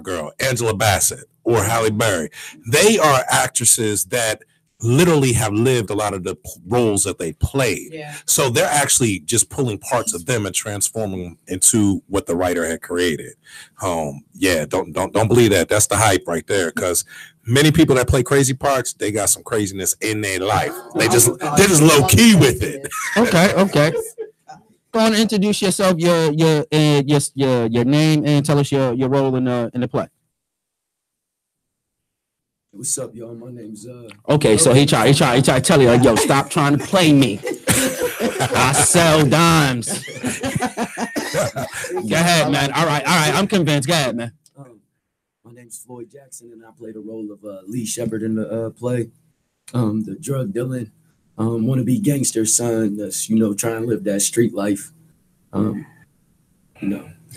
Speaker 5: girl, Angela Bassett or Halle Berry. They are actresses that literally have lived a lot of the roles that they played. Yeah. So they're actually just pulling parts of them and transforming them into what the writer had created. Don't believe that. That's the hype right there. Because many people that play crazy parts, they got some craziness in their life. They're just low key with it.
Speaker 6: Okay. Go on and introduce yourself, your name, and tell us your role in the play.
Speaker 15: What's up, y'all? My name's
Speaker 6: Okay, so he try to tell you, yo, stop trying to play me. I sell dimes. Go ahead, man. All right. I'm convinced. Go ahead, man.
Speaker 15: My name's Floyd Jackson, and I play the role of Lee Shepard in the play. The drug dealing, wannabe gangster son that's trying to live that street life. Yeah.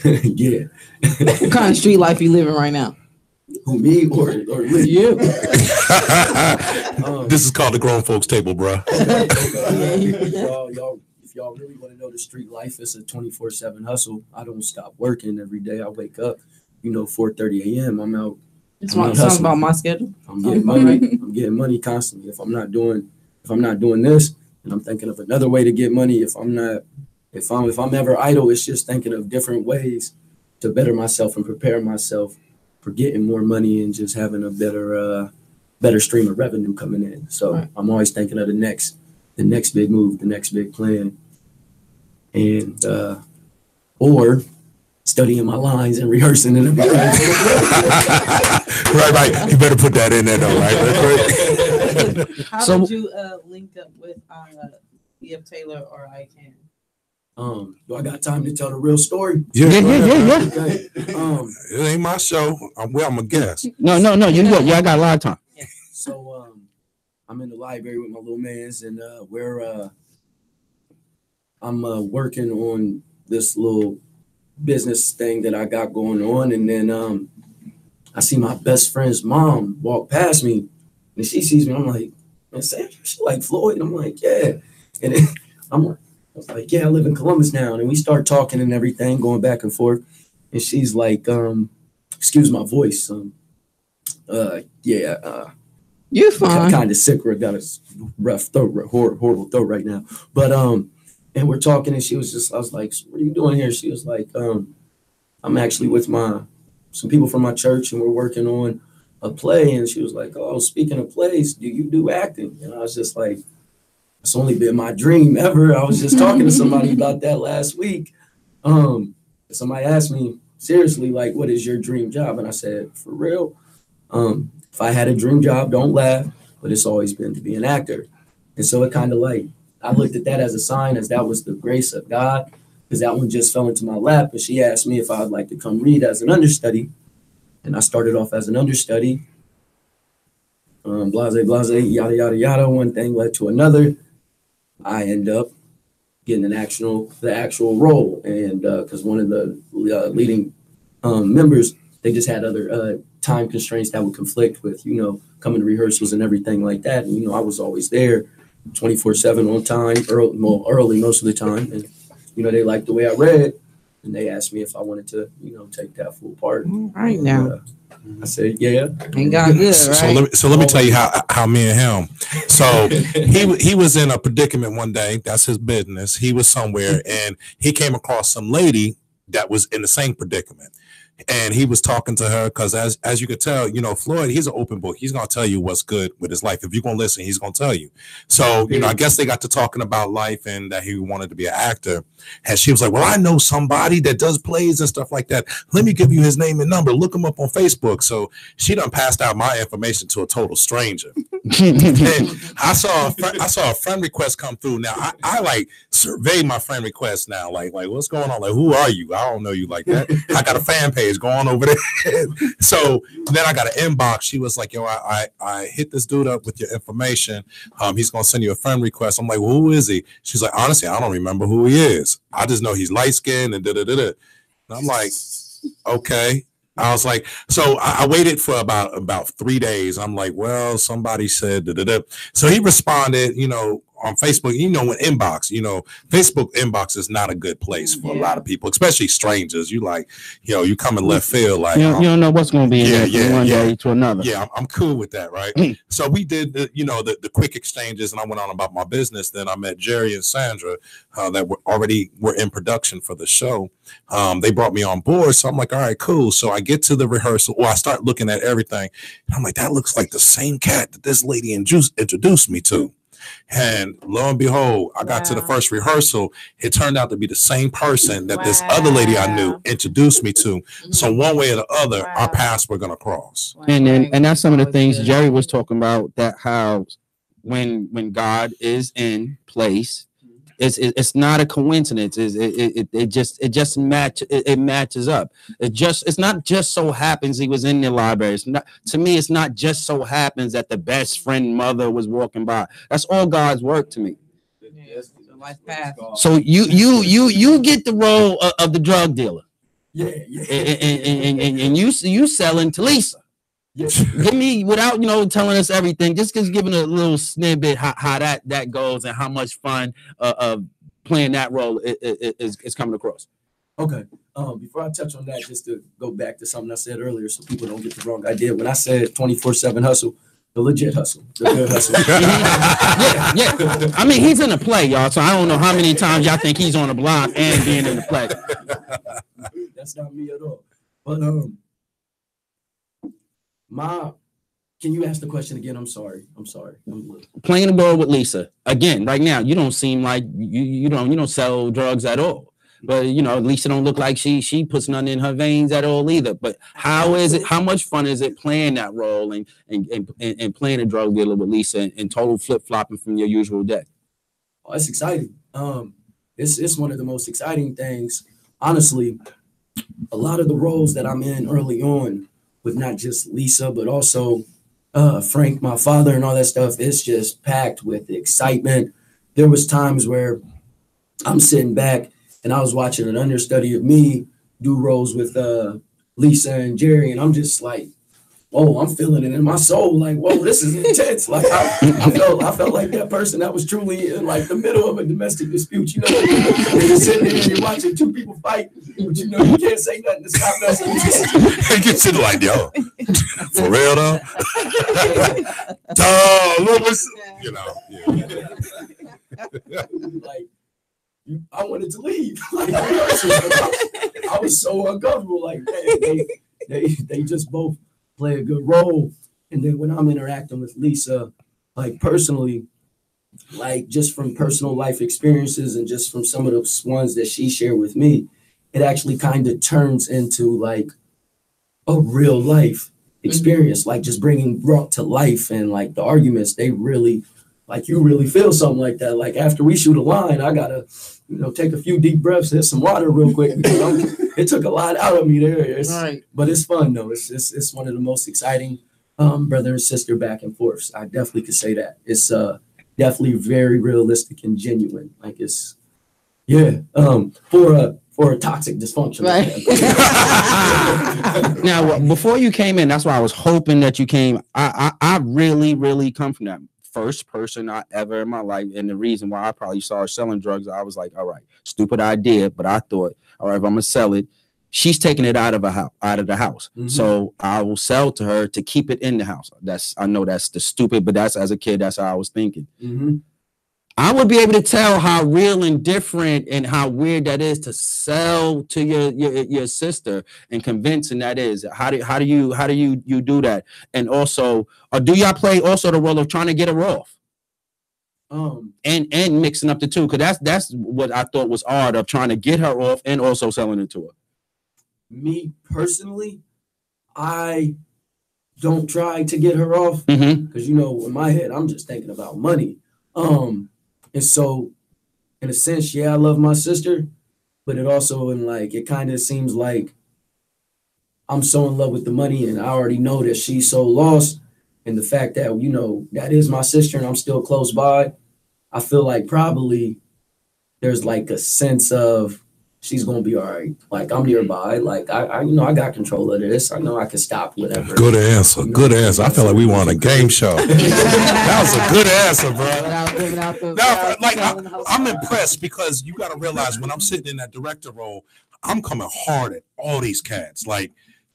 Speaker 8: What kind of street life you living right now?
Speaker 15: Who, me or
Speaker 8: you?
Speaker 5: This is called the grown folks table, bro.
Speaker 15: Y'all, if y'all really want to know the street life, it's a 24/7 hustle. I don't stop working every day. I wake up, 4:30 a.m. I'm out.
Speaker 8: Sounds about my schedule.
Speaker 15: I'm getting money. I'm getting money constantly. If I'm not doing this, and I'm thinking of another way to get money. If I'm ever idle, it's just thinking of different ways to better myself and prepare myself for getting more money and just having a better stream of revenue coming in. So I'm always thinking of the next big move, the next big plan, and or studying my lines and rehearsing it.
Speaker 5: Right. You better put that in there, though, right?
Speaker 8: How did you link up with E.F. Taylor or ICANN?
Speaker 15: Do I got time to tell the real story?
Speaker 6: Yeah.
Speaker 15: Okay.
Speaker 5: It ain't my show. I'm a guest.
Speaker 6: No. You good. Yeah, I got a lot of time.
Speaker 15: So I'm in the library with my little mans, and I'm working on this little business thing that I got going on, and then I see my best friend's mom walk past me, and she sees me. I'm like, man, Sandra, she like Floyd? I'm like, yeah. And then I was like, yeah, I live in Columbus now. And we start talking and everything, going back and forth. And she's like, excuse my voice.
Speaker 8: You're fine.
Speaker 15: Kind of sick. I got a rough throat, horrible throat right now. But and we're talking, and I was like, what are you doing here? She was like, I'm actually with some people from my church, and we're working on a play. And she was like, oh, speaking of plays, do you do acting? And I was just like, it's only been my dream ever. I was just talking to somebody about that last week. Somebody asked me, seriously, like, what is your dream job? And I said, for real, if I had a dream job, don't laugh, but it's always been to be an actor. And so it kind of like, I looked at that as a sign, as that was the grace of God, because that one just fell into my lap. And she asked me if I'd like to come read as an understudy. And I started off as an understudy. Blase, yada, yada, yada. One thing led to another. I end up getting the actual role, and because one of the leading members, they just had other time constraints that would conflict with coming to rehearsals and everything like that. And I was always there, 24/7 on time, early most of the time, and they liked the way I read, and they asked me if I wanted to take that full part.
Speaker 8: Right now.
Speaker 15: I said, yeah.
Speaker 8: Ain't got good, right?
Speaker 5: So let me tell you how me and him. So he was in a predicament one day. That's his business. He was somewhere, and he came across some lady that was in the same predicament. And he was talking to her because as you could tell, you know, Floyd, he's an open book. He's going to tell you what's good with his life. If you're going to listen, he's going to tell you. So, you know, I guess they got to talking about life and that he wanted to be an actor. And she was like, well, I know somebody that does plays and stuff like that. Let me give you his name and number. Look him up on Facebook. So she done passed out my information to a total stranger. And I saw a friend request come through. Now, I like survey my friend request now. Like, what's going on? Like, who are you? I don't know you like that. I got a fan page going over there. So then I got an inbox. She was like, yo, I hit this dude up with your information. He's gonna send you a friend request. I'm like, well, who is he? She's like, honestly, I don't remember who he is. I just know he's light skinned and da-da-da-da. And I'm like, okay. I was like, so I waited for about 3 days. I'm like, well, somebody said da-da-da. So he responded, you know, on Facebook, you know, in inbox, you know, Facebook inbox is not a good place for a lot of people, especially strangers. You like, you know, you come in left field, like
Speaker 6: you don't know what's going to be in there from one day to another.
Speaker 5: Yeah, I'm cool with that, right? So we did, the quick exchanges, and I went on about my business. Then I met Jerry and Sandra that were in production for the show. They brought me on board, so I'm like, all right, cool. So I get to the rehearsal. Well, I start looking at everything, and I'm like, that looks like the same cat that this lady introduced me to. And lo and behold, I got to the first rehearsal. It turned out to be the same person that this other lady I knew introduced me to. So one way or the other, our paths were going to cross.
Speaker 6: And that's some of the things Jerry was talking about, that how when God is in place, it's not a coincidence. It just matches up. It's not just so happens he was in the library. To me, it's not just so happens that the best friend mother was walking by. That's all God's work to me. So you get the role of the drug dealer. And you selling to Lisa. Give me, without telling us everything, just giving a little snippet how that goes and how much fun of playing that role is coming across.
Speaker 15: Okay. Before I touch on that, just to go back to something I said earlier, so people don't get the wrong idea. When I said 24/7 hustle, the legit hustle, the good hustle.
Speaker 6: yeah. I mean, he's in a play, y'all. So I don't know how many times y'all think he's on a block and being in the play.
Speaker 15: That's not me at all. But can you ask the question again? I'm sorry.
Speaker 6: Playing the role with Lisa again. Right now, you don't seem like you don't sell drugs at all. But Lisa don't look like she puts nothing in her veins at all either. But how is it? How much fun is it playing that role and playing a drug dealer with Lisa and total flip flopping from your usual day?
Speaker 15: Oh, it's exciting. It's one of the most exciting things. Honestly, a lot of the roles that I'm in early on, with not just Lisa, but also Frank, my father, and all that stuff, it's just packed with excitement. There was times where I'm sitting back and I was watching an understudy of me do roles with Lisa and Jerry, and I'm just like, whoa, I'm feeling it in my soul. Like, whoa, this is intense. Like, I felt like that person that was truly in like the middle of a domestic dispute. You're sitting there and you're watching two people fight, but you can't say nothing to stop that.
Speaker 5: You get sitting like, yo, for real though.
Speaker 15: Like, I wanted to leave. Like, I was so uncomfortable. Like, man, they just both play a good role. And then when I'm interacting with Lisa, like personally, like just from personal life experiences and just from some of the ones that she shared with me, it actually kind of turns into like a real life experience, like just brought to life. And like the arguments, they really, like you really feel something like that. Like after we shoot a line, I gotta, take a few deep breaths, hit some water real quick, because it took a lot out of me there. But it's fun though. It's one of the most exciting brother and sister back and forths. I definitely could say that. It's definitely very realistic and genuine. Like it's for a toxic dysfunction.
Speaker 6: Right. Now, before you came in, that's why I was hoping that you came. I really, really come from that. First person I ever in my life, and the reason why I probably started selling drugs, I was like, all right, stupid idea, but I thought, all right, if I'm gonna sell it, she's taking it out of the house, mm-hmm. So I will sell to her to keep it in the house. I know that's the stupid, but that's, as a kid, that's how I was thinking.
Speaker 15: Mm-hmm.
Speaker 6: I would be able to tell how real and different and how weird that is to sell to your sister and convincing that is. How do you do that? And also, do y'all play also the role of trying to get her off? And mixing up the two, because that's what I thought was hard, of trying to get her off and also selling it to her.
Speaker 15: Me personally, I don't try to get her off because in my head I'm just thinking about money. And so, in a sense, yeah, I love my sister, but it also it kind of seems like I'm so in love with the money, and I already know that she's so lost. And the fact that, that is my sister and I'm still close by, I feel like probably there's a sense of she's going to be all right. I'm nearby. I got control of this. I know I can stop whatever.
Speaker 5: Good answer. Good answer. I feel like we won a game show. That was a good answer, bro. I'm impressed because you got to realize when I'm sitting in that director role, I'm coming hard at all these cats.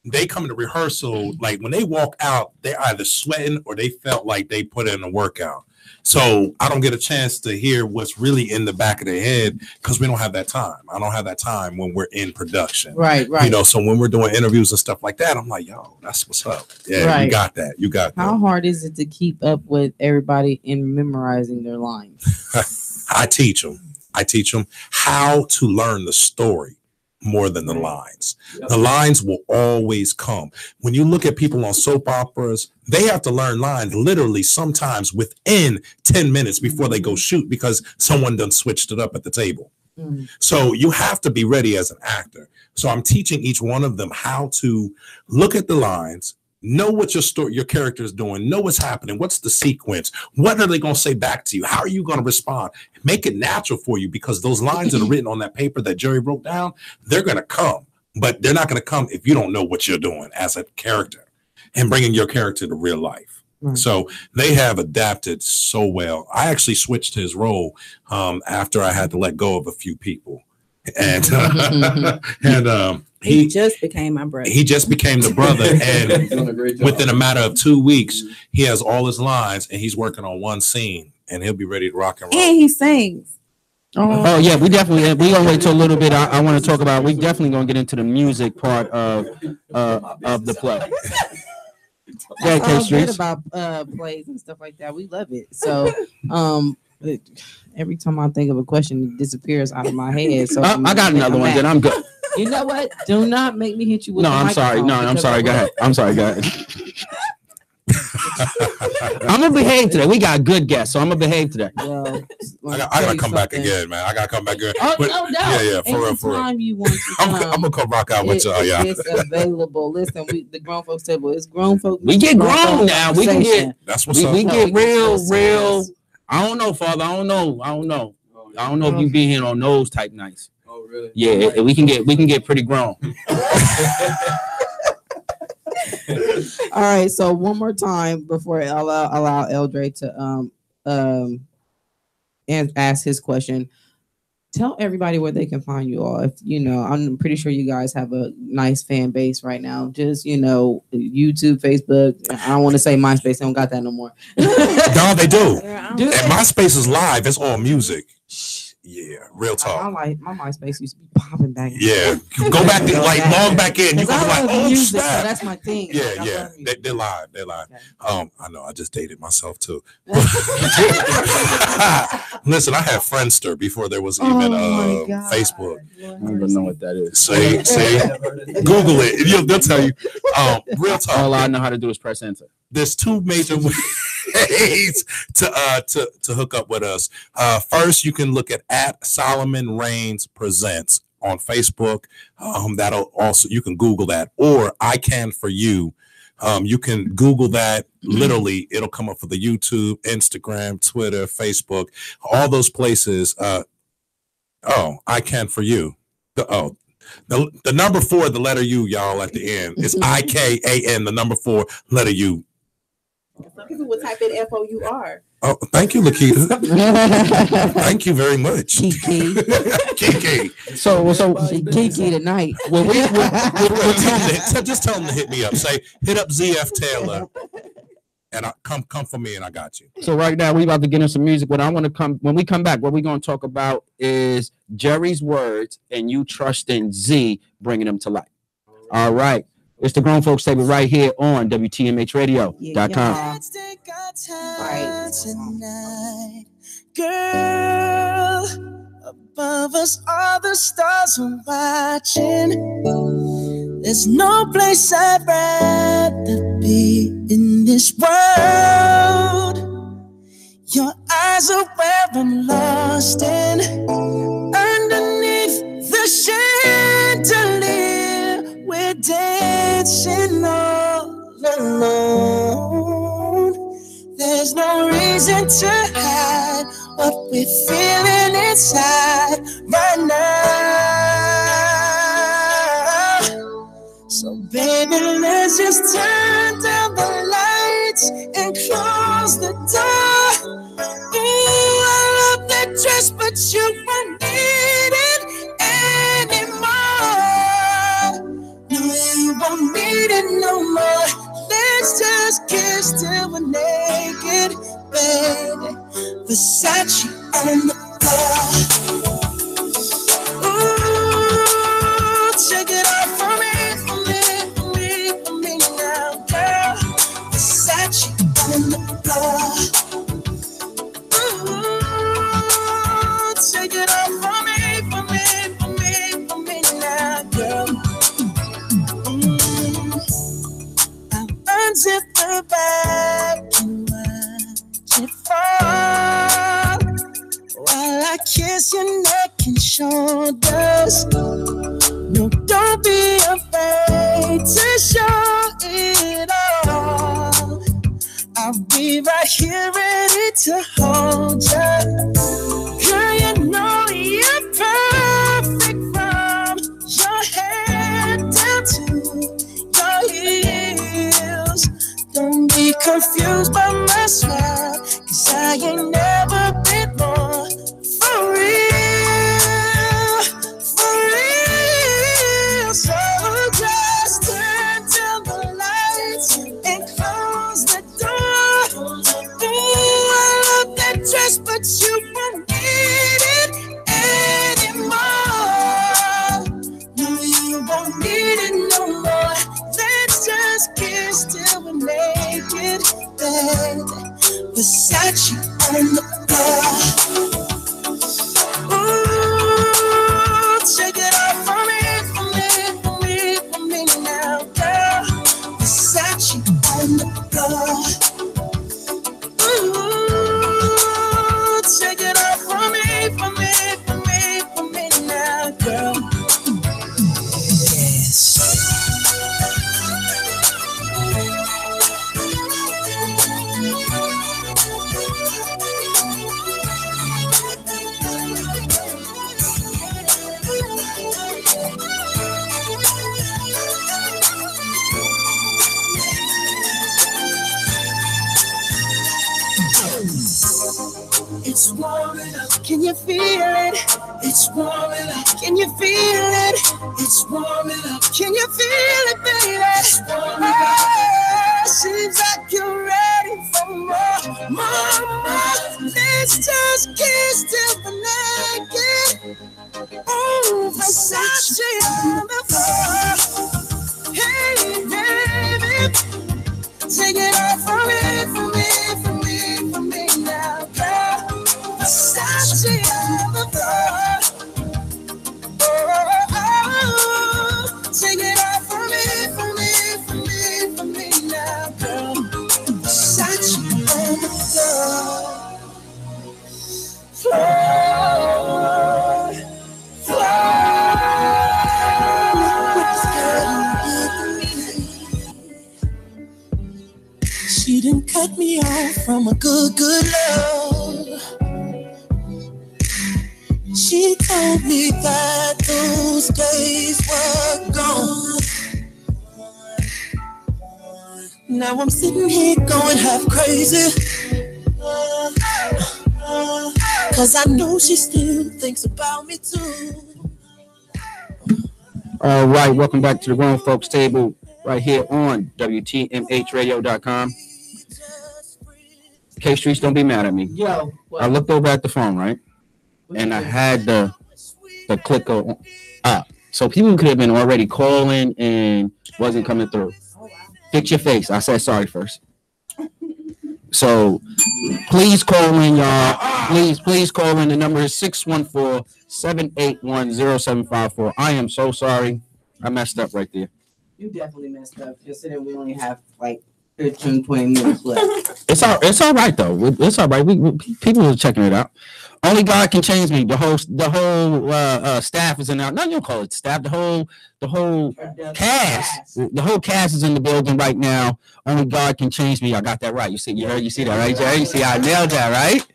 Speaker 5: They come to rehearsal, when they walk out, they're either sweating or they felt like they put in a workout. So I don't get a chance to hear what's really in the back of their head because we don't have that time. I don't have that time when we're in production.
Speaker 8: Right.
Speaker 5: So when we're doing interviews and stuff like that, I'm like, yo, that's what's up. Yeah, right. You got that.
Speaker 8: How hard is it to keep up with everybody in memorizing their lines?
Speaker 5: I teach them how to learn the story more than the lines. Yep. The lines will always come. When you look at people on soap operas, they have to learn lines literally sometimes within 10 minutes before they go shoot because someone done switched it up at the table. So you have to be ready as an actor. So I'm teaching each one of them how to look at the lines, know what your character is doing, know what's happening, what's the sequence, what are they going to say back to you, how are you going to respond, make it natural for you, because those lines that are written on that paper that Jerry wrote down, they're going to come, but they're not going to come if you don't know what you're doing as a character and bringing your character to real life. So they have adapted so well. I actually switched his role after I had to let go of a few people. And
Speaker 9: he just became my brother.
Speaker 5: He just became the brother, and within a matter of 2 weeks, he has all his lines, and he's working on one scene, and he'll be ready to rock and roll.
Speaker 9: And he sings.
Speaker 6: Oh yeah, we gonna wait till a little bit. I want to talk about. We definitely gonna get into the music part of the play.
Speaker 8: Yeah, good about plays and stuff like that. We love it. So every time I think of a question, it disappears out of my head. So
Speaker 6: I got another one. Then I'm good.
Speaker 8: You know what? Do not make me hit you with.
Speaker 6: No, I'm sorry. No, I'm sorry. Go ahead. I'm sorry. Go ahead. I'm gonna behave today. We got good guests, so I'm gonna behave today.
Speaker 5: Well, I gotta come back again, man. I gotta come back again.
Speaker 8: Oh, no.
Speaker 5: Yeah, for real.
Speaker 8: You want to come,
Speaker 5: I'm gonna come rock out with y'all. Yeah,
Speaker 8: it's available. Listen, the grown folks table. It's grown folks.
Speaker 6: We get grown now. We can get.
Speaker 5: That's what's up.
Speaker 6: We get real. I don't know, Father. I don't know if you be here on those type nights.
Speaker 10: Oh, really?
Speaker 6: Yeah, we can get pretty grown.
Speaker 8: All right, so one more time before I allow Eldre to and ask his question. Tell everybody where they can find you all. If I'm pretty sure you guys have a nice fan base right now. Just YouTube, Facebook. I don't want to say MySpace. They don't got that no more.
Speaker 5: No, they do. And MySpace is live. It's all music. Yeah, real talk.
Speaker 8: My MySpace used to be popping back.
Speaker 5: Yeah, go back to long back in. You can be like, oh
Speaker 8: music,
Speaker 5: snap.
Speaker 8: So that's my thing.
Speaker 5: Yeah. They're live. They're live. Okay. I know. I just dated myself too. Listen, I had Friendster before there was even Facebook.
Speaker 6: I don't even know what that is.
Speaker 5: Say, Google it. They'll tell you. Real talk.
Speaker 6: All I know how to do is press enter.
Speaker 5: There's two major ways to hook up with us. First, you can look at Solomon Reigns Presents on Facebook. That'll also, you can Google that, or I Can For You. You can Google that. Literally, it'll come up for the YouTube, Instagram, Twitter, Facebook, all those places. I Can For You. The number 4, the letter U, y'all, at the end. It's IKAN, the number 4, letter U.
Speaker 9: Some people would type in FOUR.
Speaker 5: Oh, thank you, Lakita. Thank you very much.
Speaker 8: Kiki.
Speaker 6: So
Speaker 8: Kiki tonight.
Speaker 5: Well, just tell them to hit me up. Say, hit up ZF Taylor. and come for me, and I got you.
Speaker 6: So right now we about to get in some music. When we come back, what we're going to talk about is Jerry's words and you trusting Z, bringing them to life. All right. It's the Grown Folks Table right here on WTMHradio.com.
Speaker 12: Let's take our time tonight, girl. Above us, all the stars are watching. There's no place I'd rather be in this world. Your eyes are where I'm lost in. Underneath the chandelier, we're dancing all alone. There's no reason to hide what we're feeling inside right now. So baby, let's just turn down the lights and close the door. Ooh, I love that dress, but you won't need it anymore. No, you won't need it no more. Let's just kiss till we're naked, baby. Versace on the floor. Ooh, check it out for me now, girl. Versace on the floor. Ooh, check it out for me now, girl. I'll unzip the bag and watch it fall while I kiss your neck and shoulders. No, don't be afraid to show it all. I'll be right here ready to hold you. Girl, you know you're perfect from your head down to your heels. Don't be confused by my smile, 'cause I ain't never been more for real, for real. So just turn down the lights and close the door. Ooh, I love that dress, but you won't need it anymore. No, you won't need it no more. Let's just kiss till we're naked, baby. Versace on the floor. Ooh, check it out for me now, girl. Versace on the floor. Ooh, check it out for me now, girl. Yes. It's warming up. Can you feel it? It's warming up. Can you feel it? It's warming up. Can you feel it, baby? It's warming up. Seems like you're ready for more. Let's just kiss till we're naked. Oh, Versace on the floor. Hey, baby, take it off for me now, girl. Versace on the floor. Oh, take it off for me now, girl. Versace on the She done cut me off from a good love. She told me that those days were gone. Now I'm sitting here going half crazy, 'cause I know she still thinks about me too.
Speaker 6: All right, welcome back to the Grown Folks Table right here on WTMHradio.com. K Streets, don't be mad at me.
Speaker 8: Yo,
Speaker 6: I looked over at the phone, right? And I had the clicker up. So people could have been already calling and wasn't coming through. Fix your face. I said sorry first. So please call in, y'all. Please call in. The number is 614-781-0754. I am so sorry. I messed up right there.
Speaker 8: You definitely messed up. Considering we only have like 15, 20 minutes left.
Speaker 6: It's all right though. It's all right. We people are checking it out. Only God can change me. The whole staff is in there. No, you don't call it staff. The whole cast. The whole cast is in the building right now. Only God can change me. I got that right. You see that, right, Jerry? You see I nailed that, right?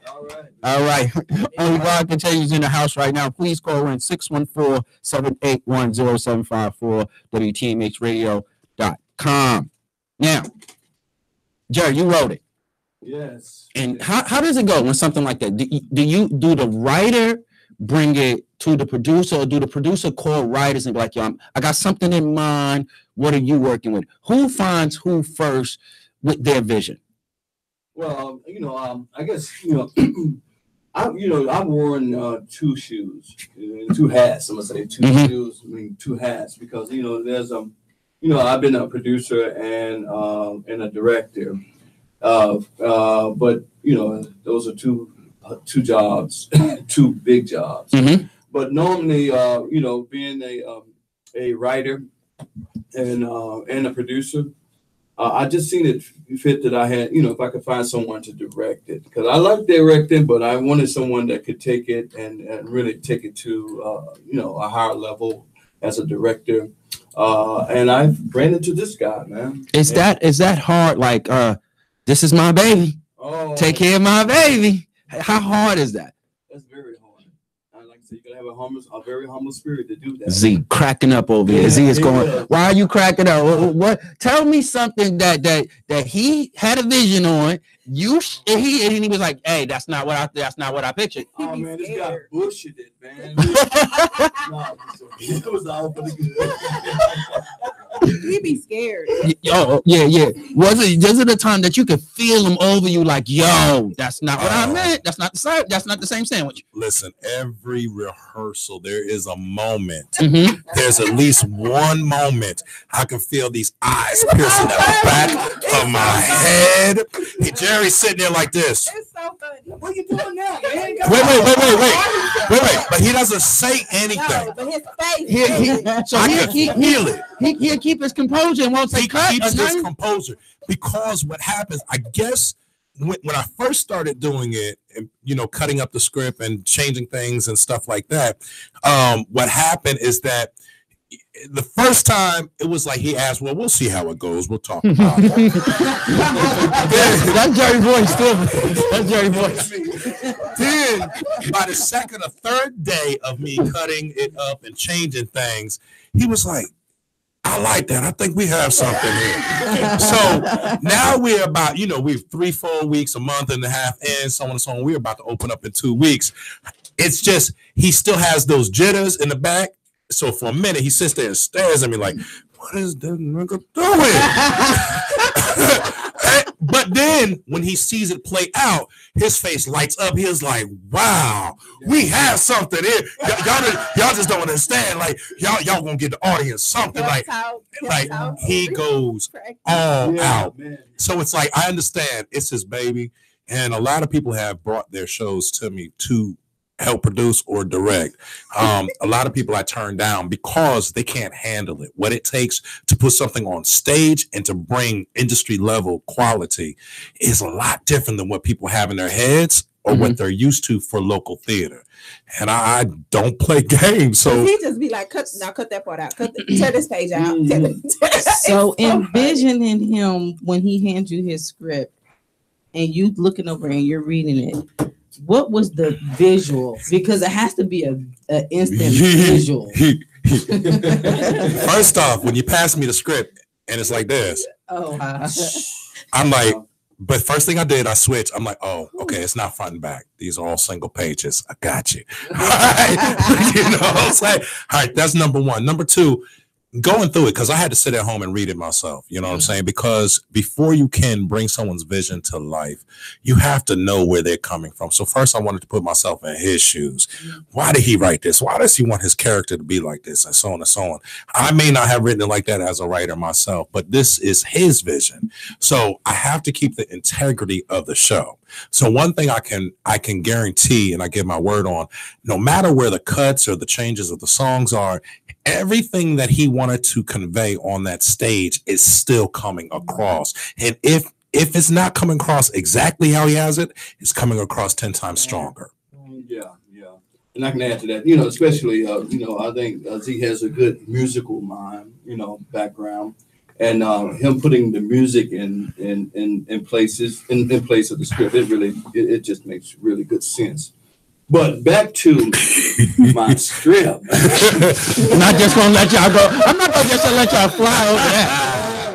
Speaker 6: All right. Only God can change is in the house right now. Please call in 614-781-0754 WTMHradio.com. Now, Jerry, you wrote it.
Speaker 10: Yes.
Speaker 6: And how does it go when something like that? Do the writer bring it to the producer, or do the producer call writers and be like, yo, I got something in mind. What are you working with? Who finds who first with their vision?
Speaker 10: Well, I guess, I've worn two shoes, two hats. I'm gonna say shoes, two hats, because there's I've been a producer and a director. But those are two jobs, two big jobs.
Speaker 6: Mm-hmm.
Speaker 10: But normally, being a writer and a producer, I just seen it fit that I had, if I could find someone to direct it, because I like directing, but I wanted someone that could take it and really take it to a higher level as a director. And I ran into this guy, man.
Speaker 6: Is that hard? Like, this is my baby.
Speaker 10: Oh,
Speaker 6: take care of my baby. How hard is that?
Speaker 10: That's very hard. Like I said, you gotta have a very humble spirit to do that.
Speaker 6: Z cracking up over here. Z is going. Why are you cracking up? What? Tell me something that he had a vision on. He was like, hey, that's not what I pictured.
Speaker 10: Oh man, this guy bullshit it, man. It was all for the good.
Speaker 9: He be scared.
Speaker 6: Oh yeah. Was it a time that you could feel him over you, like, yo, that's not what I meant. That's not the same sandwich.
Speaker 5: Listen, every rehearsal there is a moment.
Speaker 6: Mm-hmm.
Speaker 5: There's at least one moment I can feel these eyes piercing at the back of my head. Jerry's sitting there like this.
Speaker 9: It's so funny.
Speaker 10: What are you doing now, man?
Speaker 5: Wait. But he doesn't say anything.
Speaker 9: No, but his face.
Speaker 5: I can feel it.
Speaker 6: He'll keep his composure and won't say cut.
Speaker 5: He keeps his composure, because what happens, I guess, when I first started doing it, and cutting up the script and changing things and stuff like that, what happened is that the first time it was like he asked, well, we'll see how it goes. We'll talk about it.
Speaker 6: That's Jerry voice, too. That's Jerry voice.
Speaker 5: Then by the second or third day of me cutting it up and changing things, he was like, I like that. I think we have something here. So now we're about, we're 3-4 weeks, a month and a half in, so on and so on. We're about to open up in 2 weeks. It's just, he still has those jitters in the back. So for a minute, he sits there and stares at me like, what is this nigga doing? But then when he sees it play out, his face lights up. He is like, wow, we have something here. Y'all just don't understand. Like, y'all gonna get the audience something. Like he goes all out. Man. So it's like, I understand it's his baby. And a lot of people have brought their shows to me to help produce or direct. A lot of people I turn down because they can't handle it. What it takes to put something on stage and to bring industry level quality is a lot different than what people have in their heads or what they're used to for local theater. And I don't play games. So
Speaker 9: he just be like, cut that part out. Tear this page out.
Speaker 8: So envisioning him when he hands you his script and you looking over and you're reading it, what was the visual? Because it has to be an instant visual.
Speaker 5: First off, when you pass me the script and it's like this, I'm like, but first thing I did, I switched. I'm like, oh, okay, it's not front and back. These are all single pages. I got you. All right. It's like, all right, that's number one. Number two, going through it, because I had to sit at home and read it myself. You know what I'm saying? Because before you can bring someone's vision to life, you have to know where they're coming from. So first I wanted to put myself in his shoes. Why did he write this? Why does he want his character to be like this? And so on and so on. I may not have written it like that as a writer myself, but this is his vision. So I have to keep the integrity of the show. So one thing I can guarantee, and I give my word on, no matter where the cuts or the changes of the songs are, everything that he wanted to convey on that stage is still coming across. And if it's not coming across exactly how he has it, it's coming across 10 times stronger.
Speaker 10: Yeah. And I can add to that, you know, especially, you know, I think Z has a good musical mind, you know, background. And him putting the music in places in place of the script, it just makes really good sense. But back to my strip.
Speaker 6: I'm not just gonna let y'all go. I'm not gonna just let y'all fly over that.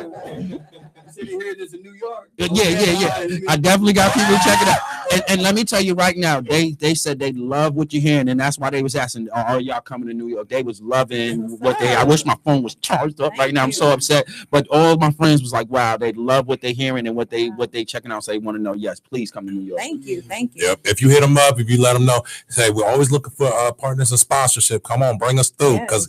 Speaker 10: You hear this in New York?
Speaker 6: Yeah. I definitely got people checking out. And let me tell you right now, they said they love what you're hearing, and that's why they was asking, are y'all coming to New York? They was loving what they. I wish my phone was charged up right now. I'm so upset, but all my friends was like, wow, they love what they're hearing and what they checking out. So they want to know, yes, please come to New York.
Speaker 9: Thank you.
Speaker 5: Yep. If you hit them up, if you let them know, say we're always looking for partners and sponsorship. Come on, bring us through, because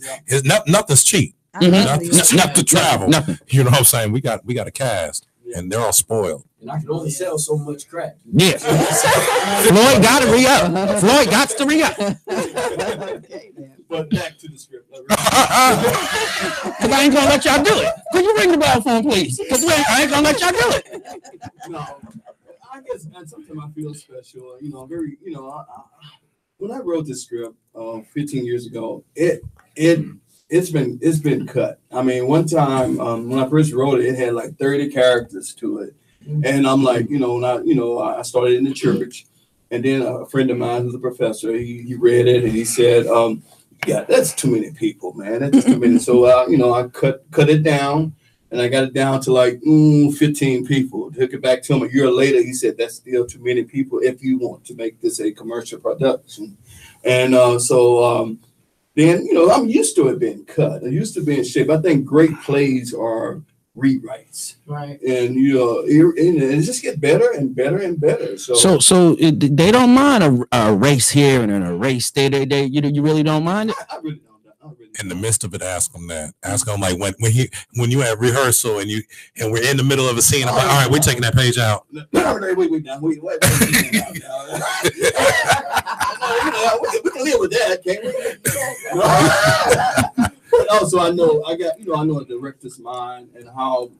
Speaker 5: nothing's cheap. Not to travel. Nothing. You know what I'm saying? We got a cast, and they're all spoiled.
Speaker 15: And I can only sell so much crack.
Speaker 6: Yeah. Floyd got to re-up. Floyd got to re-up.
Speaker 10: But back to the script.
Speaker 6: Because I ain't gonna let y'all do it. Could you ring the bell phone, please? Because I ain't gonna let y'all do it.
Speaker 10: No, I guess sometimes I feel special. You know, I'm very. You know, when I wrote this script 15 years ago, it's been cut. I mean, one time when I first wrote it, it had like 30 characters to it, and I'm like, I started in the church, and then a friend of mine who's a professor, he read it and he said, yeah, that's too many people, man. That's too many. So I cut it down, and I got it down to like 15 people. Took it back to him a year later. He said that's still too many people if you want to make this a commercial production, and then, I'm used to it being cut. I'm used to being shaped. I think great plays are rewrites. Right. And, it just get better and better and better.
Speaker 6: So they don't mind a race here and a race there. You really don't mind it?
Speaker 10: I really don't.
Speaker 5: In the midst of it, ask them that. Ask them like when you at rehearsal and we're in the middle of a scene. I'm like, all right, we're taking that page out.
Speaker 10: Wait. We can live with that, can't we? But also, I know a director's mind and how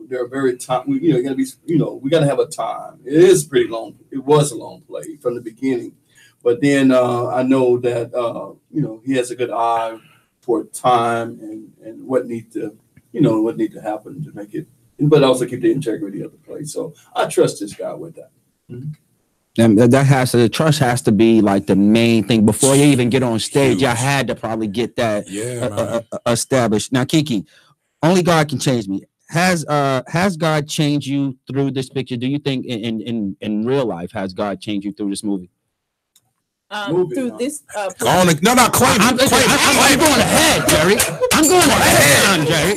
Speaker 10: they're very time. We gotta be. We gotta have a time. It is pretty long. It was a long play from the beginning, but then I know that he has a good eye for time and what need to happen to make it, but also keep the integrity of the play. So I trust this guy with that. Mm-hmm.
Speaker 6: And the trust has to be like the main thing before you even get on stage. I had to probably get that established. Now, Kiki, only God can change me. Has God changed you through this picture? Do you think in real life has God changed you through this movie?
Speaker 9: Through this
Speaker 5: claim. I'm
Speaker 6: going ahead, Jerry. I'm going ahead, Jerry.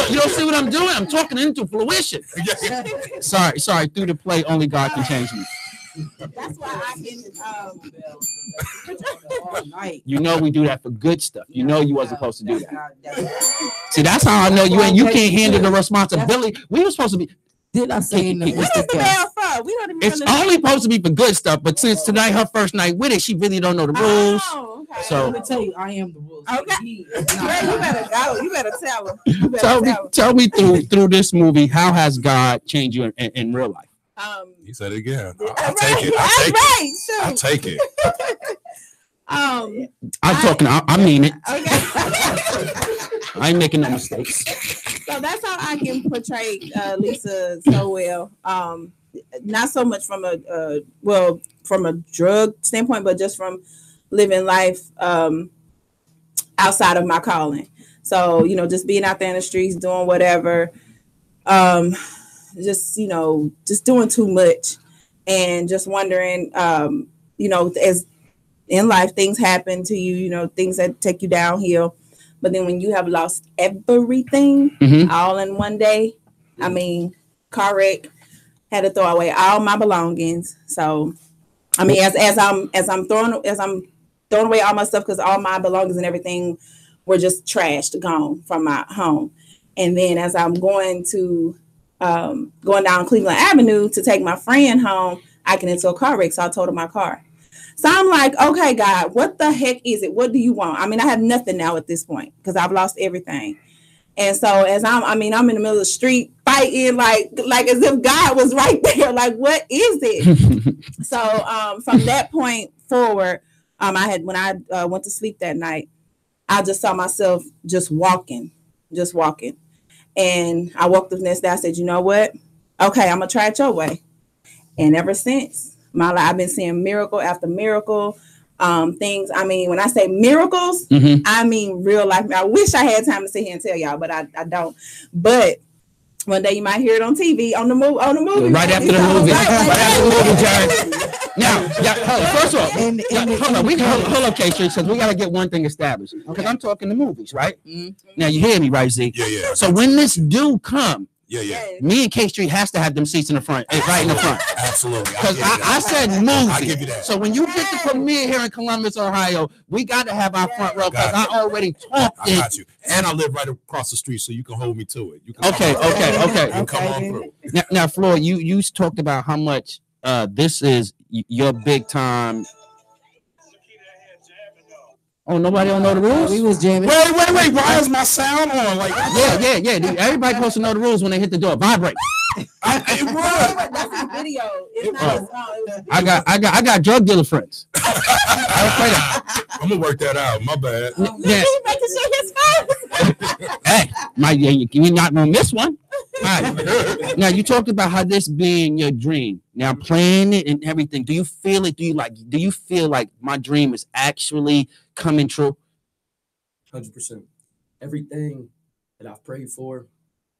Speaker 6: You don't see what I'm doing? I'm talking into fruition. Sorry. Through the play, only God can change me.
Speaker 9: That's why I can.
Speaker 6: We do that for good stuff. You wasn't supposed to do that. See, that's how I know you can't handle the responsibility. We were supposed to be.
Speaker 8: Did I say
Speaker 6: it's only supposed to be for good stuff, but since tonight her first night with it, she really don't know the rules.
Speaker 8: Okay. So let me tell you, I am the rules.
Speaker 9: Okay, you better go. You better tell her.
Speaker 6: Tell me through this movie, how has God changed you in real life?
Speaker 5: He said it again. I'll take it.
Speaker 6: I'm talking. I mean it.
Speaker 9: Okay.
Speaker 6: I ain't making no mistakes.
Speaker 9: So that's how I can portray Lisa so well. Not so much from a drug standpoint, but just from living life outside of my calling. So just being out there in the streets, doing whatever, just doing too much, and just wondering, in life, things happen to you, you know, things that take you downhill. But then when you have lost everything all in one day, I mean, car wreck, had to throw away all my belongings. So, I mean, as I'm throwing away all my stuff, because all my belongings and everything were just trashed, gone from my home. And then as I'm going down Cleveland Avenue to take my friend home, I get into a car wreck. So I totaled my car. So I'm like, okay, God, what the heck is it? What do you want? I mean, I have nothing now at this point because I've lost everything. And so as I'm in the middle of the street fighting, like as if God was right there. Like, what is it? So from that point forward, when I went to sleep that night, I just saw myself just walking. And I woke up the next day. I said, you know what? Okay, I'm gonna try it your way. And ever since, my life, I've been seeing miracle after miracle. Things. I mean, when I say miracles, I mean real life. I wish I had time to sit here and tell y'all, but I don't. But one day you might hear it on TV, on the movie.
Speaker 6: Right after the movie. Right after the movie, Jared. Now, first of all, hold up, K-Street, because we got to get one thing established. Because I'm talking the movies, right? Now, you hear me, right, Z?
Speaker 5: Yeah.
Speaker 6: So when this do come,
Speaker 5: Yeah.
Speaker 6: Me and K-Street has to have them seats in the front, right in the front.
Speaker 5: Absolutely.
Speaker 6: Because I said movie.
Speaker 5: I'll give you that.
Speaker 6: So when you get the premiere here in Columbus, Ohio, we got to have our front row because I already talked
Speaker 5: I got you. And I live right across the street, so you can hold me to it. You can
Speaker 6: okay.
Speaker 5: You come on through.
Speaker 6: Now, Floyd, you talked about how much this is your big time. Oh, nobody don't know the rules?
Speaker 8: We was jamming.
Speaker 5: Wait. Why is my sound on? Like,
Speaker 6: yeah. Everybody supposed to know the rules when they hit the door. Vibrate.
Speaker 9: That's a video. It's not a song.
Speaker 6: I got drug dealer friends.
Speaker 5: I'm gonna work that out. My bad.
Speaker 6: Yeah. Hey, you're not gonna miss one. All right. Now you talked about how this being your dream. Now playing it and everything. Do you feel it? Do you feel like my dream is actually coming true?
Speaker 15: 100%. Everything that I've prayed for,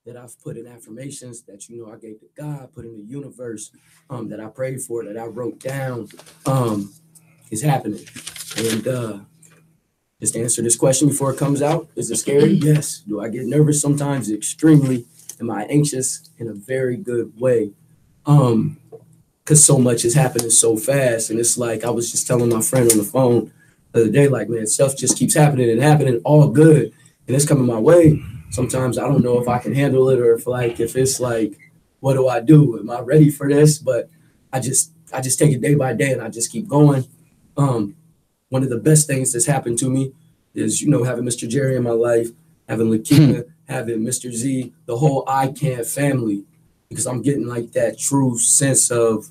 Speaker 15: that I've put in affirmations, that I gave to God, put in the universe, that I prayed for, that I wrote down, is happening. And just to answer this question before it comes out, is it scary? Yes. Do I get nervous sometimes? Extremely. Am I anxious? In a very good way. Because so much is happening so fast. And it's like, I was just telling my friend on the phone the other day, like, man, stuff just keeps happening, all good. And it's coming my way. Sometimes I don't know if I can handle it or if it's like, what do I do? Am I ready for this? But I just take it day by day and I just keep going. One of the best things that's happened to me is, having Mr. Jerry in my life, having Lakeena, having Mr. Z, the whole I Can family, because I'm getting like that true sense of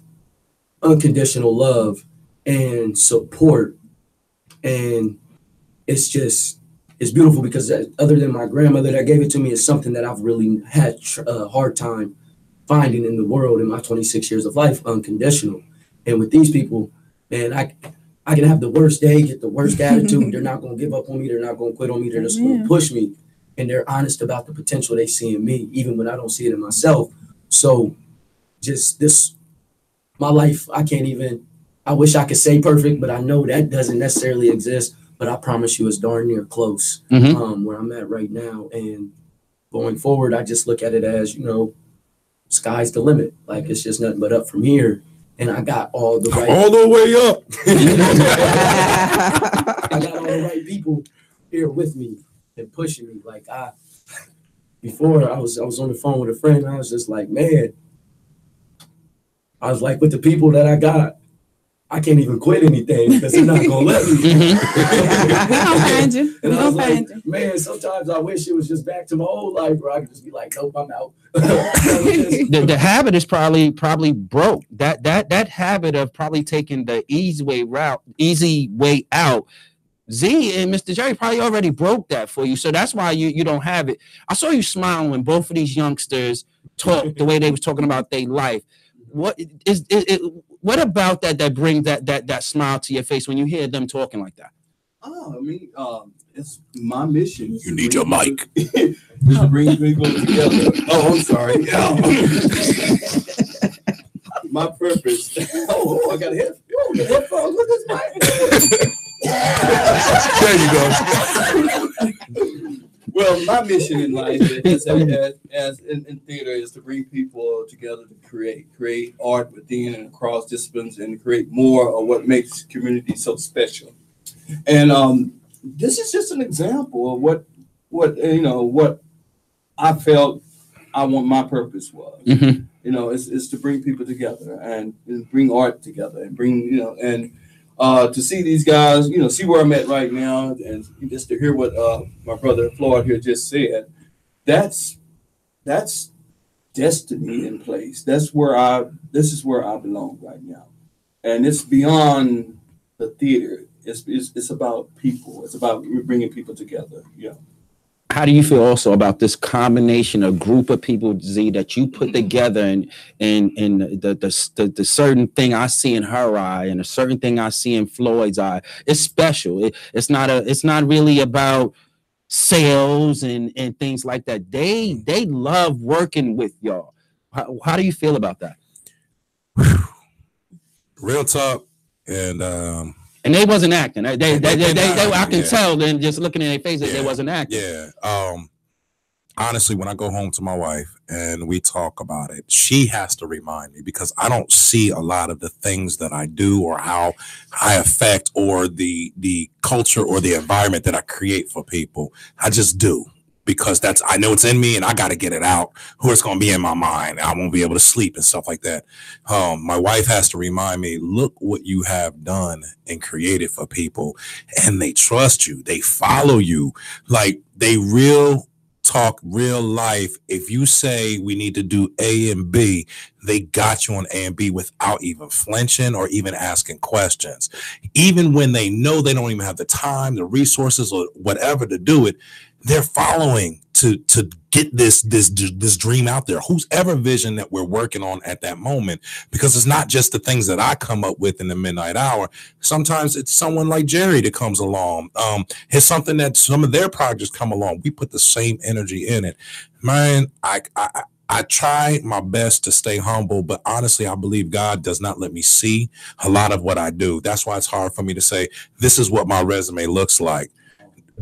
Speaker 15: unconditional love and support. And it's beautiful because other than my grandmother that gave it to me, it's something that I've really had a hard time finding in the world in my 26 years of life, unconditional. And with these people, man, I can have the worst day, get the worst attitude. They're not going to give up on me. They're not going to quit on me. They're just going to push me. And they're honest about the potential they see in me, even when I don't see it in myself. So just my life, I wish I could say perfect, but I know that doesn't necessarily exist. But I promise you it's darn near close where I'm at right now. And going forward, I just look at it as, sky's the limit. Like, it's just nothing but up from here. And I got all the
Speaker 5: way up.
Speaker 15: I got all the right people here with me and pushing me. Like before I was on the phone with a friend, and I was just like, man, I was like, with the people that I got, I can't even quit anything because they're not gonna let me.
Speaker 9: We gonna find you.
Speaker 15: And I was like, man, sometimes I wish it was just back to my old life where I could just be like, nope, I'm out.
Speaker 6: The habit is probably broke. That habit of probably taking the easy way out. Z and Mr. Jerry probably already broke that for you, so that's why you don't have it. I saw you smile when both of these youngsters talked the way they was talking about their life. What is it? What about that brings that smile to your face when you hear them talking like that?
Speaker 10: Oh, I mean, it's my mission.
Speaker 5: You need your mic.
Speaker 10: To bring people together. Oh, I'm sorry. My purpose. I got hit. the headphones with this mic. There you go. Well, my mission in life is, as in theater is to bring people together to create art within and across disciplines and create more of what makes community so special. And this is just an example of what I felt my purpose was.
Speaker 6: Mm-hmm.
Speaker 10: Is to bring people together and bring art together and bring, to see these guys, see where I'm at right now, and just to hear what my brother Floyd here just said, that's destiny in place. This is where I belong right now, and it's beyond the theater. It's about people. It's about bringing people together. Yeah.
Speaker 6: How do you feel also about this combination of group of people, Z, that you put together, and the certain thing I see in her eye and a certain thing I see in Floyd's eye? It's special. It's not really about sales and things like that. They love working with y'all. How do you feel about that?
Speaker 5: Real talk,
Speaker 6: and they wasn't acting. I can tell then just looking in their faces, they wasn't acting.
Speaker 5: Yeah. Honestly, when I go home to my wife and we talk about it, she has to remind me, because I don't see a lot of the things that I do or how I affect or the culture or the environment that I create for people. I just do. Because I know it's in me and I got to get it out, or it's going to be in my mind. I won't be able to sleep and stuff like that. My wife has to remind me, look what you have done and created for people, and they trust you. They follow you. Like, they talk real life. If you say we need to do A and B, they got you on A and B without even flinching or even asking questions. Even when they know they don't even have the time, the resources, or whatever to do it, they're following to get this dream out there. Whose ever vision that we're working on at that moment, because it's not just the things that I come up with in the midnight hour. Sometimes it's someone like Jerry that comes along. It's something that some of their projects come along. We put the same energy in it. Man, I try my best to stay humble, but honestly, I believe God does not let me see a lot of what I do. That's why it's hard for me to say, this is what my resume looks like.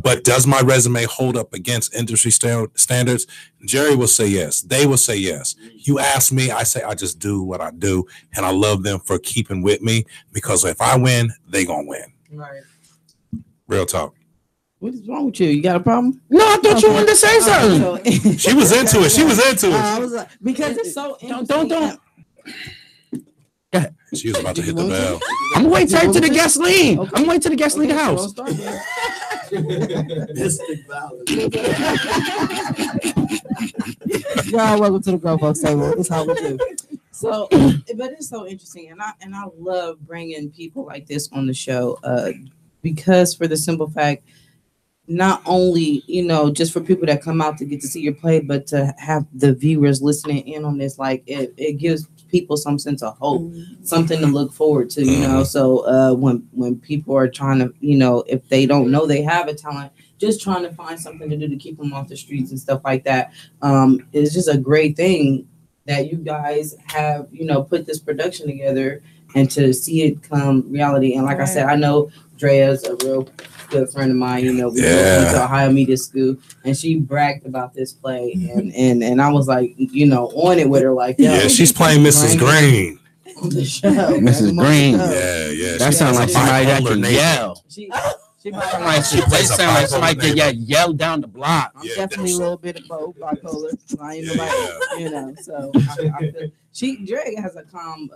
Speaker 5: But does my resume hold up against industry standards? Jerry will say yes. They will say yes. You ask me, I say I just do what I do, and I love them for keeping with me, because if I win, they gonna win.
Speaker 8: Right.
Speaker 5: Real talk.
Speaker 8: What is wrong with you? You got a problem?
Speaker 6: No, I thought you wanted to say something.
Speaker 5: She was into it.
Speaker 8: I was like, because it's so interesting.
Speaker 6: Don't.
Speaker 5: She was about to hit the bell.
Speaker 6: I'm gonna wait till the guest leave. I'm gonna wait till the guest leave the house.
Speaker 8: Y'all welcome to the Grown Folks Table. That's how we do. So, but it's so interesting, and I love bringing people like this on the show, because for the simple fact, not only just for people that come out to get to see your play, but to have the viewers listening in on this, like it gives people some sense of hope, something to look forward to, so when people are trying to, if they don't know they have a talent, just trying to find something to do to keep them off the streets and stuff like that, it's just a great thing that you guys have, put this production together and to see it come reality. And like I said, I know Drea's a real good friend of mine, we went to Ohio Media School, and she bragged about this play, and I was like, on it with her, like,
Speaker 5: she's playing Mrs. Green
Speaker 8: on the show.
Speaker 6: Mrs. Green.
Speaker 5: Yeah.
Speaker 6: That sounds like somebody that can yell. They sound like somebody that yell down the block.
Speaker 8: I'm definitely a little bit of both, bipolar. I ain't nobody, so I feel Dre has a calm,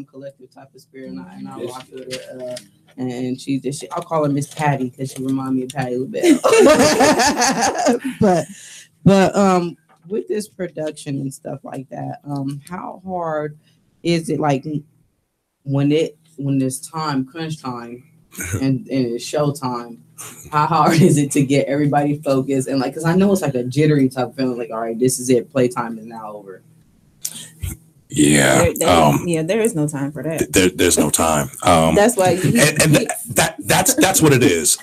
Speaker 8: collective type of spirit, and I rock with her. And I'll call her Miss Patty because she reminds me of Patty LaBelle. but with this production and stuff like that, how hard is it, like when it's time, crunch time, and it's showtime? How hard is it to get everybody focused and because I know it's like a jittery type of feeling, like, all right, this is it, playtime is now over.
Speaker 5: Yeah.
Speaker 9: There is no time for that.
Speaker 5: There's no time.
Speaker 9: That's why
Speaker 5: that's what it is.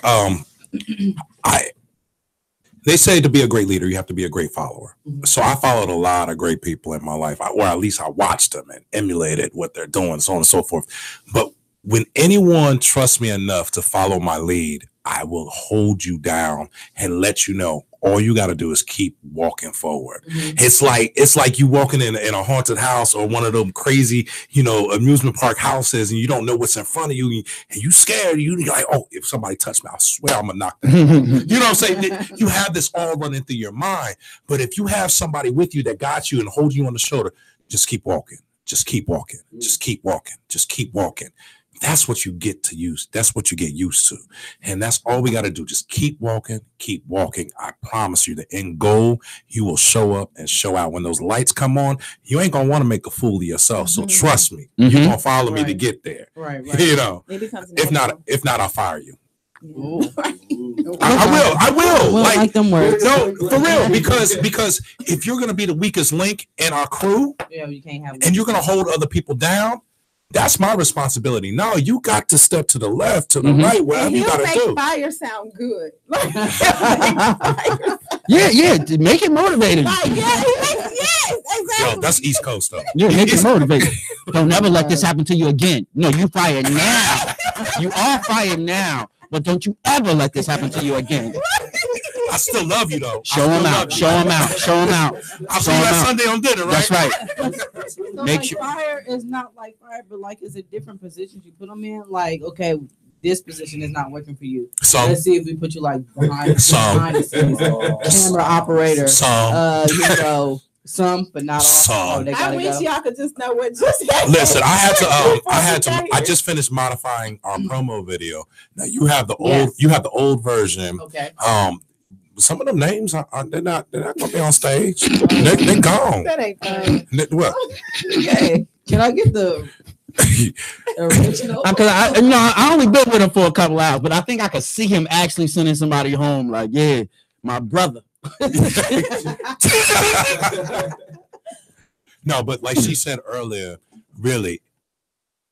Speaker 5: They say to be a great leader, you have to be a great follower. Mm-hmm. So I followed a lot of great people in my life, or at least I watched them and emulated what they're doing, so on and so forth. But when anyone trusts me enough to follow my lead, I will hold you down and let you know all you got to do is keep walking forward. It's like you walking in a haunted house or one of them crazy, amusement park houses, and you don't know what's in front of you, and you scared. You're like, oh, if somebody touched me, I swear I'm gonna knock them out. You know what I'm saying? You have this all running through your mind, but if you have somebody with you that got you and hold you on the shoulder, just keep walking. Just keep walking. Just keep walking. Just keep walking. That's what you get to use. That's what you get used to. And that's all we got to do. Just keep walking, keep walking. I promise you the end goal, you will show up and show out. When those lights come on, you ain't going to want to make a fool of yourself. So trust me, you're going to follow me to get there.
Speaker 8: Right.
Speaker 5: If not, I'll fire you. I will.
Speaker 8: Like them words.
Speaker 5: No, for real. Because if you're going to be the weakest link in our crew,
Speaker 8: you can't have
Speaker 5: and you're going to hold other people down, that's my responsibility. No, you got to step to the left, to the right, whatever you got to do.
Speaker 9: Fire sound good.
Speaker 6: Yeah, to make it motivated.
Speaker 9: Yes, exactly.
Speaker 5: Yo, that's East Coast though.
Speaker 6: Yeah, make it motivated. Don't never let this happen to you again. No, you fired now. You are fired now, but don't you ever let this happen to you again.
Speaker 5: I still love you though.
Speaker 6: Show them out.
Speaker 5: I'll see you that Sunday on dinner, right?
Speaker 6: That's right.
Speaker 8: So make sure fire is not like fire, but like it's a different positions you put them in. Like, okay, this position is not working for you. Let's see if we put you like behind the scenes, camera operator. Some, but not all.
Speaker 5: Some.
Speaker 9: I wish y'all could just know what just happened.
Speaker 5: Listen, I just finished modifying our promo video. Now you have the old version.
Speaker 8: Okay.
Speaker 5: Some of them names they're not gonna be on stage. They're gone.
Speaker 9: That ain't fun.
Speaker 5: What?
Speaker 8: Okay. Can I get the original?
Speaker 6: Because I only been with him for a couple hours, but I think I could see him actually sending somebody home. Like, yeah, my brother.
Speaker 5: No, but like she said earlier, really,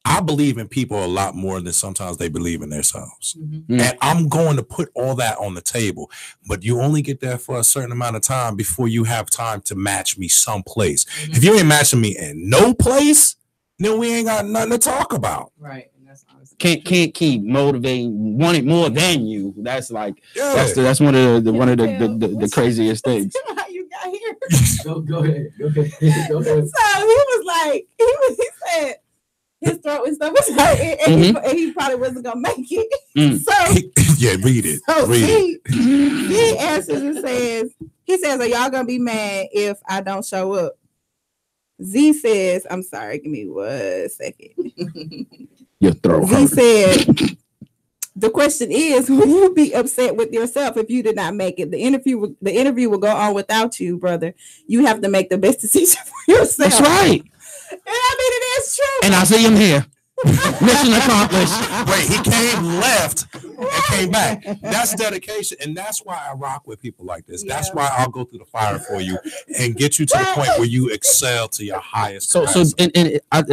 Speaker 5: I believe in people a lot more than sometimes they believe in themselves. And I'm going to put all that on the table, but you only get there for a certain amount of time before you have time to match me someplace. If you ain't matching me in no place, then we ain't got nothing to talk about.
Speaker 8: Right. And that's honestly
Speaker 6: can't keep motivating, want it more than you. That's like that's one of the craziest things.
Speaker 9: How you got here?
Speaker 15: Go ahead.
Speaker 9: So he was like, he said his throat and stuff was hurting, and he probably wasn't gonna make it. So
Speaker 5: read it.
Speaker 9: So he answers and says, "Are y'all gonna be mad if I don't show up?" Z says, "I'm sorry. Give me 1 second."
Speaker 6: Your throat.
Speaker 9: Z said, "The question is, will you be upset with yourself if you did not make it? The interview will go on without you, brother. You have to make the best decision for yourself."
Speaker 6: That's right.
Speaker 9: And I mean, it is true.
Speaker 6: And I see him here. Mission accomplished.
Speaker 5: Wait, he came left and came back. That's dedication, and that's why I rock with people like this. That's why I'll go through the fire for you and get you to the point where you excel to your highest.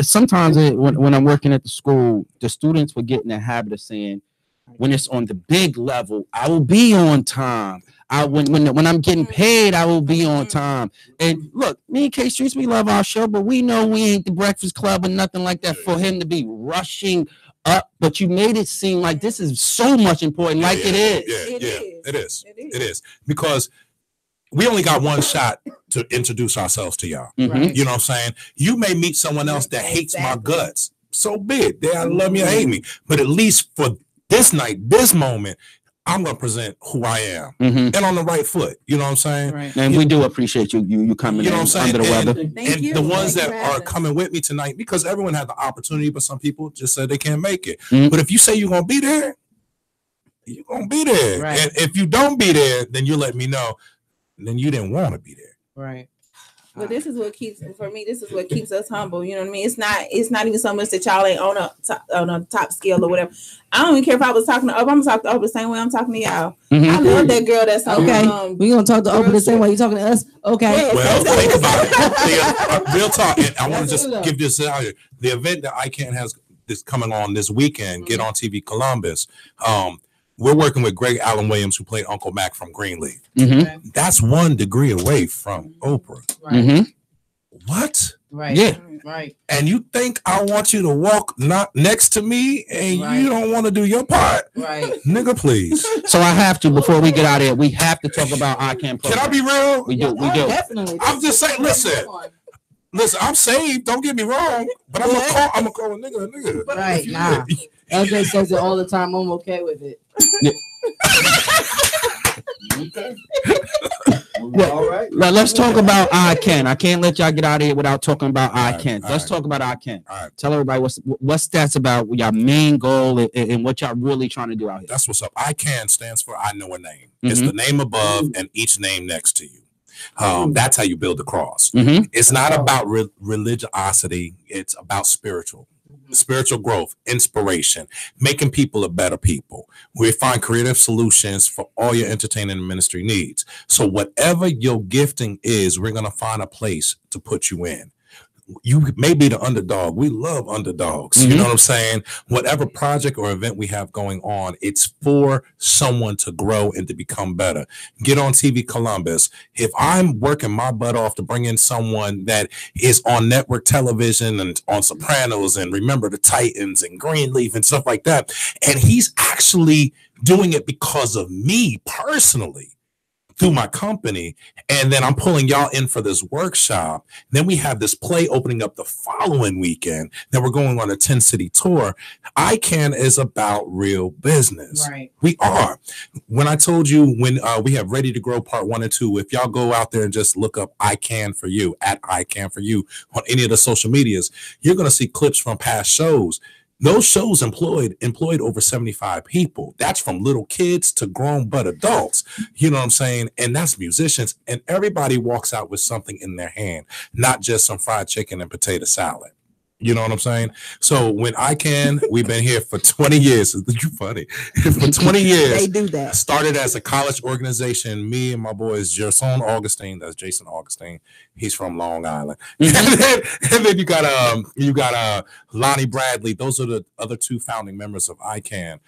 Speaker 6: Sometimes when I'm working at the school, the students will get in the habit of saying, when it's on the big level, I will be on time. When I'm getting paid, I will be on time. And look, me and K Streets, we love our show, but we know we ain't the Breakfast Club or nothing like that for him to be rushing up. But you made it seem like this is so much important, like it is.
Speaker 5: It is. Because we only got one shot to introduce ourselves to y'all.
Speaker 6: Right.
Speaker 5: You know what I'm saying? You may meet someone else that hates my guts. So be it. They either love me or hate me. But at least for this night, this moment, I'm gonna present who I am and on the right foot. You know what I'm saying?
Speaker 8: Right.
Speaker 6: And we do appreciate you coming in under the weather.
Speaker 5: And the ones that are coming with me tonight, because everyone had the opportunity, but some people just said they can't make it. But if you say you're gonna be there, you're gonna be there.
Speaker 8: Right.
Speaker 5: And if you don't be there, then you let me know. Then you didn't want to be there.
Speaker 8: Right.
Speaker 9: But this is what keeps us humble. You know what I mean? It's not even so much that y'all ain't on a top scale or whatever. I don't even care if I was talking to Oprah. I'm gonna talk to Oprah the same way I'm talking to y'all. I love that girl that's on.
Speaker 8: Okay. We gonna talk to Oprah the same way you talking to us. Okay.
Speaker 5: Well, think about it. Real talk. And I want to just give this out here. The event that ICANN has this coming on this weekend, Get On TV Columbus. We're working with Greg Allen Williams, who played Uncle Mac from Greenleaf. That's 1 degree away from Oprah.
Speaker 8: Right.
Speaker 5: What?
Speaker 8: Right.
Speaker 6: Yeah.
Speaker 8: Right.
Speaker 5: And you think I want you to walk not next to me and you don't want to do your part?
Speaker 8: Right.
Speaker 5: Nigga, please.
Speaker 6: So I have to, before we get out of here, we have to talk about ICANN program.
Speaker 5: Can I be real?
Speaker 6: We do. We do.
Speaker 8: Definitely.
Speaker 5: I'm just saying, listen, I'm saved. Don't get me wrong. But I'm gonna call a nigga.
Speaker 8: Right. Nah. LJ says it all the time. I'm okay with it.
Speaker 15: Okay.
Speaker 6: Well, all right. Now let's talk about ICANN. I can't let y'all get out of here without talking about ICANN. Let's talk about ICANN. Tell everybody what's that's about, your main goal, and what y'all really trying to do out here.
Speaker 5: That's what's up. ICANN stands for I Know a Name. It's the name above and each name next to you. That's how you build the cross. It's not about religiosity. It's about spiritual growth, inspiration, making people a better people. We find creative solutions for all your entertainment and ministry needs. So whatever your gifting is, we're going to find a place to put you in. You may be the underdog. We love underdogs. You know what I'm saying? Whatever project or event we have going on, it's for someone to grow and to become better. Get on TV Columbus. If I'm working my butt off to bring in someone that is on network television and on Sopranos and Remember the Titans and Greenleaf and stuff like that, and he's actually doing it because of me personally, through my company, and then I'm pulling y'all in for this workshop. Then we have this play opening up the following weekend. Then we're going on a 10-city tour. ICANN is about real business.
Speaker 8: Right.
Speaker 5: We are. When I told you when we have Ready to Grow Part 1 and 2, if y'all go out there and just look up ICANN for You, at ICANN for You on any of the social medias, you're going to see clips from past shows. Those shows employed over 75 people. That's from little kids to grown but adults. You know what I'm saying? And that's musicians. And everybody walks out with something in their hand, not just some fried chicken and potato salad. You know what I'm saying? So when ICANN, we've been here for 20 years. You're funny. For 20 years.
Speaker 9: They do that.
Speaker 5: Started as a college organization. Me and my boys, Jason Augustine. That's Jason Augustine. He's from Long Island. And then you got Lonnie Bradley. Those are the other two founding members of ICANN.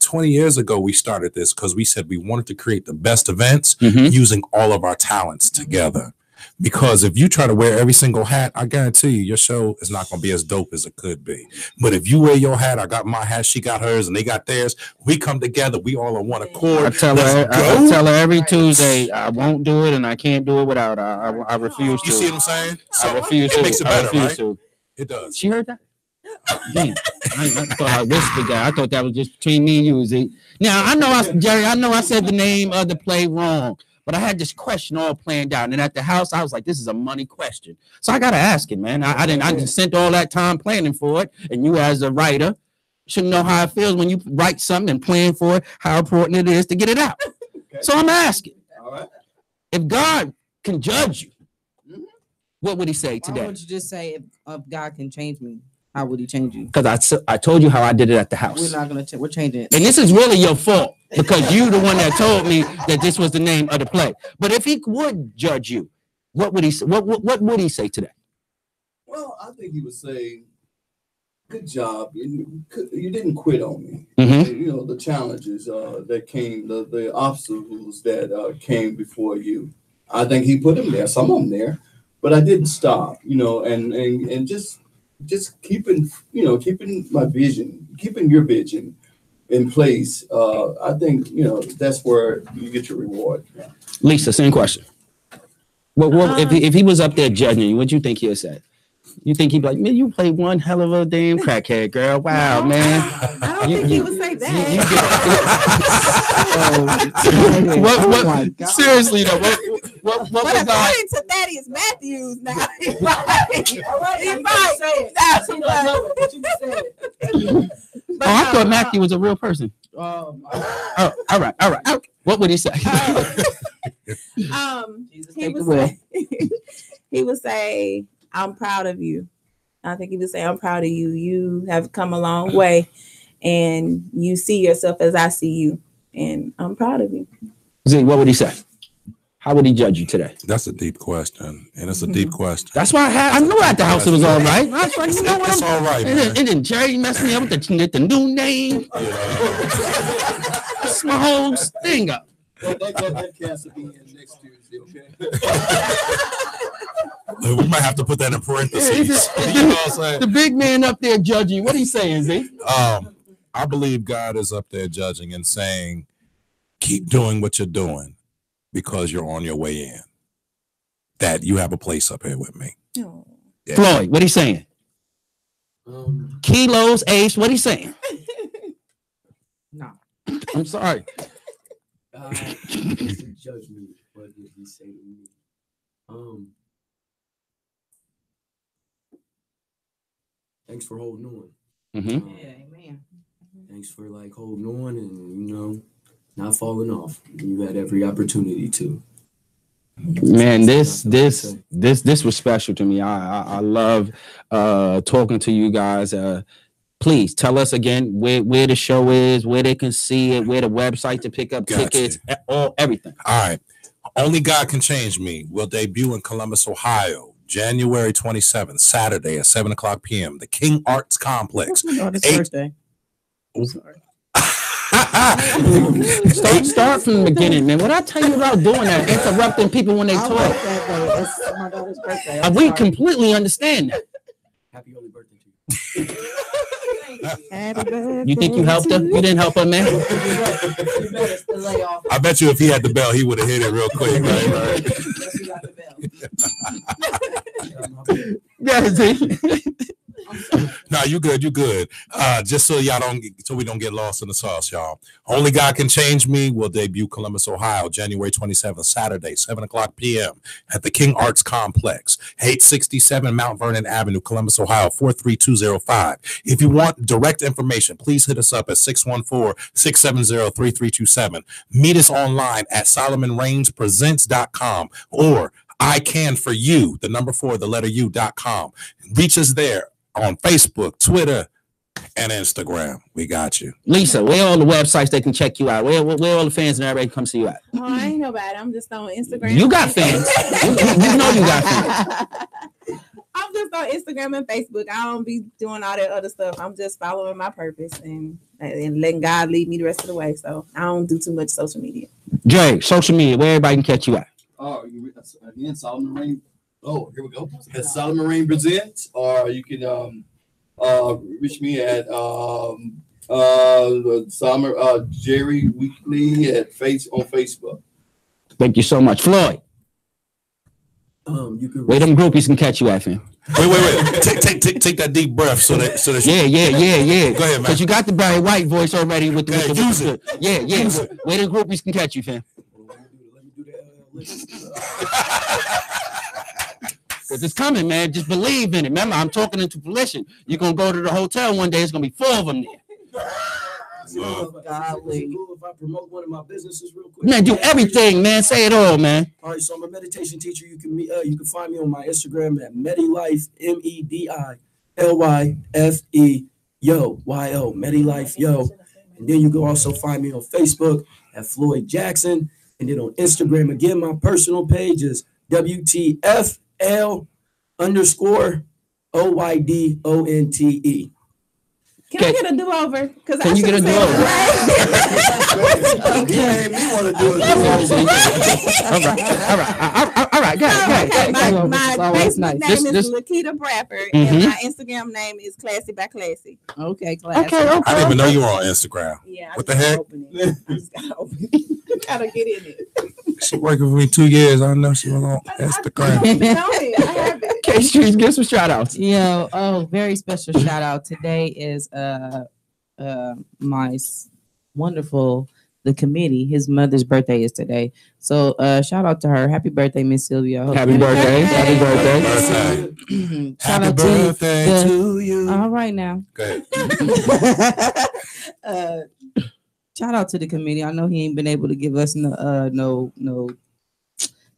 Speaker 5: 20 years ago, we started this because we said we wanted to create the best events using all of our talents together. Because if you try to wear every single hat, I guarantee you your show is not going to be as dope as it could be. But if you wear your hat, I got my hat, she got hers, and they got theirs, we come together, we all on one accord.
Speaker 6: I tell her every Tuesday, I won't do it, and I can't do it without her. I refuse to.
Speaker 5: You see what I'm saying? So
Speaker 6: I refuse to.
Speaker 5: It makes it better, right?
Speaker 6: To.
Speaker 5: It does.
Speaker 6: She heard that? Damn. I thought I whispered that. I thought that was just between me and you. Z. Now, Jerry, I know I said the name of the play wrong. But I had this question all planned out, and at the house, I was like, "This is a money question." So I gotta ask it, man. I didn't spent all that time planning for it, and you, as a writer, should know how it feels when you write something and plan for it, how important it is to get it out. Okay. So I'm asking, all right, if God can judge you, what would He say today?
Speaker 8: Why would you just say if God can change me? How would He change you?
Speaker 6: Because I told you how I did it at the house.
Speaker 8: We're not gonna. We're changing it.
Speaker 6: And this is really your fault because you the one that told me that this was the name of the play. But if He would judge you, what would He say? What would He say today?
Speaker 10: Well, I think He would say, "Good job. You didn't quit on me. You know the challenges that came, the obstacles that came before you. I think He put them there. Some of them there, but I didn't stop. You know, and just keeping my vision, keeping your vision in place. I think that's where you get your reward.
Speaker 6: Lisa, same question. Well, if He was up there judging you, what do you think He would say? You think he'd be like, "Man, you played one hell of a damn crackhead, girl. Wow, man."
Speaker 9: I don't think he would say that.
Speaker 6: What seriously though? What
Speaker 9: but
Speaker 6: was
Speaker 9: according to Thaddeus Matthews now?
Speaker 6: I thought Matthew was a real person. All right. Okay. What would he say?
Speaker 9: He would say, "I'm proud of you." I think he would say, "I'm proud of you. You have come a long way, and you see yourself as I see you, and I'm proud of you."
Speaker 6: Z, what would he say? How would he judge you today?
Speaker 5: That's a deep question, and it's a deep question.
Speaker 6: That's why I knew at the house it was all right. That's why
Speaker 5: it's all right.
Speaker 6: And then Jerry messed me up with the new name. That's my whole thing up.
Speaker 10: That cancer be in next Tuesday, okay?
Speaker 5: We might have to put that in parentheses. You know what I'm saying?
Speaker 6: The big man up there judging. What are you saying, Z?
Speaker 5: I believe God is up there judging and saying, keep doing what you're doing because you're on your way in. That you have a place up here with me.
Speaker 6: Oh. Yeah. Floyd, what are you saying? Kilos, Ace, what are you saying?
Speaker 8: No.
Speaker 6: I'm sorry.
Speaker 15: Judge me. What did he say to me? Thanks for holding on.
Speaker 6: Mm-hmm.
Speaker 8: Yeah, amen.
Speaker 15: Thanks for like holding on and not falling off. You had every opportunity to.
Speaker 6: Man, this was special to me. I love talking to you guys. Please tell us again where the show is, where they can see it, where the website to pick up tickets, everything.
Speaker 5: All right. Only God Can Change Me will debut in Columbus, Ohio, January 27th, Saturday at 7:00 p.m. The King Arts Complex.
Speaker 8: Birthday.
Speaker 6: Sorry. Start from the beginning, man. What I tell you about doing that, interrupting people when they talk?
Speaker 8: It's my daughter's birthday.
Speaker 6: We completely understand that.
Speaker 15: Happy early birthday to you.
Speaker 8: Happy birthday.
Speaker 6: You think you helped her? You didn't help her, man.
Speaker 5: I bet you if he had the bell, he would have hit it real quick. Right?
Speaker 6: Yeah, see?
Speaker 5: No, you good. Just so we don't get lost in the sauce, y'all. Only God Can Change Me will debut Columbus, Ohio, January 27th, Saturday, 7:00 p.m. at the King Arts Complex, 867 Mount Vernon Avenue, Columbus, Ohio, 43205. If you want direct information, please hit us up at 614-670-3327. Meet us online at SolomonReignsPresents.com or ICanForYou, the number 4, the letter U.com. Reach us there on Facebook, Twitter, and Instagram. We got you.
Speaker 6: Lisa, where are all the websites they can check you out? Where all the fans and everybody come see you at?
Speaker 9: Oh, I ain't nobody. I'm just on Instagram.
Speaker 6: You got fans. you know you got fans.
Speaker 9: I'm just on Instagram and Facebook. I don't be doing all that other stuff. I'm just following my purpose and letting God lead me the rest of the way. So I don't do too much social media.
Speaker 6: Jay, social media, where everybody can catch you at?
Speaker 10: Oh, again, Solomon Reign. Oh, here we go. That's Solomon Reign Presents, or you can reach me at Jerry Weekly on Facebook.
Speaker 6: Thank you so much, Floyd.
Speaker 15: You can
Speaker 6: where them groupies can catch you at, fam.
Speaker 5: Wait. Take that deep breath so that
Speaker 6: yeah.
Speaker 5: Go ahead, man.
Speaker 6: Because you got the Barry White voice already with the
Speaker 5: use it.
Speaker 6: Yeah. Where the groupies can catch you, fam. Because it's coming, man. Just believe in it. Remember, I'm talking into fruition. You're going to go to the hotel one day. It's going to be full of them there.
Speaker 15: If I promote one of my businesses real quick.
Speaker 6: Man, do everything, man. Say it all, man.
Speaker 15: All right, so I'm a meditation teacher. You can find me on my Instagram at MediLife, MEDILYFE, YO, MediLife, yo. And then you can also find me on Facebook at Floyd Jackson. And then on Instagram, again, my personal page is WTFL_OYDONTE.
Speaker 9: Can I get a do-over?
Speaker 6: Can you get a do-over?
Speaker 15: Okay, we want to do it.
Speaker 6: All right. Go ahead.
Speaker 9: My Facebook name is Lakita Bradford, and my Instagram name is Classy by Classy.
Speaker 8: Okay, Classy.
Speaker 5: I didn't even know you were on Instagram.
Speaker 9: Yeah.
Speaker 5: What the heck?
Speaker 9: I just gotta open it. Gotta get in it.
Speaker 5: She working for me 2 years. I know she was on Instagram.
Speaker 9: I have it.
Speaker 6: K-Streets, give some shout outs.
Speaker 8: Very special shout out. Today is my wonderful the committee. His mother's birthday is today. So shout out to her. Happy birthday, Miss Sylvia.
Speaker 6: Happy birthday. Happy birthday.
Speaker 8: Shout out to you. All right now.
Speaker 5: Go ahead.
Speaker 8: Shout out to the committee. I know he ain't been able to give us no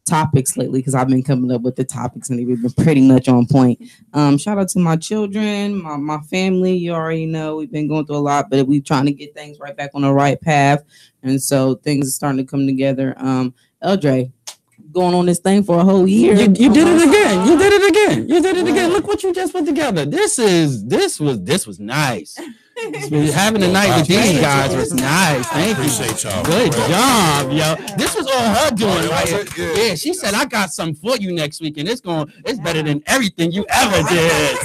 Speaker 8: topics lately because I've been coming up with the topics and they've been pretty much on point. Shout out to my children, my family. You already know we've been going through a lot, but we're trying to get things right back on the right path. And so things are starting to come together. LJ, going on this thing for a whole year.
Speaker 6: You did it again. You did it again. Look what you just put together. This was nice. Having a night with these guys was nice. Thank you.
Speaker 5: Appreciate y'all.
Speaker 6: Good job, yo. This was all her doing,
Speaker 5: Oh,
Speaker 6: right?
Speaker 5: was it?
Speaker 6: Yeah, she said, "I got something for you next week, and it's better than everything you ever did."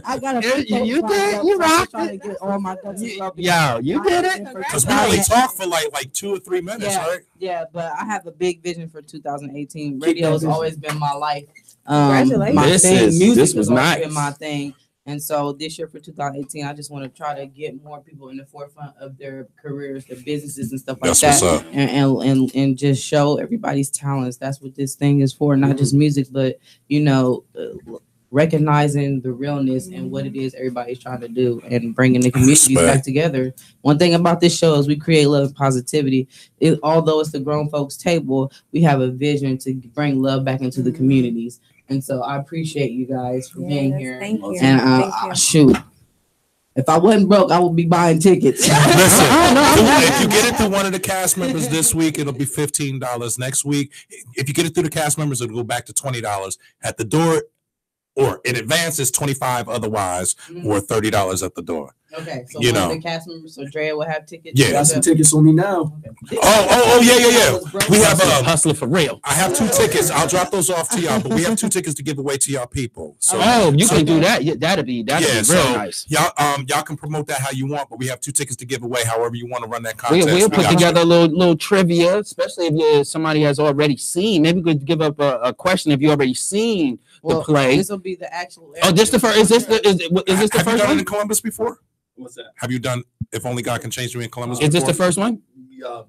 Speaker 8: I got
Speaker 6: You did. You rocked
Speaker 8: trying to get all my ducks up.
Speaker 6: Yo, you did it.
Speaker 5: Because we only talk for like 2 or 3 minutes, right?
Speaker 8: Yeah, but I have a big vision for 2018. Radio has always been my life.
Speaker 9: Congratulations.
Speaker 8: My thing. Music
Speaker 6: this was
Speaker 8: has always
Speaker 6: nice.
Speaker 8: been my thing. And so this year for 2018, I just want to try to get more people in the forefront of their careers, their businesses and stuff like
Speaker 5: That's
Speaker 8: that.
Speaker 5: what's up.
Speaker 8: And just show everybody's talents. That's what this thing is for, not just music, but recognizing the realness and what it is everybody's trying to do and bringing the communities back together. One thing about this show is we create love and positivity. Although it's the grown folks table, we have a vision to bring love back into the communities. And so I appreciate you guys for being here.
Speaker 9: Thank you.
Speaker 8: And shoot, if I wasn't broke, I would be buying tickets.
Speaker 5: Listen, if you get it through one of the cast members this week, it'll be $15. Next week, if you get it through the cast members, it'll go back to $20 at the door, or in advance is $25 otherwise, or $30 at the door.
Speaker 8: Okay, so
Speaker 5: You
Speaker 8: one of
Speaker 5: know.
Speaker 8: the cast members, so Drea will have tickets.
Speaker 5: Yeah.
Speaker 15: Got some tickets on me now.
Speaker 5: Oh, yeah. We have
Speaker 6: hustler for real.
Speaker 5: I have 2 tickets. I'll drop those off to y'all, but we have 2 tickets to give away to y'all people. So
Speaker 6: You can do that. Yeah, that'd be real nice.
Speaker 5: Y'all can promote that how you want, but we have 2 tickets to give away. However you want to run that contest.
Speaker 6: We'll put
Speaker 5: got
Speaker 6: together a little trivia, especially if somebody has already seen. Maybe we could give up a question if you already seen the play.
Speaker 8: This will be the actual.
Speaker 6: Oh, this the first. Is this the
Speaker 5: Have you
Speaker 6: first
Speaker 5: done it
Speaker 6: one?
Speaker 5: in Columbus before?
Speaker 10: What's that?
Speaker 5: Have you done If Only God Can Change Me in Columbus?
Speaker 6: Is this the
Speaker 5: before?
Speaker 6: first one?
Speaker 10: Yeah,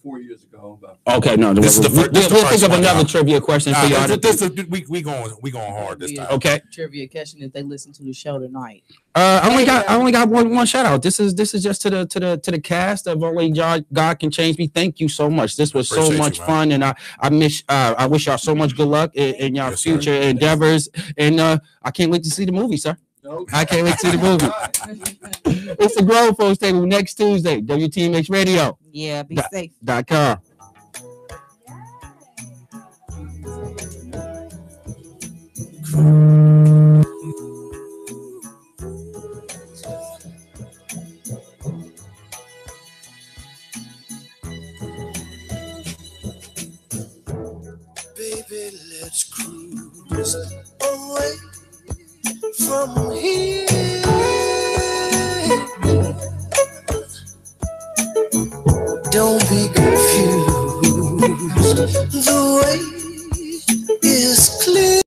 Speaker 10: 4 years ago.
Speaker 6: Okay, no.
Speaker 5: This is the first.
Speaker 6: We'll think of another trivia question for y'all.
Speaker 5: We going hard this time.
Speaker 6: Okay.
Speaker 8: Trivia question if they listen to the show tonight.
Speaker 6: I only got one shout out. This is just to the cast of Only God Can Change Me. Thank you so much. This was so much fun, and I wish y'all so much good luck in y'all future endeavors. And I can't wait to see the movie, sir. I can't wait to see the movie. It's the Grown Folks Table next Tuesday. WTMH Radio.
Speaker 8: Yeah, be safe.
Speaker 6: .com.
Speaker 14: Baby, let's cruise away from here. Don't be confused. The way is clear.